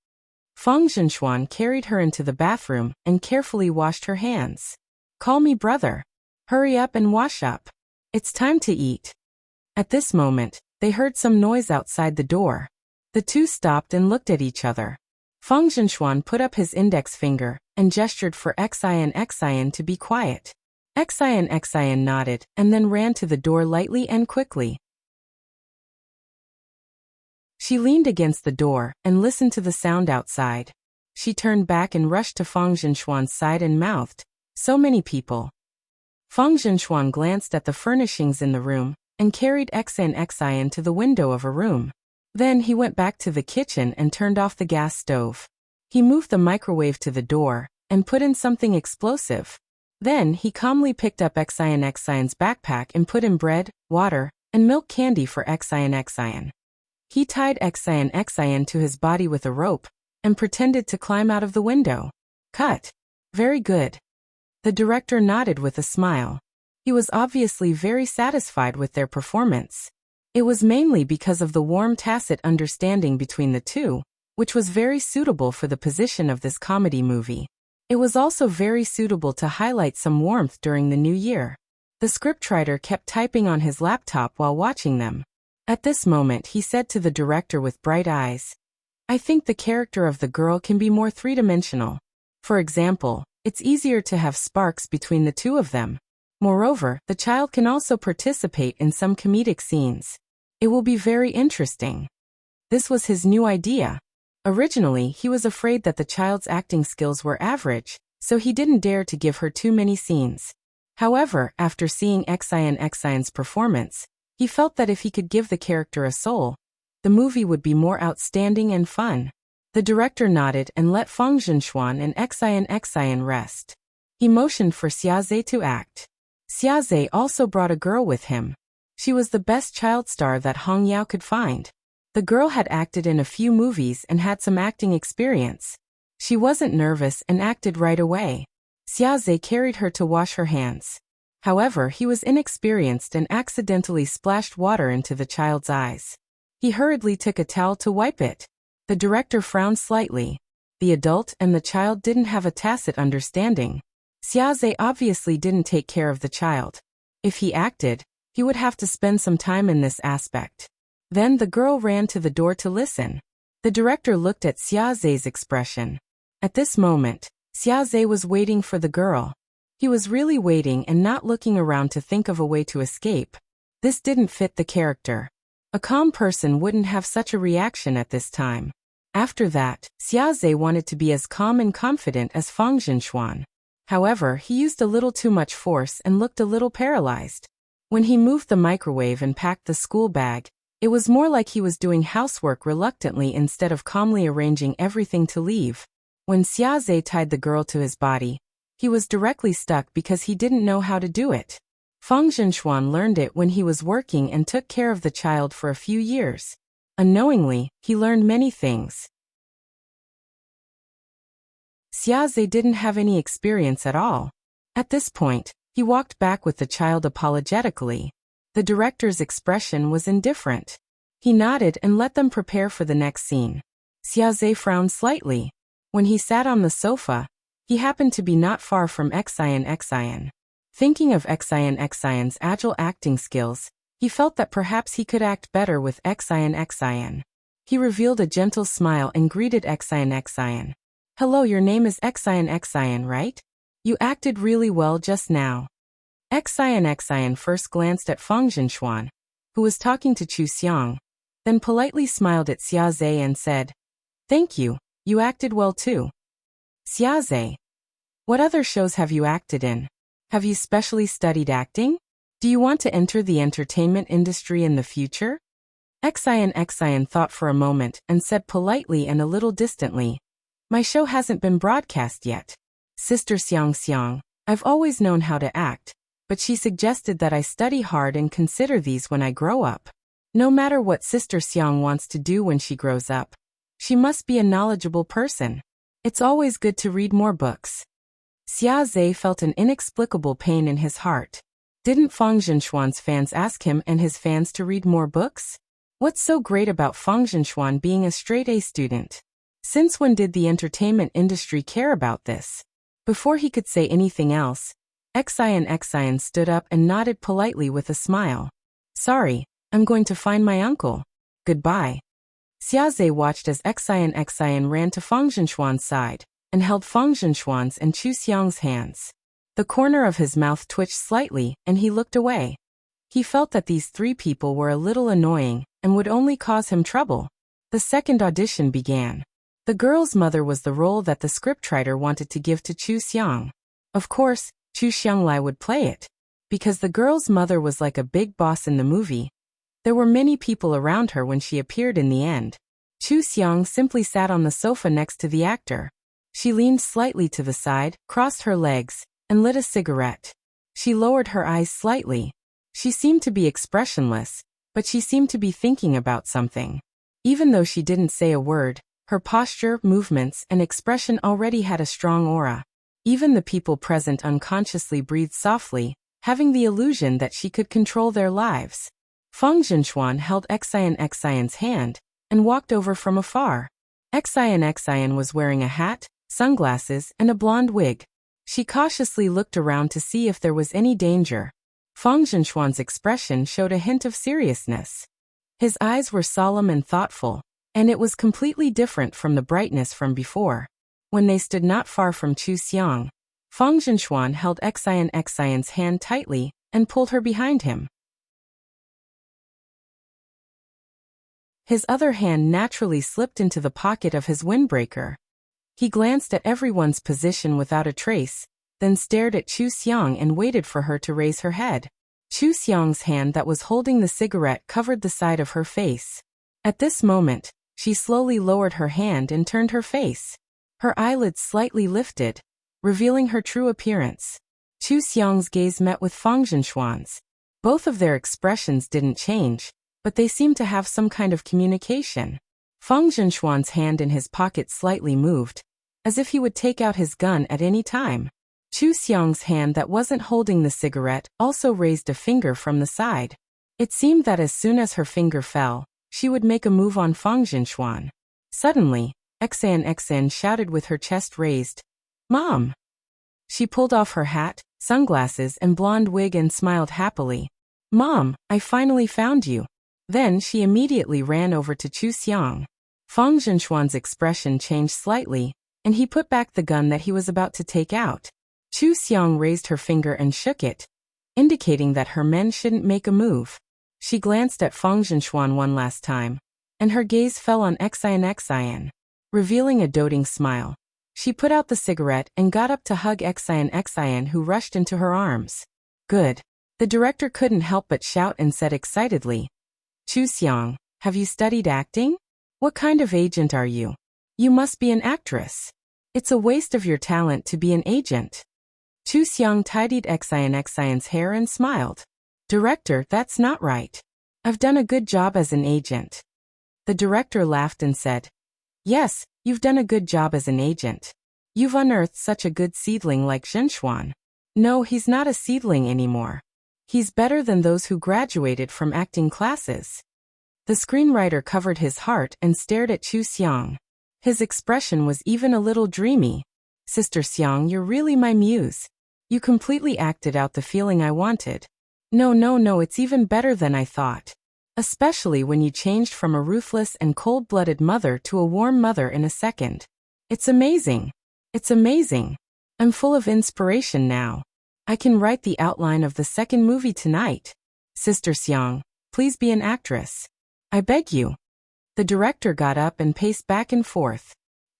Feng Zhenxuan carried her into the bathroom and carefully washed her hands. "Call me brother. Hurry up and wash up. It's time to eat." At this moment, they heard some noise outside the door. The two stopped and looked at each other. Feng Zhenxuan put up his index finger and gestured for Xian Xian to be quiet. Xian Xian nodded and then ran to the door lightly and quickly. She leaned against the door and listened to the sound outside. She turned back and rushed to Feng Zhenxuan's side and mouthed, "So many people." Feng Zhenxuan glanced at the furnishings in the room and carried Xian Xian to the window of a room. Then he went back to the kitchen and turned off the gas stove. He moved the microwave to the door and put in something explosive. Then he calmly picked up Xian Xian's backpack and put in bread, water, and milk candy for Xian Xian. He tied Xian Xian to his body with a rope and pretended to climb out of the window. "Cut. Very good." The director nodded with a smile. He was obviously very satisfied with their performance. It was mainly because of the warm tacit understanding between the two, which was very suitable for the position of this comedy movie. It was also very suitable to highlight some warmth during the new year. The scriptwriter kept typing on his laptop while watching them. At this moment he said to the director with bright eyes, "I think the character of the girl can be more three-dimensional. For example, It's easier to have sparks between the two of them. Moreover, the child can also participate in some comedic scenes. It will be very interesting. This was his new idea. Originally, he was afraid that the child's acting skills were average, so he didn't dare to give her too many scenes. However, after seeing Xion's performance, he felt that if he could give the character a soul, the movie would be more outstanding and fun. The director nodded and let Feng Zhenxuan and Xion rest. He motioned for Xiaze to act. Xiaze also brought a girl with him. She was the best child star that Hong Yao could find. The girl had acted in a few movies and had some acting experience. She wasn't nervous and acted right away. Xiaze carried her to wash her hands. However, he was inexperienced and accidentally splashed water into the child's eyes. He hurriedly took a towel to wipe it. The director frowned slightly. The adult and the child didn't have a tacit understanding. Xiaze obviously didn't take care of the child. If he acted, he would have to spend some time in this aspect. Then the girl ran to the door to listen. The director looked at Xiaze's expression. At this moment, Xiaze was waiting for the girl. He was really waiting and not looking around to think of a way to escape. This didn't fit the character. A calm person wouldn't have such a reaction at this time. After that, Xiaze wanted to be as calm and confident as Feng Zhenxuan. However, he used a little too much force and looked a little paralyzed. When he moved the microwave and packed the school bag, it was more like he was doing housework reluctantly instead of calmly arranging everything to leave. When Xiaze tied the girl to his body, he was directly stuck because he didn't know how to do it. Feng Zhenxuan learned it when he was working and took care of the child for a few years. Unknowingly, he learned many things. Xiaze didn't have any experience at all. At this point, he walked back with the child apologetically. The director's expression was indifferent. He nodded and let them prepare for the next scene. Xiaze frowned slightly. When he sat on the sofa, he happened to be not far from Xion. Thinking of Xion's agile acting skills, he felt that perhaps he could act better with Xion. He revealed a gentle smile and greeted Xion. "Hello, your name is Xion, right? You acted really well just now." Xion first glanced at Feng Zhenxuan, who was talking to Chu Xiang, then politely smiled at Xiaze and said, "Thank you, you acted well too." "Xiaze, what other shows have you acted in? Have you specially studied acting? Do you want to enter the entertainment industry in the future?" Xion thought for a moment and said politely and a little distantly, "My show hasn't been broadcast yet. Sister Xiang, I've always known how to act, but she suggested that I study hard and consider these when I grow up. No matter what Sister Xiang wants to do when she grows up, she must be a knowledgeable person. It's always good to read more books." Xiaze felt an inexplicable pain in his heart. Didn't Feng Zhenxuan's fans ask him and his fans to read more books? What's so great about Feng Zhenxuan being a straight-A student? Since when did the entertainment industry care about this? Before he could say anything else, Xion stood up and nodded politely with a smile. "Sorry, I'm going to find my uncle. Goodbye." Xiaze watched as Xion ran to Feng Zhenxuan's side and held Feng Zhenxuan's and Chu Xiang's hands. The corner of his mouth twitched slightly and he looked away. He felt that these three people were a little annoying and would only cause him trouble. The second audition began. The girl's mother was the role that the scriptwriter wanted to give to Chu Xiang. Of course, Chu Xianglai would play it. Because the girl's mother was like a big boss in the movie, there were many people around her when she appeared in the end. Chu Xiang simply sat on the sofa next to the actor. She leaned slightly to the side, crossed her legs, and lit a cigarette. She lowered her eyes slightly. She seemed to be expressionless, but she seemed to be thinking about something. Even though she didn't say a word, her posture, movements, and expression already had a strong aura. Even the people present unconsciously breathed softly, having the illusion that she could control their lives. Feng Zhenxuan held Xion's hand and walked over from afar. Xion was wearing a hat, sunglasses, and a blonde wig. She cautiously looked around to see if there was any danger. Feng Zhenxuan's expression showed a hint of seriousness. His eyes were solemn and thoughtful, and it was completely different from the brightness from before. When they stood not far from Chu Xiang, Fang Zhenxuan held Xian's hand tightly and pulled her behind him. His other hand naturally slipped into the pocket of his windbreaker. He glanced at everyone's position without a trace, then stared at Chu Xiang and waited for her to raise her head. Chu Xiang's hand that was holding the cigarette covered the side of her face. At this moment, she slowly lowered her hand and turned her face. Her eyelids slightly lifted, revealing her true appearance. Chu Xiang's gaze met with Fang Zhenxuan's. Both of their expressions didn't change, but they seemed to have some kind of communication. Fang Zhenxuan's hand in his pocket slightly moved, as if he would take out his gun at any time. Chu Xiang's hand that wasn't holding the cigarette also raised a finger from the side. It seemed that as soon as her finger fell, she would make a move on Fang Zhenxuan. Suddenly, Xian shouted with her chest raised, "Mom!" She pulled off her hat, sunglasses and blonde wig and smiled happily. "Mom, I finally found you." Then she immediately ran over to Chu Xiang. Fang Zhenxuan's expression changed slightly, and he put back the gun that he was about to take out. Chu Xiang raised her finger and shook it, indicating that her men shouldn't make a move. She glanced at Fang Zhenxuan one last time, and her gaze fell on Xian. Revealing a doting smile, she put out the cigarette and got up to hug Xian, who rushed into her arms. "Good." The director couldn't help but shout and said excitedly, "Chu Xiang, have you studied acting? What kind of agent are you? You must be an actress. It's a waste of your talent to be an agent." Chu Xiang tidied Xian's hair and smiled. "Director, that's not right. I've done a good job as an agent." The director laughed and said, "Yes, you've done a good job as an agent. You've unearthed such a good seedling like Zhenxuan." "No, he's not a seedling anymore. He's better than those who graduated from acting classes." The screenwriter covered his heart and stared at Chu Xiang. His expression was even a little dreamy. "Sister Xiang, you're really my muse. You completely acted out the feeling I wanted." No, it's even better than I thought. Especially when you changed from a ruthless and cold-blooded mother to a warm mother in a second. It's amazing. It's amazing. I'm full of inspiration now. I can write the outline of the second movie tonight. Sister Xiang, please be an actress. I beg you." The director got up and paced back and forth.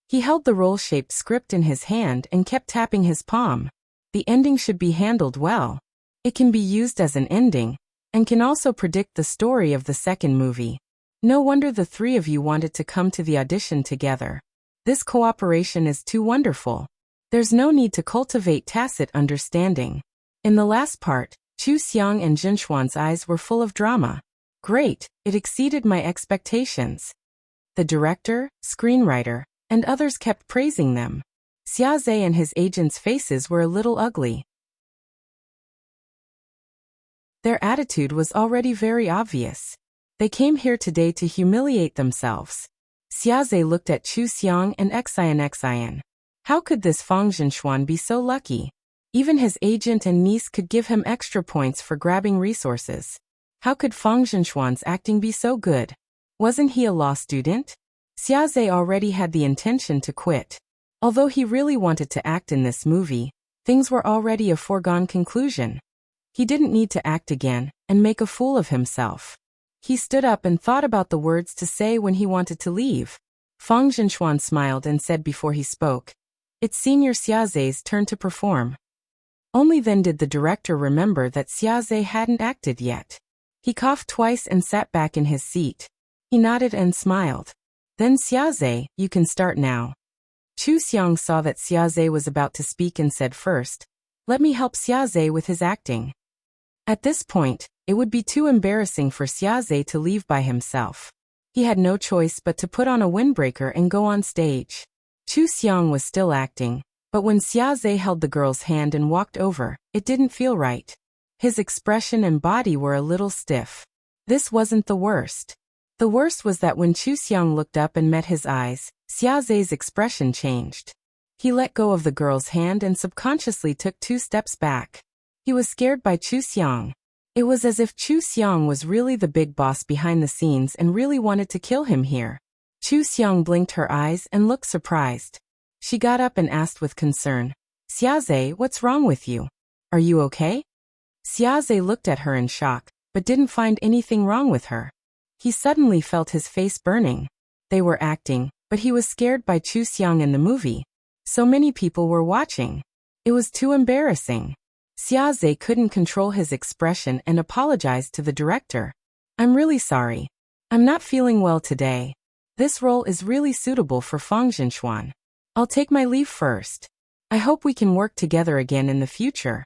He held the roll-shaped script in his hand and kept tapping his palm. The ending should be handled well. It can be used as an ending, and can also predict the story of the second movie. No wonder the three of you wanted to come to the audition together. This cooperation is too wonderful. There's no need to cultivate tacit understanding. In the last part, Chu Xiang and Zhenxuan's eyes were full of drama. Great, it exceeded my expectations. The director, screenwriter, and others kept praising them. Xia Zhe and his agents' faces were a little ugly. Their attitude was already very obvious. They came here today to humiliate themselves. Xia Zhe looked at Chu Xiang and Xian. How could this Fang Zhenxuan be so lucky? Even his agent and niece could give him extra points for grabbing resources. How could Fang Zhenxuan's acting be so good? Wasn't he a law student? Xia Zhe already had the intention to quit. Although he really wanted to act in this movie, things were already a foregone conclusion. He didn't need to act again and make a fool of himself. He stood up and thought about the words to say when he wanted to leave. Fang Zhenxuan smiled and said before he spoke, "It's Senior Xia Zhe's turn to perform." Only then did the director remember that Xia Zhe hadn't acted yet. He coughed twice and sat back in his seat. He nodded and smiled. "Then Xia Zhe, you can start now." Chu Xiang saw that Xia Zhe was about to speak and said first, "Let me help Xia Zhe with his acting." At this point, it would be too embarrassing for Xia Zhe to leave by himself. He had no choice but to put on a windbreaker and go on stage. Chu Xiang was still acting, but when Xia Zhe held the girl's hand and walked over, it didn't feel right. His expression and body were a little stiff. This wasn't the worst. The worst was that when Chu Xiang looked up and met his eyes, Xia Zhe's expression changed. He let go of the girl's hand and subconsciously took 2 steps back. He was scared by Chu Xiang. It was as if Chu Xiang was really the big boss behind the scenes and really wanted to kill him here. Chu Xiang blinked her eyes and looked surprised. She got up and asked with concern, Xiaze, what's wrong with you? Are you okay? Xiaze looked at her in shock, but didn't find anything wrong with her. He suddenly felt his face burning. They were acting, but he was scared by Chu Xiang in the movie. So many people were watching. It was too embarrassing. Xiaze couldn't control his expression and apologized to the director. I'm really sorry. I'm not feeling well today. This role is really suitable for Fang Zhenxuan. I'll take my leave first. I hope we can work together again in the future.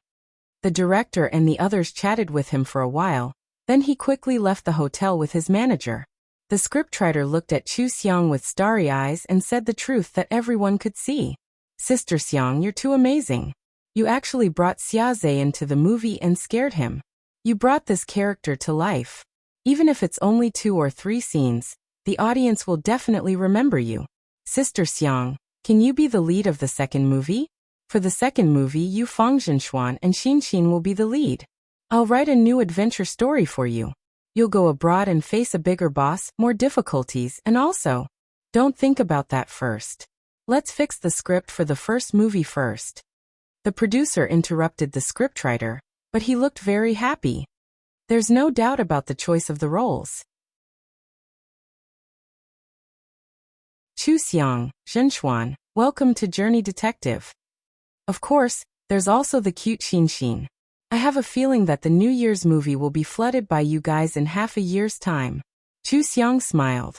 The director and the others chatted with him for a while, then he quickly left the hotel with his manager. The scriptwriter looked at Chu Xiang with starry eyes and said the truth that everyone could see. Sister Xiang, you're too amazing. You actually brought Xiaze into the movie and scared him. You brought this character to life. Even if it's only 2 or 3 scenes, the audience will definitely remember you. Sister Xiang, can you be the lead of the second movie? For the second movie, you Fang Zhenxuan and Xin will be the lead. I'll write a new adventure story for you. You'll go abroad and face a bigger boss, more difficulties, and also, don't think about that first. Let's fix the script for the first movie first. The producer interrupted the scriptwriter, but he looked very happy. There's no doubt about the choice of the roles. Chu Xiang, Zhenxuan, welcome to Journey Detective. Of course, there's also the cute Xin. I have a feeling that the New Year's movie will be flooded by you guys in half a year's time. Chu Xiang smiled.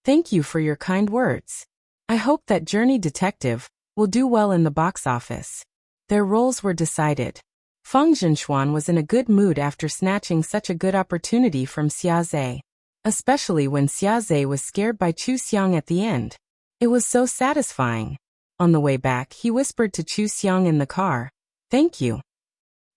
Thank you for your kind words. I hope that Journey Detective will do well in the box office. Their roles were decided. Fang Zhenxuan was in a good mood after snatching such a good opportunity from Xiaze. Especially when Xiaze was scared by Chu Xiang at the end. It was so satisfying. On the way back, he whispered to Chu Xiang in the car, "Thank you."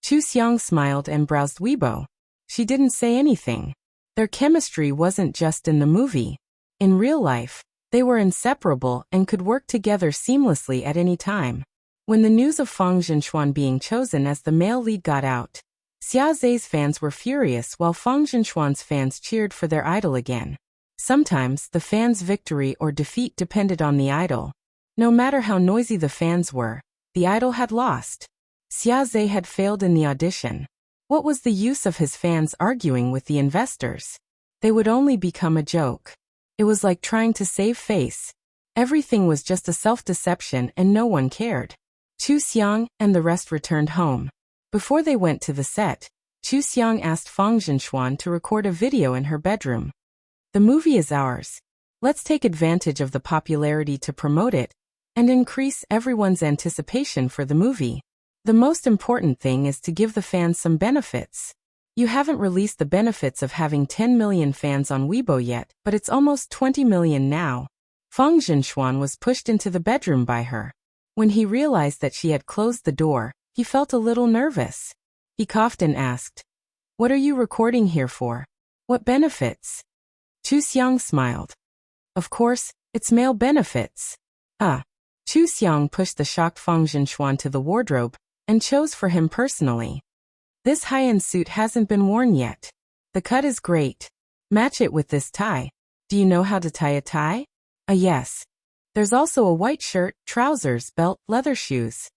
Chu Xiang smiled and browsed Weibo. She didn't say anything. Their chemistry wasn't just in the movie. In real life, they were inseparable and could work together seamlessly at any time. When the news of Fang Zhenxuan being chosen as the male lead got out, Xiaze's fans were furious while Fang Zhenxuan's fans cheered for their idol again. Sometimes, the fans' victory or defeat depended on the idol. No matter how noisy the fans were, the idol had lost. Xiaze had failed in the audition. What was the use of his fans arguing with the investors? They would only become a joke. It was like trying to save face. Everything was just a self-deception and no one cared. Chu Xiang and the rest returned home. Before they went to the set, Chu Xiang asked Fang Zhenxuan to record a video in her bedroom. The movie is ours. Let's take advantage of the popularity to promote it and increase everyone's anticipation for the movie. The most important thing is to give the fans some benefits. You haven't released the benefits of having 10 million fans on Weibo yet, but it's almost 20 million now. Fang Zhenxuan was pushed into the bedroom by her. When he realized that she had closed the door, he felt a little nervous. He coughed and asked, "What are you recording here for? What benefits?" Chu Xiang smiled. "Of course, it's male benefits." Chu Xiang pushed the shocked Fang Zhenxuan to the wardrobe and chose for him personally. "This high-end suit hasn't been worn yet. The cut is great. Match it with this tie. Do you know how to tie a tie?" Yes. There's also a white shirt, trousers, belt, leather shoes."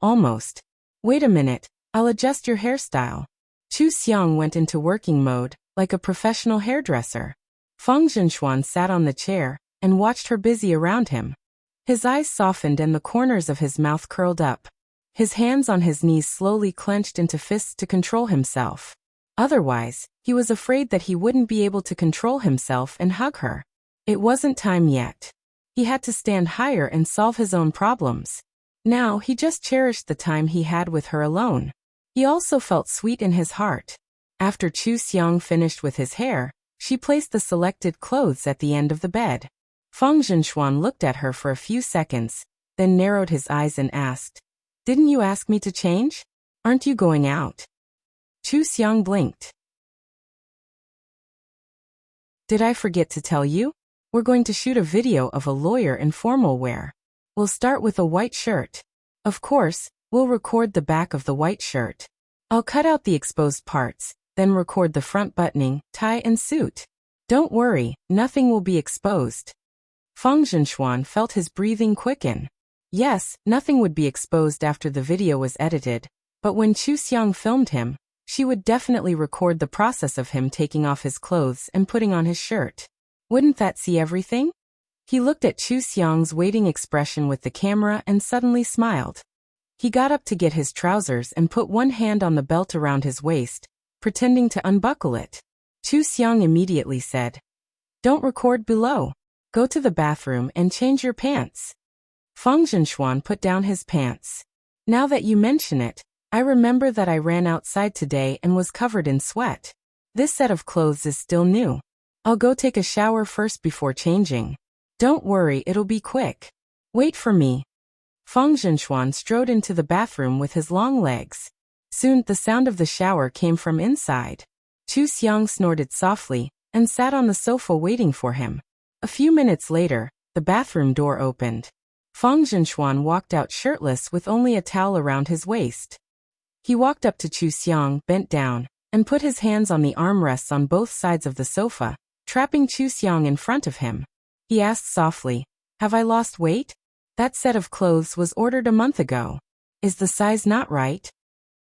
Almost. "Wait a minute, I'll adjust your hairstyle." Chu Xiang went into working mode, like a professional hairdresser. Fang Zhenxuan sat on the chair and watched her busy around him. His eyes softened and the corners of his mouth curled up. His hands on his knees slowly clenched into fists to control himself. Otherwise, he was afraid that he wouldn't be able to control himself and hug her. It wasn't time yet. He had to stand higher and solve his own problems. Now he just cherished the time he had with her alone. He also felt sweet in his heart. After Chu Xiang finished with his hair, she placed the selected clothes at the end of the bed. Fang Zhenxuan looked at her for a few seconds, then narrowed his eyes and asked, "Didn't you ask me to change? Aren't you going out?" Chu Xiang blinked. "Did I forget to tell you? We're going to shoot a video of a lawyer in formal wear. We'll start with a white shirt. Of course, we'll record the back of the white shirt. I'll cut out the exposed parts, then record the front buttoning, tie and suit. Don't worry, nothing will be exposed." Fang Zhenxuan felt his breathing quicken. Yes, nothing would be exposed after the video was edited, but when Chu Xiang filmed him, she would definitely record the process of him taking off his clothes and putting on his shirt. Wouldn't that see everything? He looked at Chu Xiang's waiting expression with the camera and suddenly smiled. He got up to get his trousers and put one hand on the belt around his waist, pretending to unbuckle it. Chu Xiang immediately said, "Don't record below. Go to the bathroom and change your pants." Feng Zhenxuan put down his pants. "Now that you mention it, I remember that I ran outside today and was covered in sweat. This set of clothes is still new. I'll go take a shower first before changing. Don't worry, it'll be quick. Wait for me." Feng Zhenxuan strode into the bathroom with his long legs. Soon, the sound of the shower came from inside. Chu Xiang snorted softly and sat on the sofa waiting for him. A few minutes later, the bathroom door opened. Feng Zhenxuan walked out shirtless with only a towel around his waist. He walked up to Chu Xiang, bent down, and put his hands on the armrests on both sides of the sofa, trapping Chu Xiang in front of him. He asked softly, "Have I lost weight? That set of clothes was ordered a month ago. Is the size not right?"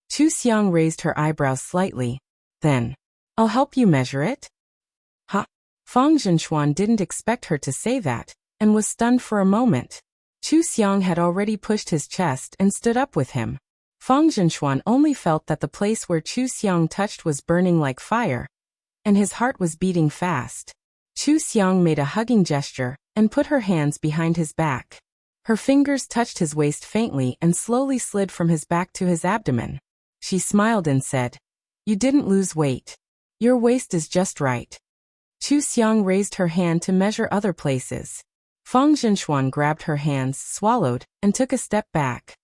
Chu Xiang raised her eyebrows slightly. Then, "I'll help you measure it." Ha! Feng Zhenxuan didn't expect her to say that, and was stunned for a moment. Chu Xiang had already pushed his chest and stood up with him. Feng Zhenxuan only felt that the place where Chu Xiang touched was burning like fire, and his heart was beating fast. Chu Xiang made a hugging gesture and put her hands behind his back. Her fingers touched his waist faintly and slowly slid from his back to his abdomen. She smiled and said, "You didn't lose weight. Your waist is just right." Chu Xiang raised her hand to measure other places. Feng Zhenxuan grabbed her hands, swallowed, and took a step back.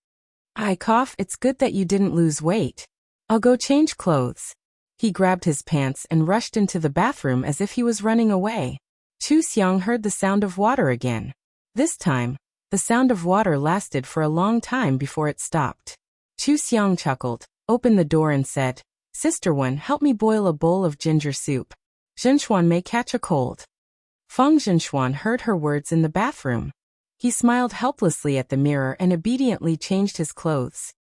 "I cough, it's good that you didn't lose weight. I'll go change clothes." He grabbed his pants and rushed into the bathroom as if he was running away. Chu Xiang heard the sound of water again. This time, the sound of water lasted for a long time before it stopped. Chu Xiang chuckled, opened the door and said, "Sister Wen, help me boil a bowl of ginger soup. Zhenxuan may catch a cold." Feng Zhenxuan heard her words in the bathroom. He smiled helplessly at the mirror and obediently changed his clothes.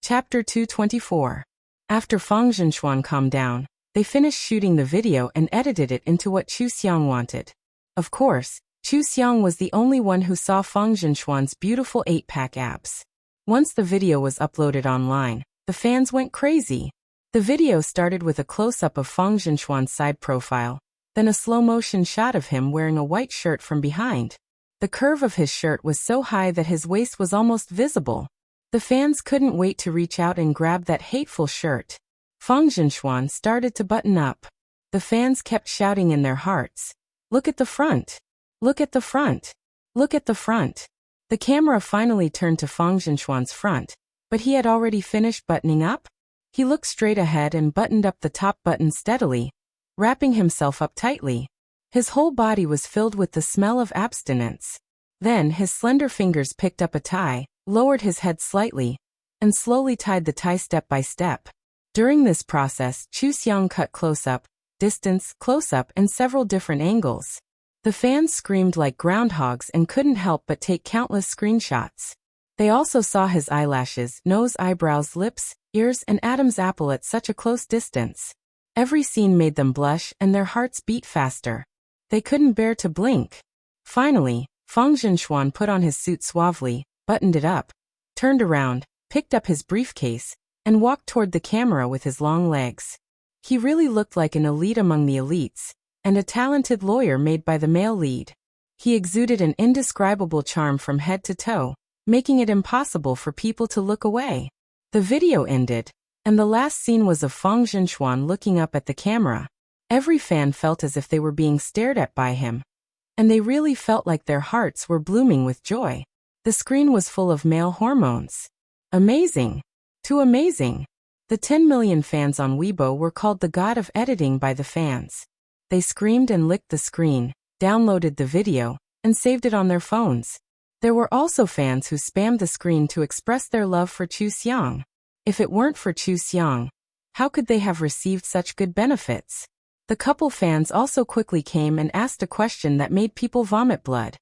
Chapter 224. After Feng Zhenxuan calmed down, they finished shooting the video and edited it into what Chu Xiang wanted. Of course, Chu Xiang was the only one who saw Feng Zhenxuan's beautiful 8-pack abs. Once the video was uploaded online, the fans went crazy. The video started with a close-up of Feng Zhenxuan's side profile, then a slow-motion shot of him wearing a white shirt from behind. The curve of his shirt was so high that his waist was almost visible. The fans couldn't wait to reach out and grab that hateful shirt. Feng Zhenxuan started to button up. The fans kept shouting in their hearts, "Look at the front! Look at the front! Look at the front!" The camera finally turned to Feng Zhenxuan's front, but he had already finished buttoning up. He looked straight ahead and buttoned up the top button steadily, wrapping himself up tightly. His whole body was filled with the smell of abstinence. Then his slender fingers picked up a tie, lowered his head slightly, and slowly tied the tie step by step. During this process, Chu Xiang cut close-up, distance, close-up, and several different angles. The fans screamed like groundhogs and couldn't help but take countless screenshots. They also saw his eyelashes, nose, eyebrows, lips, ears, and Adam's apple at such a close distance. Every scene made them blush and their hearts beat faster. They couldn't bear to blink. Finally, Feng Zhenxuan put on his suit suavely, buttoned it up, turned around, picked up his briefcase, and walked toward the camera with his long legs. He really looked like an elite among the elites, and a talented lawyer made by the male lead. He exuded an indescribable charm from head to toe, making it impossible for people to look away. The video ended, and the last scene was of Feng Zhenxuan looking up at the camera. Every fan felt as if they were being stared at by him, and they really felt like their hearts were blooming with joy. The screen was full of male hormones. Amazing! Too amazing! The 10 million fans on Weibo were called the god of editing by the fans. They screamed and licked the screen, downloaded the video, and saved it on their phones. There were also fans who spammed the screen to express their love for Chu Xiang. If it weren't for Chu Xiang, how could they have received such good benefits? The couple fans also quickly came and asked a question that made people vomit blood.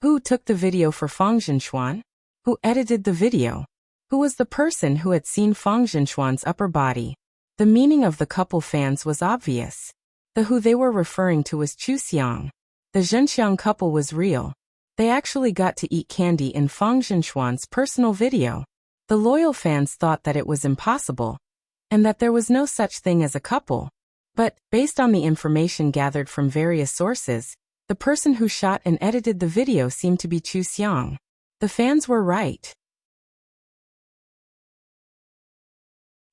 Who took the video for Fang Zhenxuan? Who edited the video? Who was the person who had seen Fang Zhenxuan's upper body? The meaning of the couple fans was obvious. The who they were referring to was Chu Xiang. The Zhenxiang couple was real. They actually got to eat candy in Fang Zhenxuan's personal video. The loyal fans thought that it was impossible, and that there was no such thing as a couple. But, based on the information gathered from various sources, the person who shot and edited the video seemed to be Chu Xiang. The fans were right.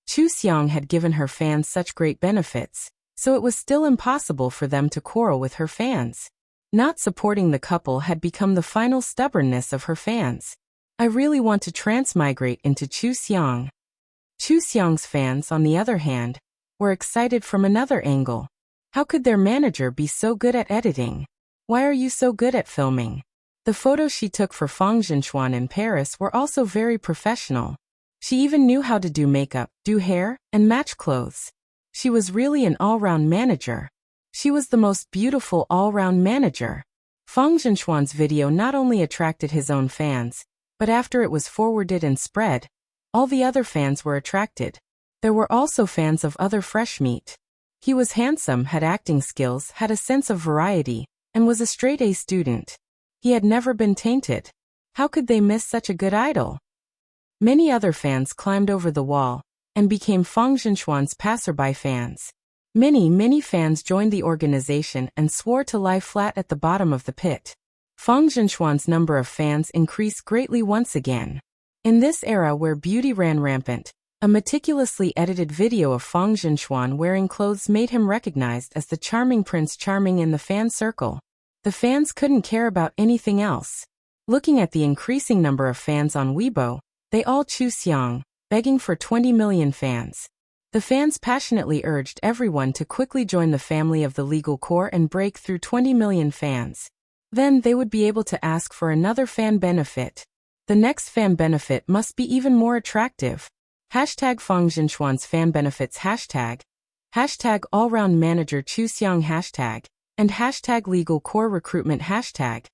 Chu Xiang had given her fans such great benefits, so it was still impossible for them to quarrel with her fans. Not supporting the couple had become the final stubbornness of her fans. I really want to transmigrate into Chu Xiang. Chu Xiang's fans, on the other hand, were excited from another angle. How could their manager be so good at editing? Why are you so good at filming? The photos she took for Fang Zhenxuan in Paris were also very professional. She even knew how to do makeup, do hair, and match clothes. She was really an all-round manager. She was the most beautiful all-round manager. Fang Zhenxuan's video not only attracted his own fans, but after it was forwarded and spread, all the other fans were attracted. There were also fans of other fresh meat. He was handsome, had acting skills, had a sense of variety, and was a straight-A student. He had never been tainted. How could they miss such a good idol? Many other fans climbed over the wall and became Fang Zhenxuan's passerby fans. Many fans joined the organization and swore to lie flat at the bottom of the pit. Fang Zhenxuan's number of fans increased greatly once again. In this era where beauty ran rampant, a meticulously edited video of Fang Zhenxuan wearing clothes made him recognized as the charming Prince Charming in the fan circle. The fans couldn't care about anything else. Looking at the increasing number of fans on Weibo, they all Chu Xiang, begging for 20 million fans. The fans passionately urged everyone to quickly join the family of the legal core and break through 20 million fans. Then they would be able to ask for another fan benefit. The next fan benefit must be even more attractive. Hashtag Fang Zhenxuan's fan benefits hashtag all-round manager Chu Xiang hashtag, and hashtag legal core recruitment hashtag.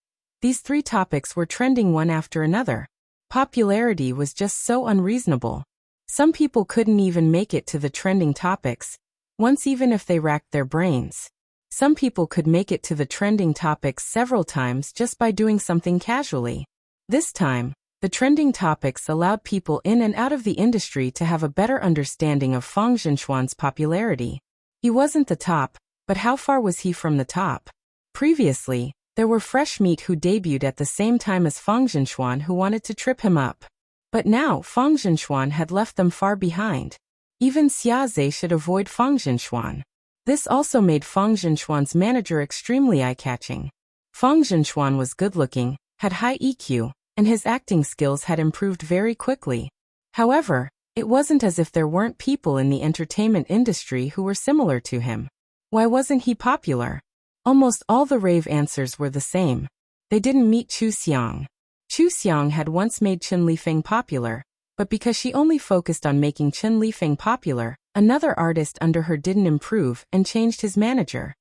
These three topics were trending one after another. Popularity was just so unreasonable. Some people couldn't even make it to the trending topics, once even if they racked their brains. Some people could make it to the trending topics several times just by doing something casually. This time, the trending topics allowed people in and out of the industry to have a better understanding of Fang Zhenxuan's popularity. He wasn't the top, but how far was he from the top? Previously, there were fresh meat who debuted at the same time as Fang Zhenxuan who wanted to trip him up. But now Fang Zhenxuan had left them far behind. Even Xia Zhe should avoid Fang Zhenxuan. This also made Fang Zhenxuan's manager extremely eye-catching. Fang Zhenxuan was good-looking, had high EQ, and his acting skills had improved very quickly. However, it wasn't as if there weren't people in the entertainment industry who were similar to him. Why wasn't he popular? Almost all the rave answers were the same. They didn't meet Chu Xiang. Chu Xiang had once made Chen Lifeng popular, but because she only focused on making Chen Lifeng popular, another artist under her didn't improve and changed his manager.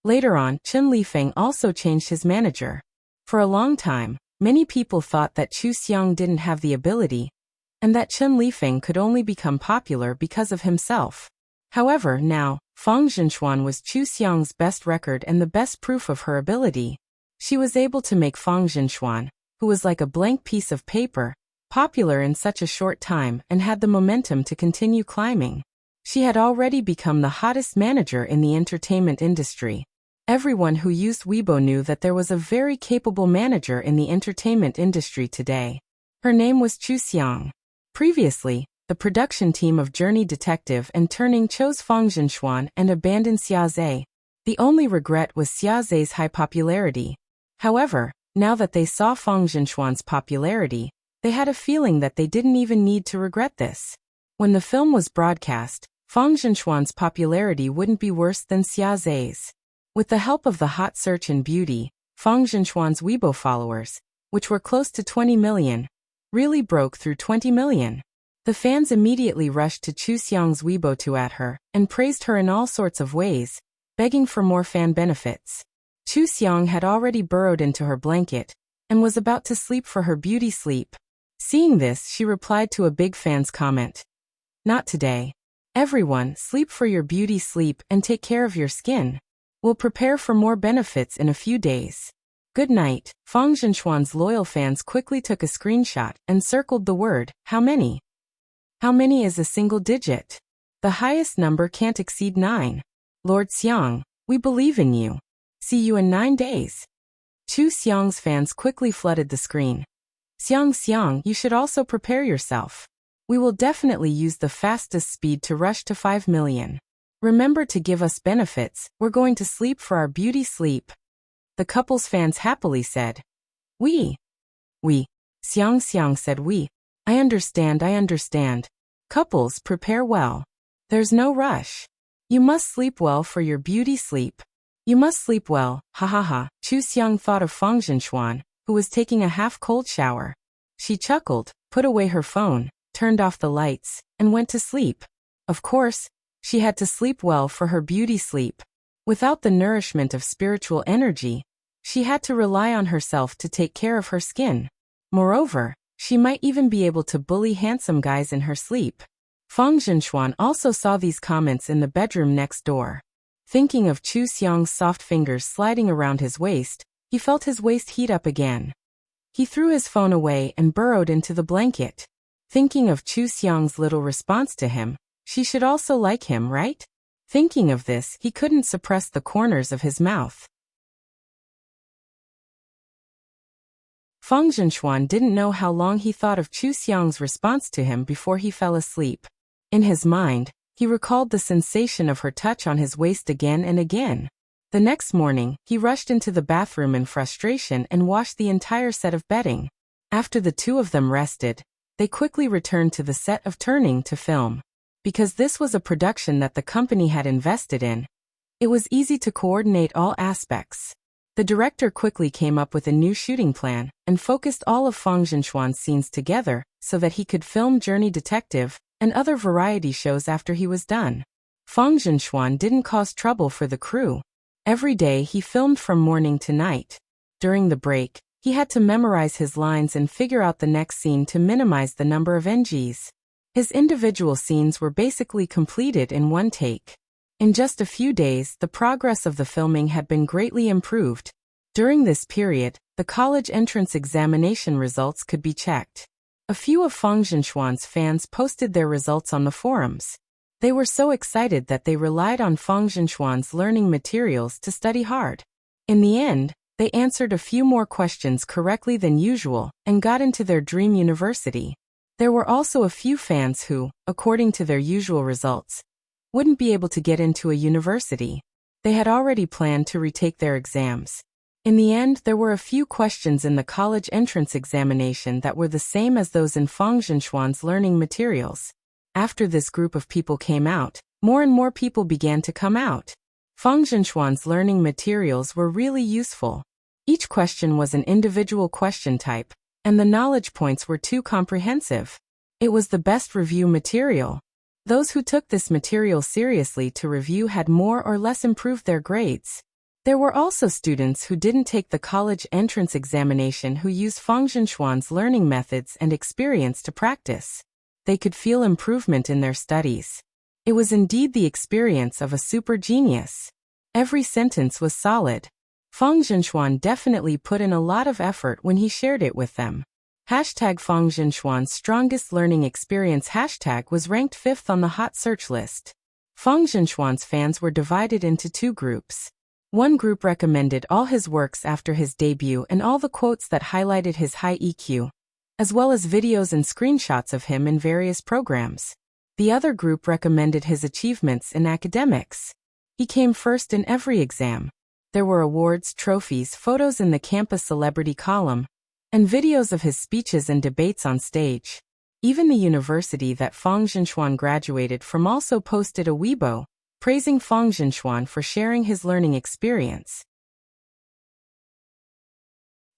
Later on, Chen Lifeng also changed his manager. For a long time, many people thought that Chu Xiang didn't have the ability, and that Chen Lifeng could only become popular because of himself. However, now, Fang Zhenxuan was Chu Xiang's best record and the best proof of her ability. She was able to make Fang Zhenxuan, who was like a blank piece of paper, popular in such a short time and had the momentum to continue climbing. She had already become the hottest manager in the entertainment industry. Everyone who used Weibo knew that there was a very capable manager in the entertainment industry today. Her name was Chu Xiang. Previously, the production team of Journey Detective and Turning chose Fang Zhenxuan and abandoned Xia Zhe. The only regret was Xia Zhe's high popularity. However, now that they saw Fang Zhenxuan's popularity, they had a feeling that they didn't even need to regret this. When the film was broadcast, Fang Zhenxuan's popularity wouldn't be worse than Xia Zhe's. With the help of the hot search in beauty, Fang Zhenxuan's Weibo followers, which were close to 20 million, really broke through 20 million. The fans immediately rushed to Chu Xiang's Weibo to at her and praised her in all sorts of ways, begging for more fan benefits. Chu Xiang had already burrowed into her blanket and was about to sleep for her beauty sleep. Seeing this, she replied to a big fan's comment. Not today. Everyone, sleep for your beauty sleep and take care of your skin. We'll prepare for more benefits in a few days. Good night. Fang Zhenxuan's loyal fans quickly took a screenshot and circled the word, how many? How many is a single digit? The highest number can't exceed 9. Lord Xiang, we believe in you. See you in 9 days. Chu Xiang's fans quickly flooded the screen. Xiang, you should also prepare yourself. We will definitely use the fastest speed to rush to 5 million. Remember to give us benefits, we're going to sleep for our beauty sleep. The couple's fans happily said. We. Xiang said we. I understand. Couples, prepare well. There's no rush. You must sleep well for your beauty sleep. You must sleep well, ha ha ha. Chu Xiang thought of Fang Zhenxuan, who was taking a half-cold shower. She chuckled, put away her phone, turned off the lights, and went to sleep. Of course, she had to sleep well for her beauty sleep. Without the nourishment of spiritual energy, she had to rely on herself to take care of her skin. Moreover, she might even be able to bully handsome guys in her sleep. Fang Zhenxuan also saw these comments in the bedroom next door. Thinking of Chu Xiang's soft fingers sliding around his waist, he felt his waist heat up again. He threw his phone away and burrowed into the blanket. Thinking of Chu Xiang's little response to him, she should also like him, right? Thinking of this, he couldn't suppress the corners of his mouth. Fang Zhenxuan didn't know how long he thought of Chu Xiang's response to him before he fell asleep. In his mind, he recalled the sensation of her touch on his waist again and again. The next morning, he rushed into the bathroom in frustration and washed the entire set of bedding. After the two of them rested, they quickly returned to the set of Turning to Film. Because this was a production that the company had invested in, it was easy to coordinate all aspects. The director quickly came up with a new shooting plan and focused all of Fang Zhenxuan's scenes together so that he could film Journey Detective and other variety shows after he was done. Fang Zhenxuan didn't cause trouble for the crew. Every day he filmed from morning to night. During the break, he had to memorize his lines and figure out the next scene to minimize the number of NGs. His individual scenes were basically completed in one take. In just a few days, the progress of the filming had been greatly improved. During this period, the college entrance examination results could be checked. A few of Fang Zhenxuan's fans posted their results on the forums. They were so excited that they relied on Fang Zhenxuan's learning materials to study hard. In the end, they answered a few more questions correctly than usual and got into their dream university. There were also a few fans who, according to their usual results, wouldn't be able to get into a university. They had already planned to retake their exams. In the end, there were a few questions in the college entrance examination that were the same as those in Fang Zhenxuan's learning materials. After this group of people came out, more and more people began to come out. Fang Zhenxuan's learning materials were really useful. Each question was an individual question type, and the knowledge points were too comprehensive. It was the best review material. Those who took this material seriously to review had more or less improved their grades. There were also students who didn't take the college entrance examination who used Fang Zhenxuan's learning methods and experience to practice. They could feel improvement in their studies. It was indeed the experience of a super genius. Every sentence was solid. Fang Zhenxuan definitely put in a lot of effort when he shared it with them. Hashtag Fang Zhenxuan's strongest learning experience hashtag was ranked 5th on the hot search list. Fang Zhenxuan's fans were divided into two groups. One group recommended all his works after his debut and all the quotes that highlighted his high EQ, as well as videos and screenshots of him in various programs. The other group recommended his achievements in academics. He came first in every exam. There were awards, trophies, photos in the campus celebrity column, and videos of his speeches and debates on stage. Even the university that Fang Zhenxuan graduated from also posted a Weibo, praising Fang Zhenxuan for sharing his learning experience.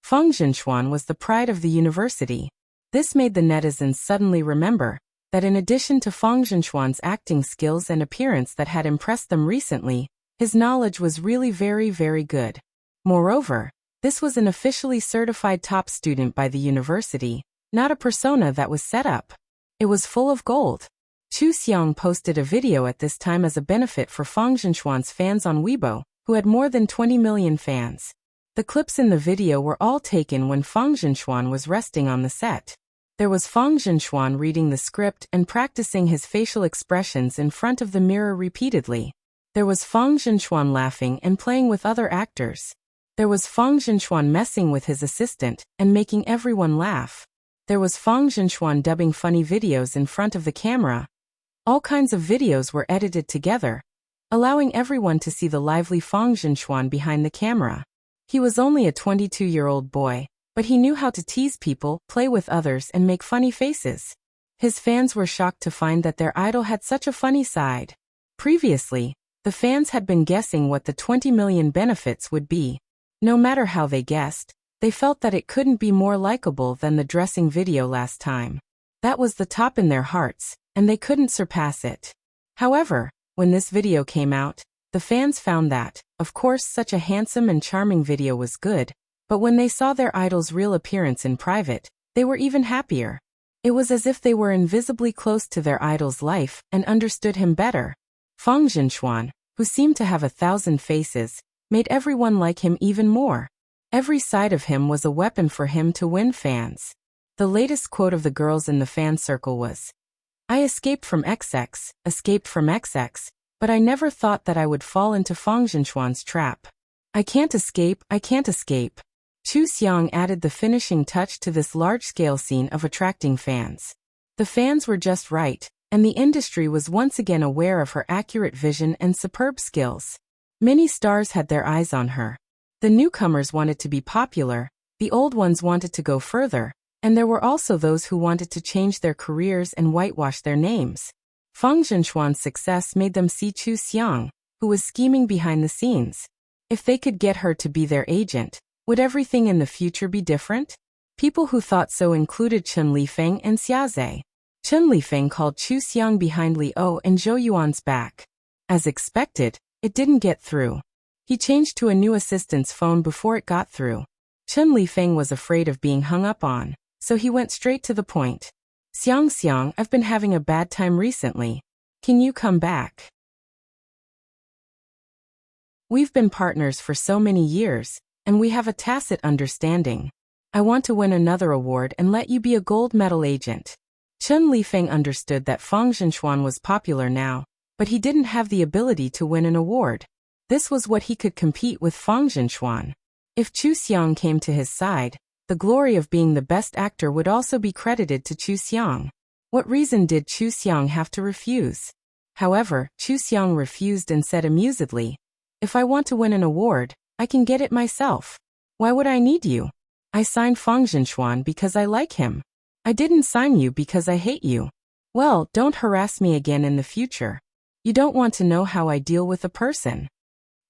Fang Zhenxuan was the pride of the university. This made the netizens suddenly remember that in addition to Fang Zhenxuan's acting skills and appearance that had impressed them recently, his knowledge was really very, very good. Moreover, this was an officially certified top student by the university, not a persona that was set up. It was full of gold. Chu Xiang posted a video at this time as a benefit for Fang Zhenxuan's fans on Weibo, who had more than 20 million fans. The clips in the video were all taken when Fang Zhenxuan was resting on the set. There was Fang Zhenxuan reading the script and practicing his facial expressions in front of the mirror repeatedly. There was Fang Zhenxuan laughing and playing with other actors. There was Fang Zhenxuan messing with his assistant and making everyone laugh. There was Fang Zhenxuan dubbing funny videos in front of the camera. All kinds of videos were edited together, allowing everyone to see the lively Fang Zhenxuan behind the camera. He was only a 22-year-old boy, but he knew how to tease people, play with others, and make funny faces. His fans were shocked to find that their idol had such a funny side. Previously, the fans had been guessing what the 20 million benefits would be. No matter how they guessed, they felt that it couldn't be more likable than the dressing video last time. That was the top in their hearts, and they couldn't surpass it. However, when this video came out, the fans found that, of course, such a handsome and charming video was good, but when they saw their idol's real appearance in private, they were even happier. It was as if they were invisibly close to their idol's life and understood him better. Fang Zhenxuan, who seemed to have 1,000 faces, made everyone like him even more. Every side of him was a weapon for him to win fans. The latest quote of the girls in the fan circle was, "I escaped from XX, but I never thought that I would fall into Fang Zhenxuan's trap. I can't escape. Chu Xiang added the finishing touch to this large-scale scene of attracting fans. The fans were just right, and the industry was once again aware of her accurate vision and superb skills. Many stars had their eyes on her. The newcomers wanted to be popular, the old ones wanted to go further, and there were also those who wanted to change their careers and whitewash their names. Fang Zhenxuan's success made them see Chu Xiang, who was scheming behind the scenes. If they could get her to be their agent, would everything in the future be different? People who thought so included Chen Lifeng and Xiaze. Chen Lifeng called Chu Xiang behind Li O and Zhou Yuan's back. As expected, it didn't get through. He changed to a new assistant's phone before it got through. Chen Lifeng was afraid of being hung up on, so he went straight to the point. Xiang, I've been having a bad time recently. Can you come back? We've been partners for so many years, and we have a tacit understanding. I want to win another award and let you be a gold medal agent. Chen Lifeng understood that Fang Zhenxuan was popular now, but he didn't have the ability to win an award. This was what he could compete with Fang Zhenxuan. If Chu Xiang came to his side, the glory of being the best actor would also be credited to Chu Xiang. What reason did Chu Xiang have to refuse? However, Chu Xiang refused and said amusedly, "If I want to win an award, I can get it myself. Why would I need you? I signed Fang Zhenxuan because I like him. I didn't sign you because I hate you. Well, don't harass me again in the future. You don't want to know how I deal with a person."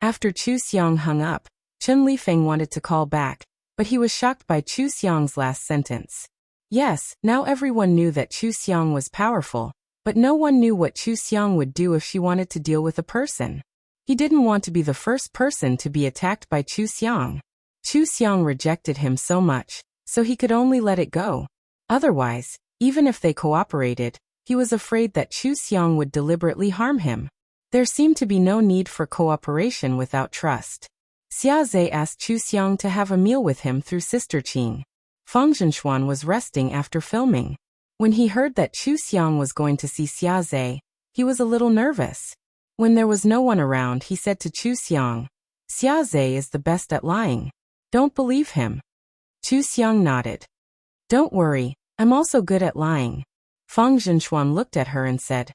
After Chu Xiang hung up, Chen Lifeng wanted to call back, but he was shocked by Chu Xiang's last sentence. Yes, now everyone knew that Chu Xiang was powerful, but no one knew what Chu Xiang would do if she wanted to deal with a person. He didn't want to be the first person to be attacked by Chu Xiang. Chu Xiang rejected him so much, so he could only let it go. Otherwise, even if they cooperated, he was afraid that Chu Xiang would deliberately harm him. There seemed to be no need for cooperation without trust. Xiaze asked Chu Xiang to have a meal with him through Sister Qing. Fang Zhenxuan was resting after filming. When he heard that Chu Xiang was going to see Xiaze, he was a little nervous. When there was no one around, he said to Chu Xiang, "Xiaze is the best at lying. Don't believe him." Chu Xiang nodded. "Don't worry, I'm also good at lying." Fang Zhenxuan looked at her and said,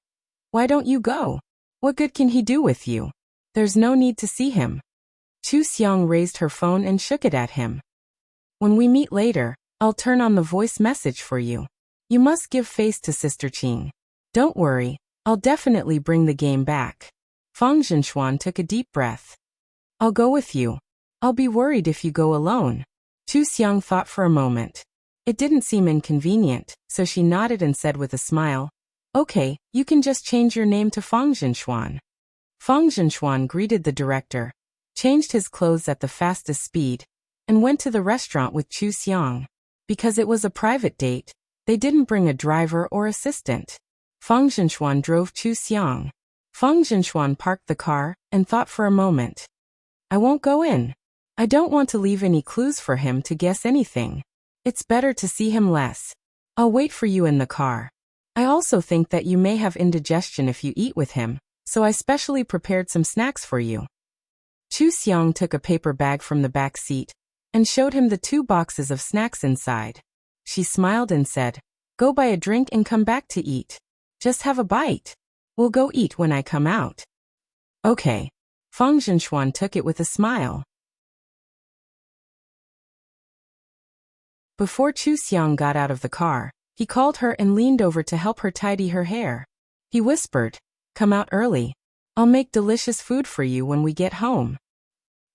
"Why don't you go? What good can he do with you? There's no need to see him." Chu Xiang raised her phone and shook it at him. "When we meet later, I'll turn on the voice message for you. You must give face to Sister Qing. Don't worry, I'll definitely bring the game back." Fang Zhenxuan took a deep breath. "I'll go with you. I'll be worried if you go alone." Chu Xiang thought for a moment. It didn't seem inconvenient, so she nodded and said with a smile, Okay, you can just change your name to Fang Jinshuan. Fang Jinshuan greeted the director, changed his clothes at the fastest speed, and went to the restaurant with Chu Xiang. Because it was a private date, they didn't bring a driver or assistant. Fang Jinshuan drove Chu Xiang. Fang Jinshuan parked the car and thought for a moment. I won't go in. I don't want to leave any clues for him to guess anything. It's better to see him less. I'll wait for you in the car. I also think that you may have indigestion if you eat with him, so I specially prepared some snacks for you. Chu Xiang took a paper bag from the back seat and showed him the 2 boxes of snacks inside. She smiled and said, Go buy a drink and come back to eat. Just have a bite. We'll go eat when I come out. Okay. Fang Jinshuan took it with a smile. Before Chu Xiang got out of the car, he called her and leaned over to help her tidy her hair. He whispered, Come out early. I'll make delicious food for you when we get home.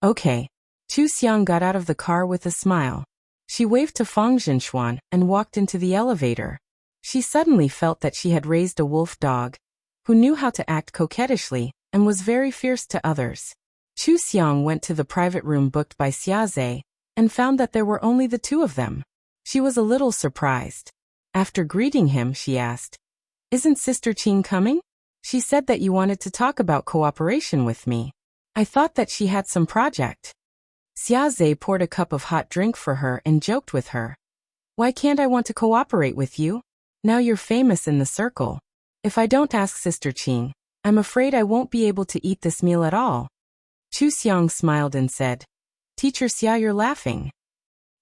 Okay. Chu Xiang got out of the car with a smile. She waved to Fang Jinshuan and walked into the elevator. She suddenly felt that she had raised a wolf dog, who knew how to act coquettishly and was very fierce to others. Chu Xiang went to the private room booked by Xiaze and found that there were only the 2 of them. She was a little surprised. After greeting him, she asked, Isn't Sister Qing coming? She said that you wanted to talk about cooperation with me. I thought that she had some project. Xiaze poured a cup of hot drink for her and joked with her. Why can't I want to cooperate with you? Now you're famous in the circle. If I don't ask Sister Qing, I'm afraid I won't be able to eat this meal at all. Chu Xiang smiled and said, Teacher Xia, you're laughing.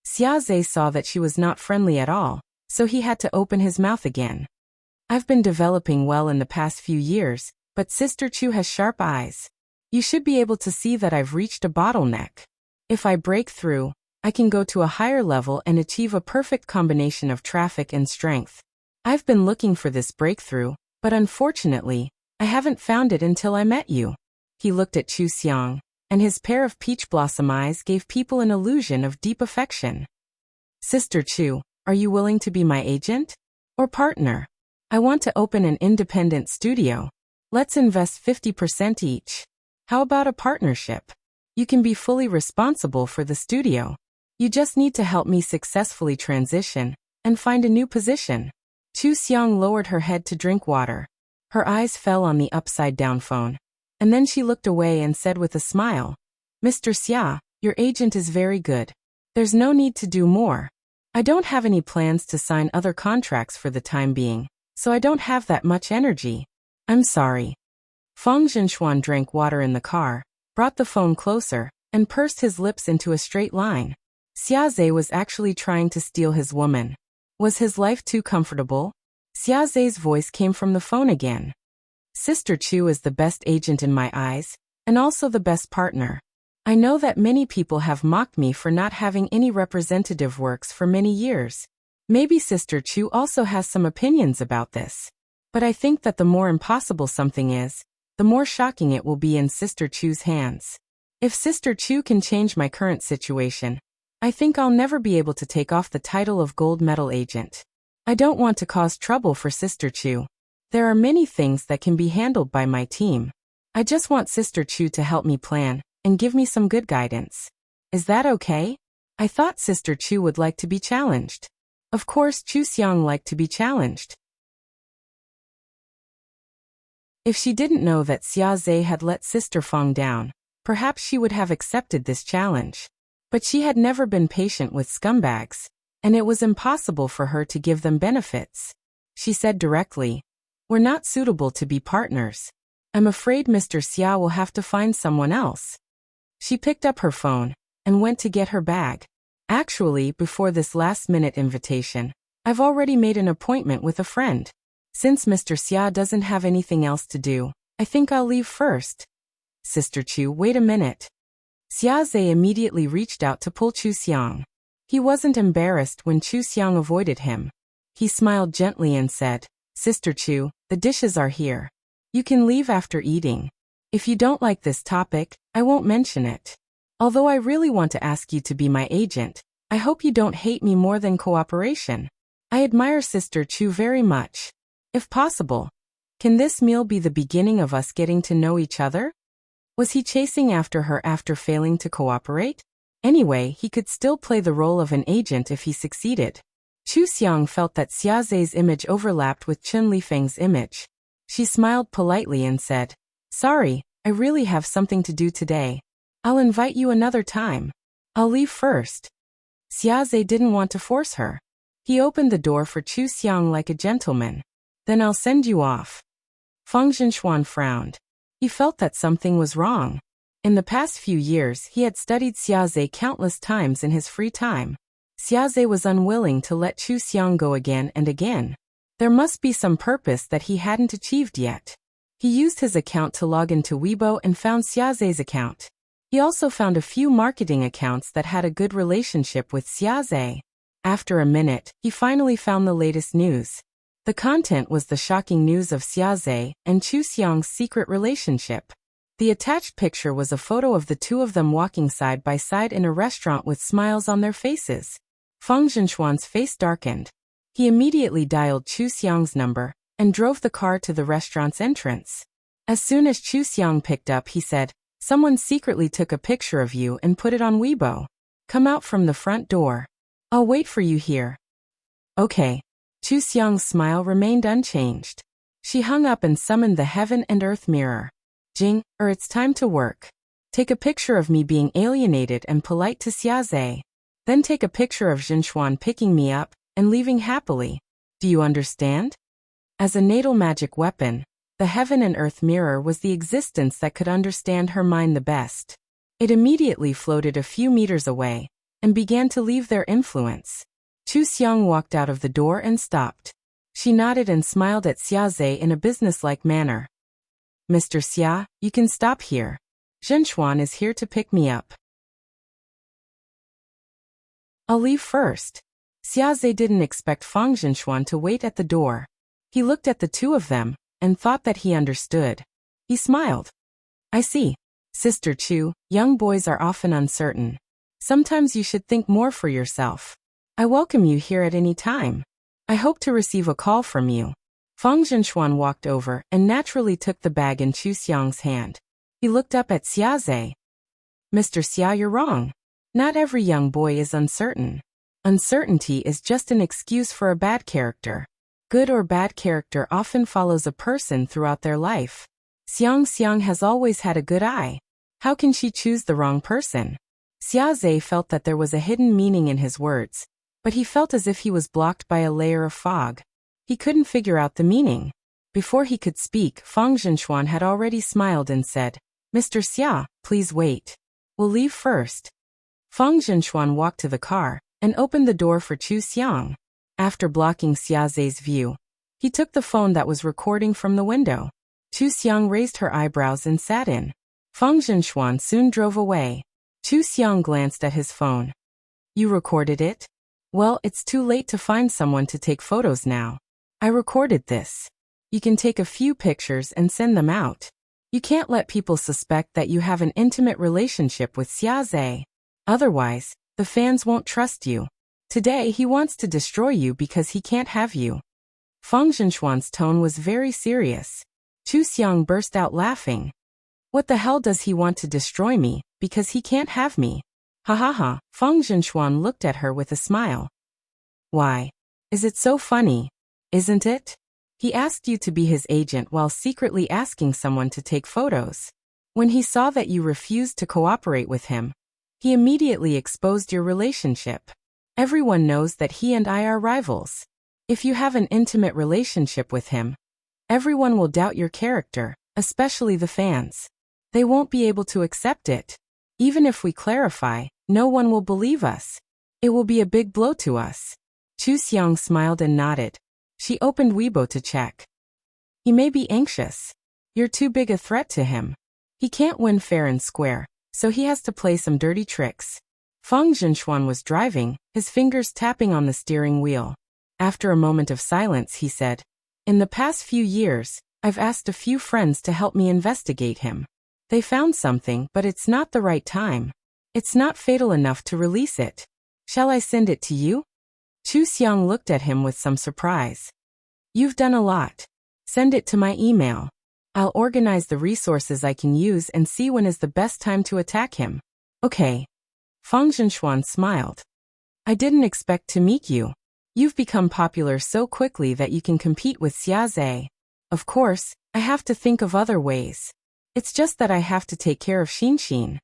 Xiaze saw that she was not friendly at all, so he had to open his mouth again. I've been developing well in the past few years, but Sister Chu has sharp eyes. You should be able to see that I've reached a bottleneck. If I break through, I can go to a higher level and achieve a perfect combination of traffic and strength. I've been looking for this breakthrough, but unfortunately, I haven't found it until I met you. He looked at Chu Xiang, and his pair of peach blossom eyes gave people an illusion of deep affection. Sister Chu, are you willing to be my agent? Or partner? I want to open an independent studio. Let's invest 50% each. How about a partnership? You can be fully responsible for the studio. You just need to help me successfully transition and find a new position. Chu Xiang lowered her head to drink water. Her eyes fell on the upside-down phone, and then she looked away and said with a smile, Mr. Xia, your agent is very good. There's no need to do more. I don't have any plans to sign other contracts for the time being, so I don't have that much energy. I'm sorry. Fang Jinshuan drank water in the car, brought the phone closer, and pursed his lips into a straight line. Xiaze was actually trying to steal his woman. Was his life too comfortable? Xiaze's voice came from the phone again. Sister Chu is the best agent in my eyes, and also the best partner. I know that many people have mocked me for not having any representative works for many years. Maybe Sister Chu also has some opinions about this. But I think that the more impossible something is, the more shocking it will be in Sister Chu's hands. If Sister Chu can change my current situation, I think I'll never be able to take off the title of gold medal agent. I don't want to cause trouble for Sister Chu. There are many things that can be handled by my team. I just want Sister Chu to help me plan and give me some good guidance. Is that okay? I thought Sister Chu would like to be challenged. Of course, Chu Xiang liked to be challenged. If she didn't know that Xiaze had let Sister Fang down, perhaps she would have accepted this challenge. But she had never been patient with scumbags, and it was impossible for her to give them benefits. She said directly, We're not suitable to be partners. I'm afraid Mr. Xia will have to find someone else. She picked up her phone and went to get her bag. Actually, before this last-minute invitation, I've already made an appointment with a friend. Since Mr. Xia doesn't have anything else to do, I think I'll leave first. Sister Chu, wait a minute. Xiaze immediately reached out to pull Chu Xiang. He wasn't embarrassed when Chu Xiang avoided him. He smiled gently and said, Sister Chu, the dishes are here. You can leave after eating. If you don't like this topic, I won't mention it. Although I really want to ask you to be my agent, I hope you don't hate me more than cooperation. I admire Sister Chu very much. If possible. Can this meal be the beginning of us getting to know each other? Was he chasing after her after failing to cooperate? Anyway, he could still play the role of an agent if he succeeded. Chu Xiang felt that Xiaoze's image overlapped with Chun Lifeng's image. She smiled politely and said, "Sorry, I really have something to do today. I'll invite you another time. I'll leave first." Xiaoze didn't want to force her. He opened the door for Chu Xiang like a gentleman. "Then I'll send you off." Feng Zhenxuan frowned. He felt that something was wrong. In the past few years, he had studied Xiaoze countless times in his free time. Xiaoze was unwilling to let Chu Xiang go again and again. There must be some purpose that he hadn't achieved yet. He used his account to log into Weibo and found Xiaoze's account. He also found a few marketing accounts that had a good relationship with Xiaoze. After a minute, he finally found the latest news. The content was the shocking news of Xiaoze and Chu Xiang's secret relationship. The attached picture was a photo of the two of them walking side by side in a restaurant with smiles on their faces. Feng Zhenxuan's face darkened. He immediately dialed Chu Xiang's number and drove the car to the restaurant's entrance. As soon as Chu Xiang picked up, he said, "Someone secretly took a picture of you and put it on Weibo. Come out from the front door. I'll wait for you here." "Okay." Chu Xiang's smile remained unchanged. She hung up and summoned the heaven and earth mirror. "Jing, it's time to work. Take a picture of me being alienated and polite to Xiaoze. Then take a picture of Zhenxuan picking me up and leaving happily. Do you understand?" As a natal magic weapon, the heaven and earth mirror was the existence that could understand her mind the best. It immediately floated a few meters away and began to leave their influence. Chu Xiang walked out of the door and stopped. She nodded and smiled at Xiaoze in a businesslike manner. "Mr. Xia, you can stop here. Zhenxuan is here to pick me up. I'll leave first." Xiaoze didn't expect Feng Zhenxuan to wait at the door. He looked at the two of them and thought that he understood. He smiled. "I see. Sister Chu, young boys are often uncertain. Sometimes you should think more for yourself. I welcome you here at any time. I hope to receive a call from you." Feng Zhenxuan walked over and naturally took the bag in Chu Xiang's hand. He looked up at Xiaoze. "Mr. Xia, you're wrong. Not every young boy is uncertain. Uncertainty is just an excuse for a bad character. Good or bad character often follows a person throughout their life. Xiang has always had a good eye. How can she choose the wrong person?" Xiaoze felt that there was a hidden meaning in his words, but he felt as if he was blocked by a layer of fog. He couldn't figure out the meaning. Before he could speak, Feng Zhenxuan had already smiled and said, "Mr. Xia, please wait. We'll leave first." Feng Zhenxuan walked to the car and opened the door for Chu Xiang. After blocking Xiaoze's view, he took the phone that was recording from the window. Chu Xiang raised her eyebrows and sat in. Feng Zhenxuan soon drove away. Chu Xiang glanced at his phone. "You recorded it? Well, it's too late to find someone to take photos now. I recorded this. You can take a few pictures and send them out. You can't let people suspect that you have an intimate relationship with Xiaoze. Otherwise, the fans won't trust you. Today he wants to destroy you because he can't have you." Feng Zhenxuan's tone was very serious. Chu Xiang burst out laughing. "What the hell does he want to destroy me, because he can't have me? Ha ha ha." Feng Zhenxuan looked at her with a smile. "Why? Is it so funny? Isn't it? He asked you to be his agent while secretly asking someone to take photos. When he saw that you refused to cooperate with him, he immediately exposed your relationship. Everyone knows that he and I are rivals. If you have an intimate relationship with him, everyone will doubt your character, especially the fans. They won't be able to accept it. Even if we clarify, no one will believe us. It will be a big blow to us." Chu Xiang smiled and nodded. She opened Weibo to check. "He may be anxious. You're too big a threat to him. He can't win fair and square, so he has to play some dirty tricks." Feng Zhenxuan was driving, his fingers tapping on the steering wheel. After a moment of silence, he said, "In the past few years, I've asked a few friends to help me investigate him. They found something, but it's not the right time. It's not fatal enough to release it. Shall I send it to you?" Chu Xiang looked at him with some surprise. You've done a lot. Send it to my email. I'll organize the resources I can use and see when is the best time to attack him. Okay. Fang Zhenxuan smiled. I didn't expect to meet you. You've become popular so quickly that you can compete with Xia Zhe. Of course, I have to think of other ways. It's just that I have to take care of Xin.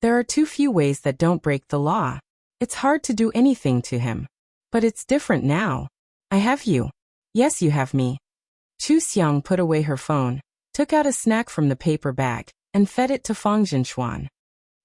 There are too few ways that don't break the law. It's hard to do anything to him. But it's different now. I have you. Yes, you have me. Chu Xiang put away her phone, took out a snack from the paper bag, and fed it to Fang Zhenxuan.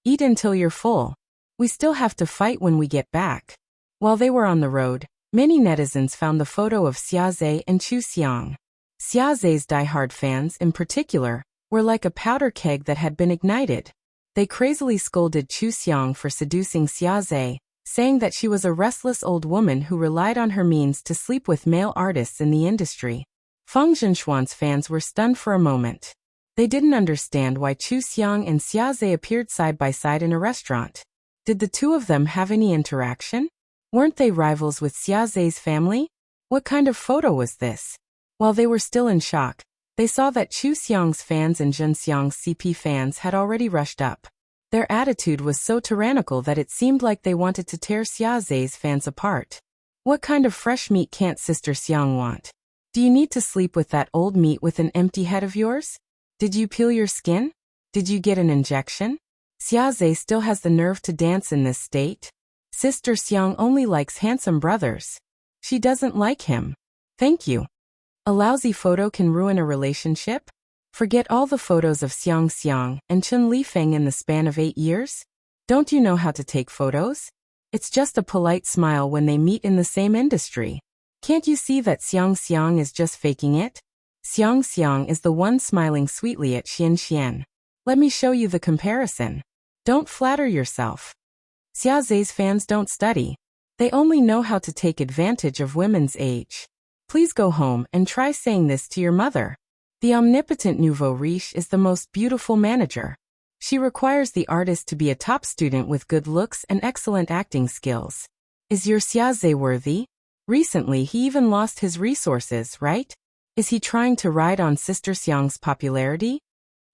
Eat until you're full. We still have to fight when we get back. While they were on the road, many netizens found the photo of Xia Zhe and Chu Xiang. Xia Zhe's diehard fans, in particular, were like a powder keg that had been ignited. They crazily scolded Chu Xiang for seducing Xia Zhe, saying that she was a restless old woman who relied on her means to sleep with male artists in the industry. Fang Zhenxuan's fans were stunned for a moment. They didn't understand why Chu Xiang and Xia Zhe appeared side by side in a restaurant. Did the two of them have any interaction? Weren't they rivals with Xia Zhe's family? What kind of photo was this? While they were still in shock, they saw that Chu Xiang's fans and Zhen Xiang's CP fans had already rushed up. Their attitude was so tyrannical that it seemed like they wanted to tear Xia Zhe's fans apart. What kind of fresh meat can't Sister Xiang want? Do you need to sleep with that old meat with an empty head of yours? Did you peel your skin? Did you get an injection? Xia Zhe still has the nerve to dance in this state? Sister Xiang only likes handsome brothers. She doesn't like him. Thank you. A lousy photo can ruin a relationship? Forget all the photos of Xiang and Chen Lifeng in the span of 8 years? Don't you know how to take photos? It's just a polite smile when they meet in the same industry. Can't you see that Xiang is just faking it? Xiang is the one smiling sweetly at Xian. Let me show you the comparison. Don't flatter yourself. Xia Zhe's fans don't study. They only know how to take advantage of women's age. Please go home and try saying this to your mother. The omnipotent nouveau riche is the most beautiful manager. She requires the artist to be a top student with good looks and excellent acting skills. Is your Xia Zhe worthy? Recently he even lost his resources, right? Is he trying to ride on Sister Xiang's popularity?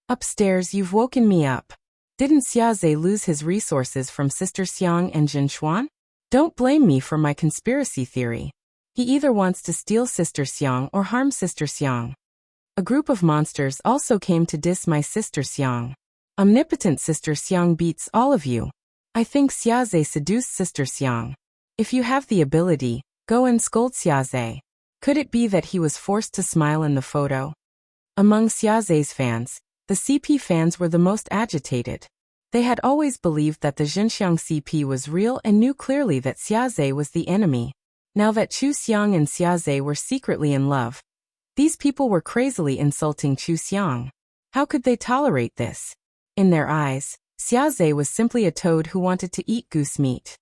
Upstairs, you've woken me up. Didn't Xia Zhe lose his resources from Sister Xiang and Zhenxuan? Don't blame me for my conspiracy theory. He either wants to steal Sister Xiang or harm Sister Xiang. A group of monsters also came to diss my Sister Xiang. Omnipotent Sister Xiang beats all of you. I think Xia Zhe seduced Sister Xiang. If you have the ability, go and scold Xia Zhe. Could it be that he was forced to smile in the photo? Among Xia Zhe's fans, the CP fans were the most agitated. They had always believed that the Zhenxiang CP was real and knew clearly that Xia Zhe was the enemy. Now that Chu Xiang and Xia Zhe were secretly in love, these people were crazily insulting Chu Xiang. How could they tolerate this? In their eyes, Xia Zhe was simply a toad who wanted to eat goose meat.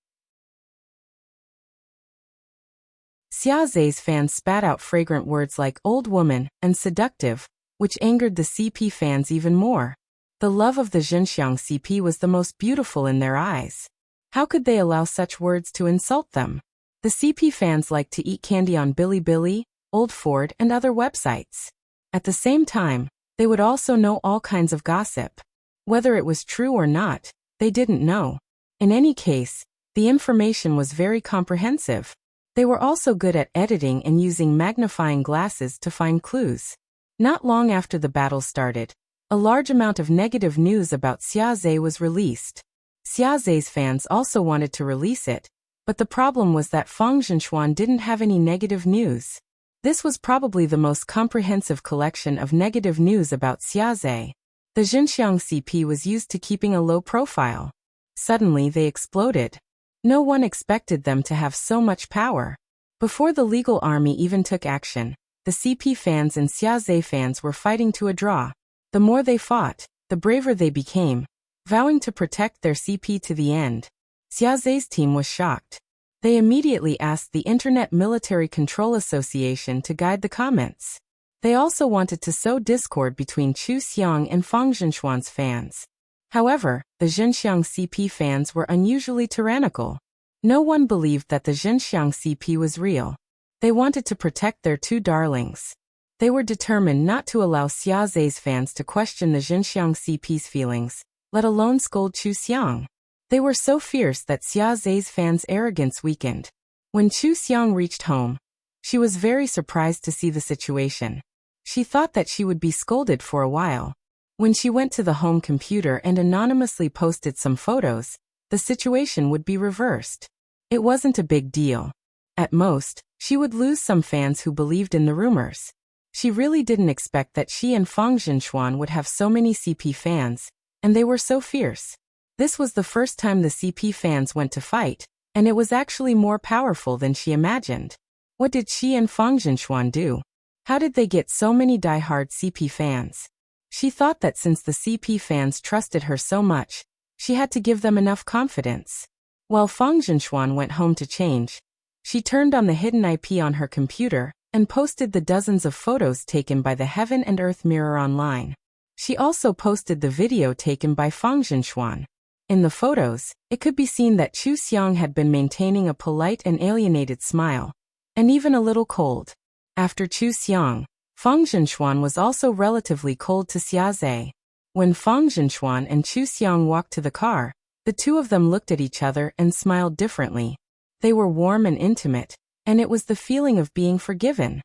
Xia Zhe's fans spat out fragrant words like old woman and seductive, which angered the CP fans even more. The love of the Zhenxiang CP was the most beautiful in their eyes. How could they allow such words to insult them? The CP fans liked to eat candy on Bilibili, Old Ford, and other websites. At the same time, they would also know all kinds of gossip. Whether it was true or not, they didn't know. In any case, the information was very comprehensive. They were also good at editing and using magnifying glasses to find clues. Not long after the battle started, a large amount of negative news about Xia Zhe was released. Xia Zhe's fans also wanted to release it, but the problem was that Fang Zhenxuan didn't have any negative news. This was probably the most comprehensive collection of negative news about Xia Zhe. The Zhenxiang CP was used to keeping a low profile. Suddenly they exploded. No one expected them to have so much power. Before the legal army even took action, the CP fans and Xia Zhe fans were fighting to a draw. The more they fought, the braver they became, vowing to protect their CP to the end. Xia Zhe's team was shocked. They immediately asked the Internet Military Control Association to guide the comments. They also wanted to sow discord between Chu Xiang and Fang Zhenxuan's fans. However, the Zhenxiang CP fans were unusually tyrannical. No one believed that the Xinxiang CP was real. They wanted to protect their two darlings. They were determined not to allow Xia Zhe's fans to question the Xinxiang CP's feelings, let alone scold Chu Xiang. They were so fierce that Xia Zhe's fans' arrogance weakened. When Chu Xiang reached home, she was very surprised to see the situation. She thought that she would be scolded for a while. When she went to the home computer and anonymously posted some photos, the situation would be reversed. It wasn't a big deal. At most, she would lose some fans who believed in the rumors. She really didn't expect that she and Fang Zhenxuan would have so many CP fans, and they were so fierce. This was the first time the CP fans went to fight, and it was actually more powerful than she imagined. What did she and Fang Zhenxuan do? How did they get so many die-hard CP fans? She thought that since the CP fans trusted her so much, she had to give them enough confidence. While Fang Zhenxuan went home to change, she turned on the hidden IP on her computer and posted the dozens of photos taken by the Heaven and Earth Mirror online. She also posted the video taken by Fang Zhenxuan. In the photos, it could be seen that Chu Xiang had been maintaining a polite and alienated smile, and even a little cold. After Chu Xiang, Fang Zhenxuan was also relatively cold to Xia Zhe. When Fang Zhenxuan and Chu Xiang walked to the car, the two of them looked at each other and smiled differently. They were warm and intimate, and it was the feeling of being forgiven.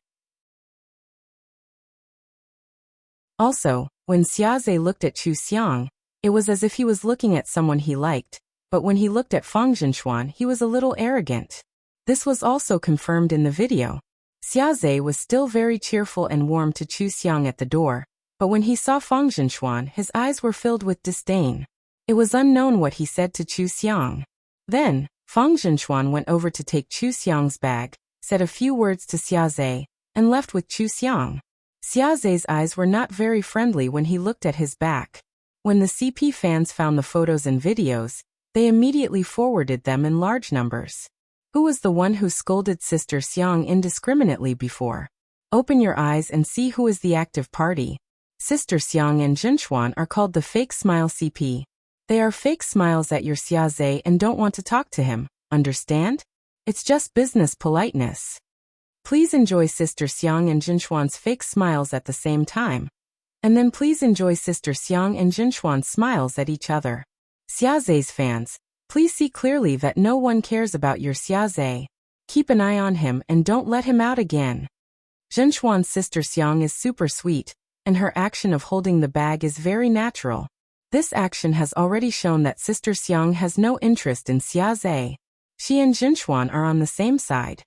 Also, when Xia Zhe looked at Chu Xiang, it was as if he was looking at someone he liked, but when he looked at Fang Zhenxuan he was a little arrogant. This was also confirmed in the video. Xia Zhe was still very cheerful and warm to Chu Xiang at the door, but when he saw Fang Zhenxuan his eyes were filled with disdain. It was unknown what he said to Chu Xiang. Then, Fang Zhenxuan went over to take Chu Xiang's bag, said a few words to Xia Zhe, and left with Chu Xiang. Xia Zhe's eyes were not very friendly when he looked at his back. When the CP fans found the photos and videos, they immediately forwarded them in large numbers. Who was the one who scolded Sister Xiang indiscriminately before? Open your eyes and see who is the active party. Sister Xiang and Zhenxuan are called the fake smile CP. They are fake smiles at your Xia Zhe and don't want to talk to him, understand? It's just business politeness. Please enjoy Sister Xiang and Zhenxuan's fake smiles at the same time. And then please enjoy Sister Xiang and Zhenxuan's smiles at each other. Xia Zhe's fans, please see clearly that no one cares about your Xia Zhe. Keep an eye on him and don't let him out again. Zhenxuan's Sister Xiang is super sweet, and her action of holding the bag is very natural. This action has already shown that Sister Xiang has no interest in Xia Zhe. She and Zhenxuan are on the same side.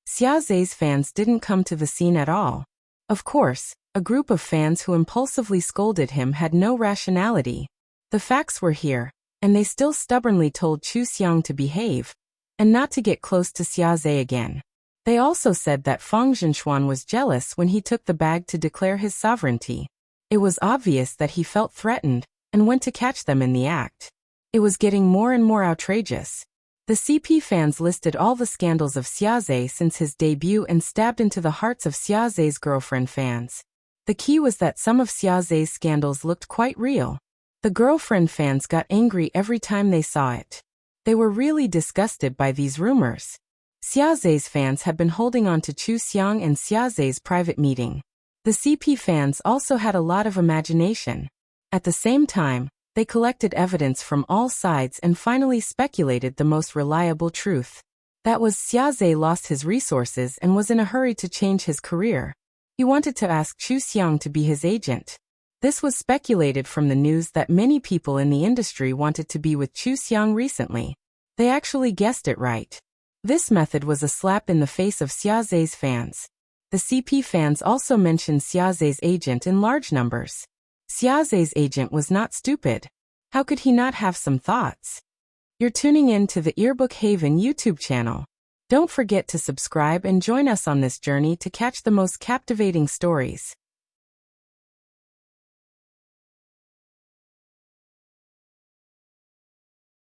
Xia Zhe's fans didn't come to the scene at all. Of course, a group of fans who impulsively scolded him had no rationality. The facts were here, and they still stubbornly told Chu Xiang to behave, and not to get close to Xia Zhe again. They also said that Fang Zhenxuan was jealous when he took the bag to declare his sovereignty. It was obvious that he felt threatened, and went to catch them in the act. It was getting more and more outrageous. The CP fans listed all the scandals of Xia Zhe since his debut and stabbed into the hearts of Xia Zhe's girlfriend fans. The key was that some of Xia Zhe's scandals looked quite real. The girlfriend fans got angry every time they saw it. They were really disgusted by these rumors. Xia Zhe's fans had been holding on to Chu Xiang and Xia Zhe's private meeting. The CP fans also had a lot of imagination. At the same time, they collected evidence from all sides and finally speculated the most reliable truth. That was Xia Zhe lost his resources and was in a hurry to change his career. He wanted to ask Chu Xiang to be his agent. This was speculated from the news that many people in the industry wanted to be with Chu Xiang recently. They actually guessed it right. This method was a slap in the face of Xia Zhe's fans. The CP fans also mentioned Xia Zhe's agent in large numbers. Xia Zhe's agent was not stupid. How could he not have some thoughts? You're tuning in to the Earbook Haven YouTube channel. Don't forget to subscribe and join us on this journey to catch the most captivating stories.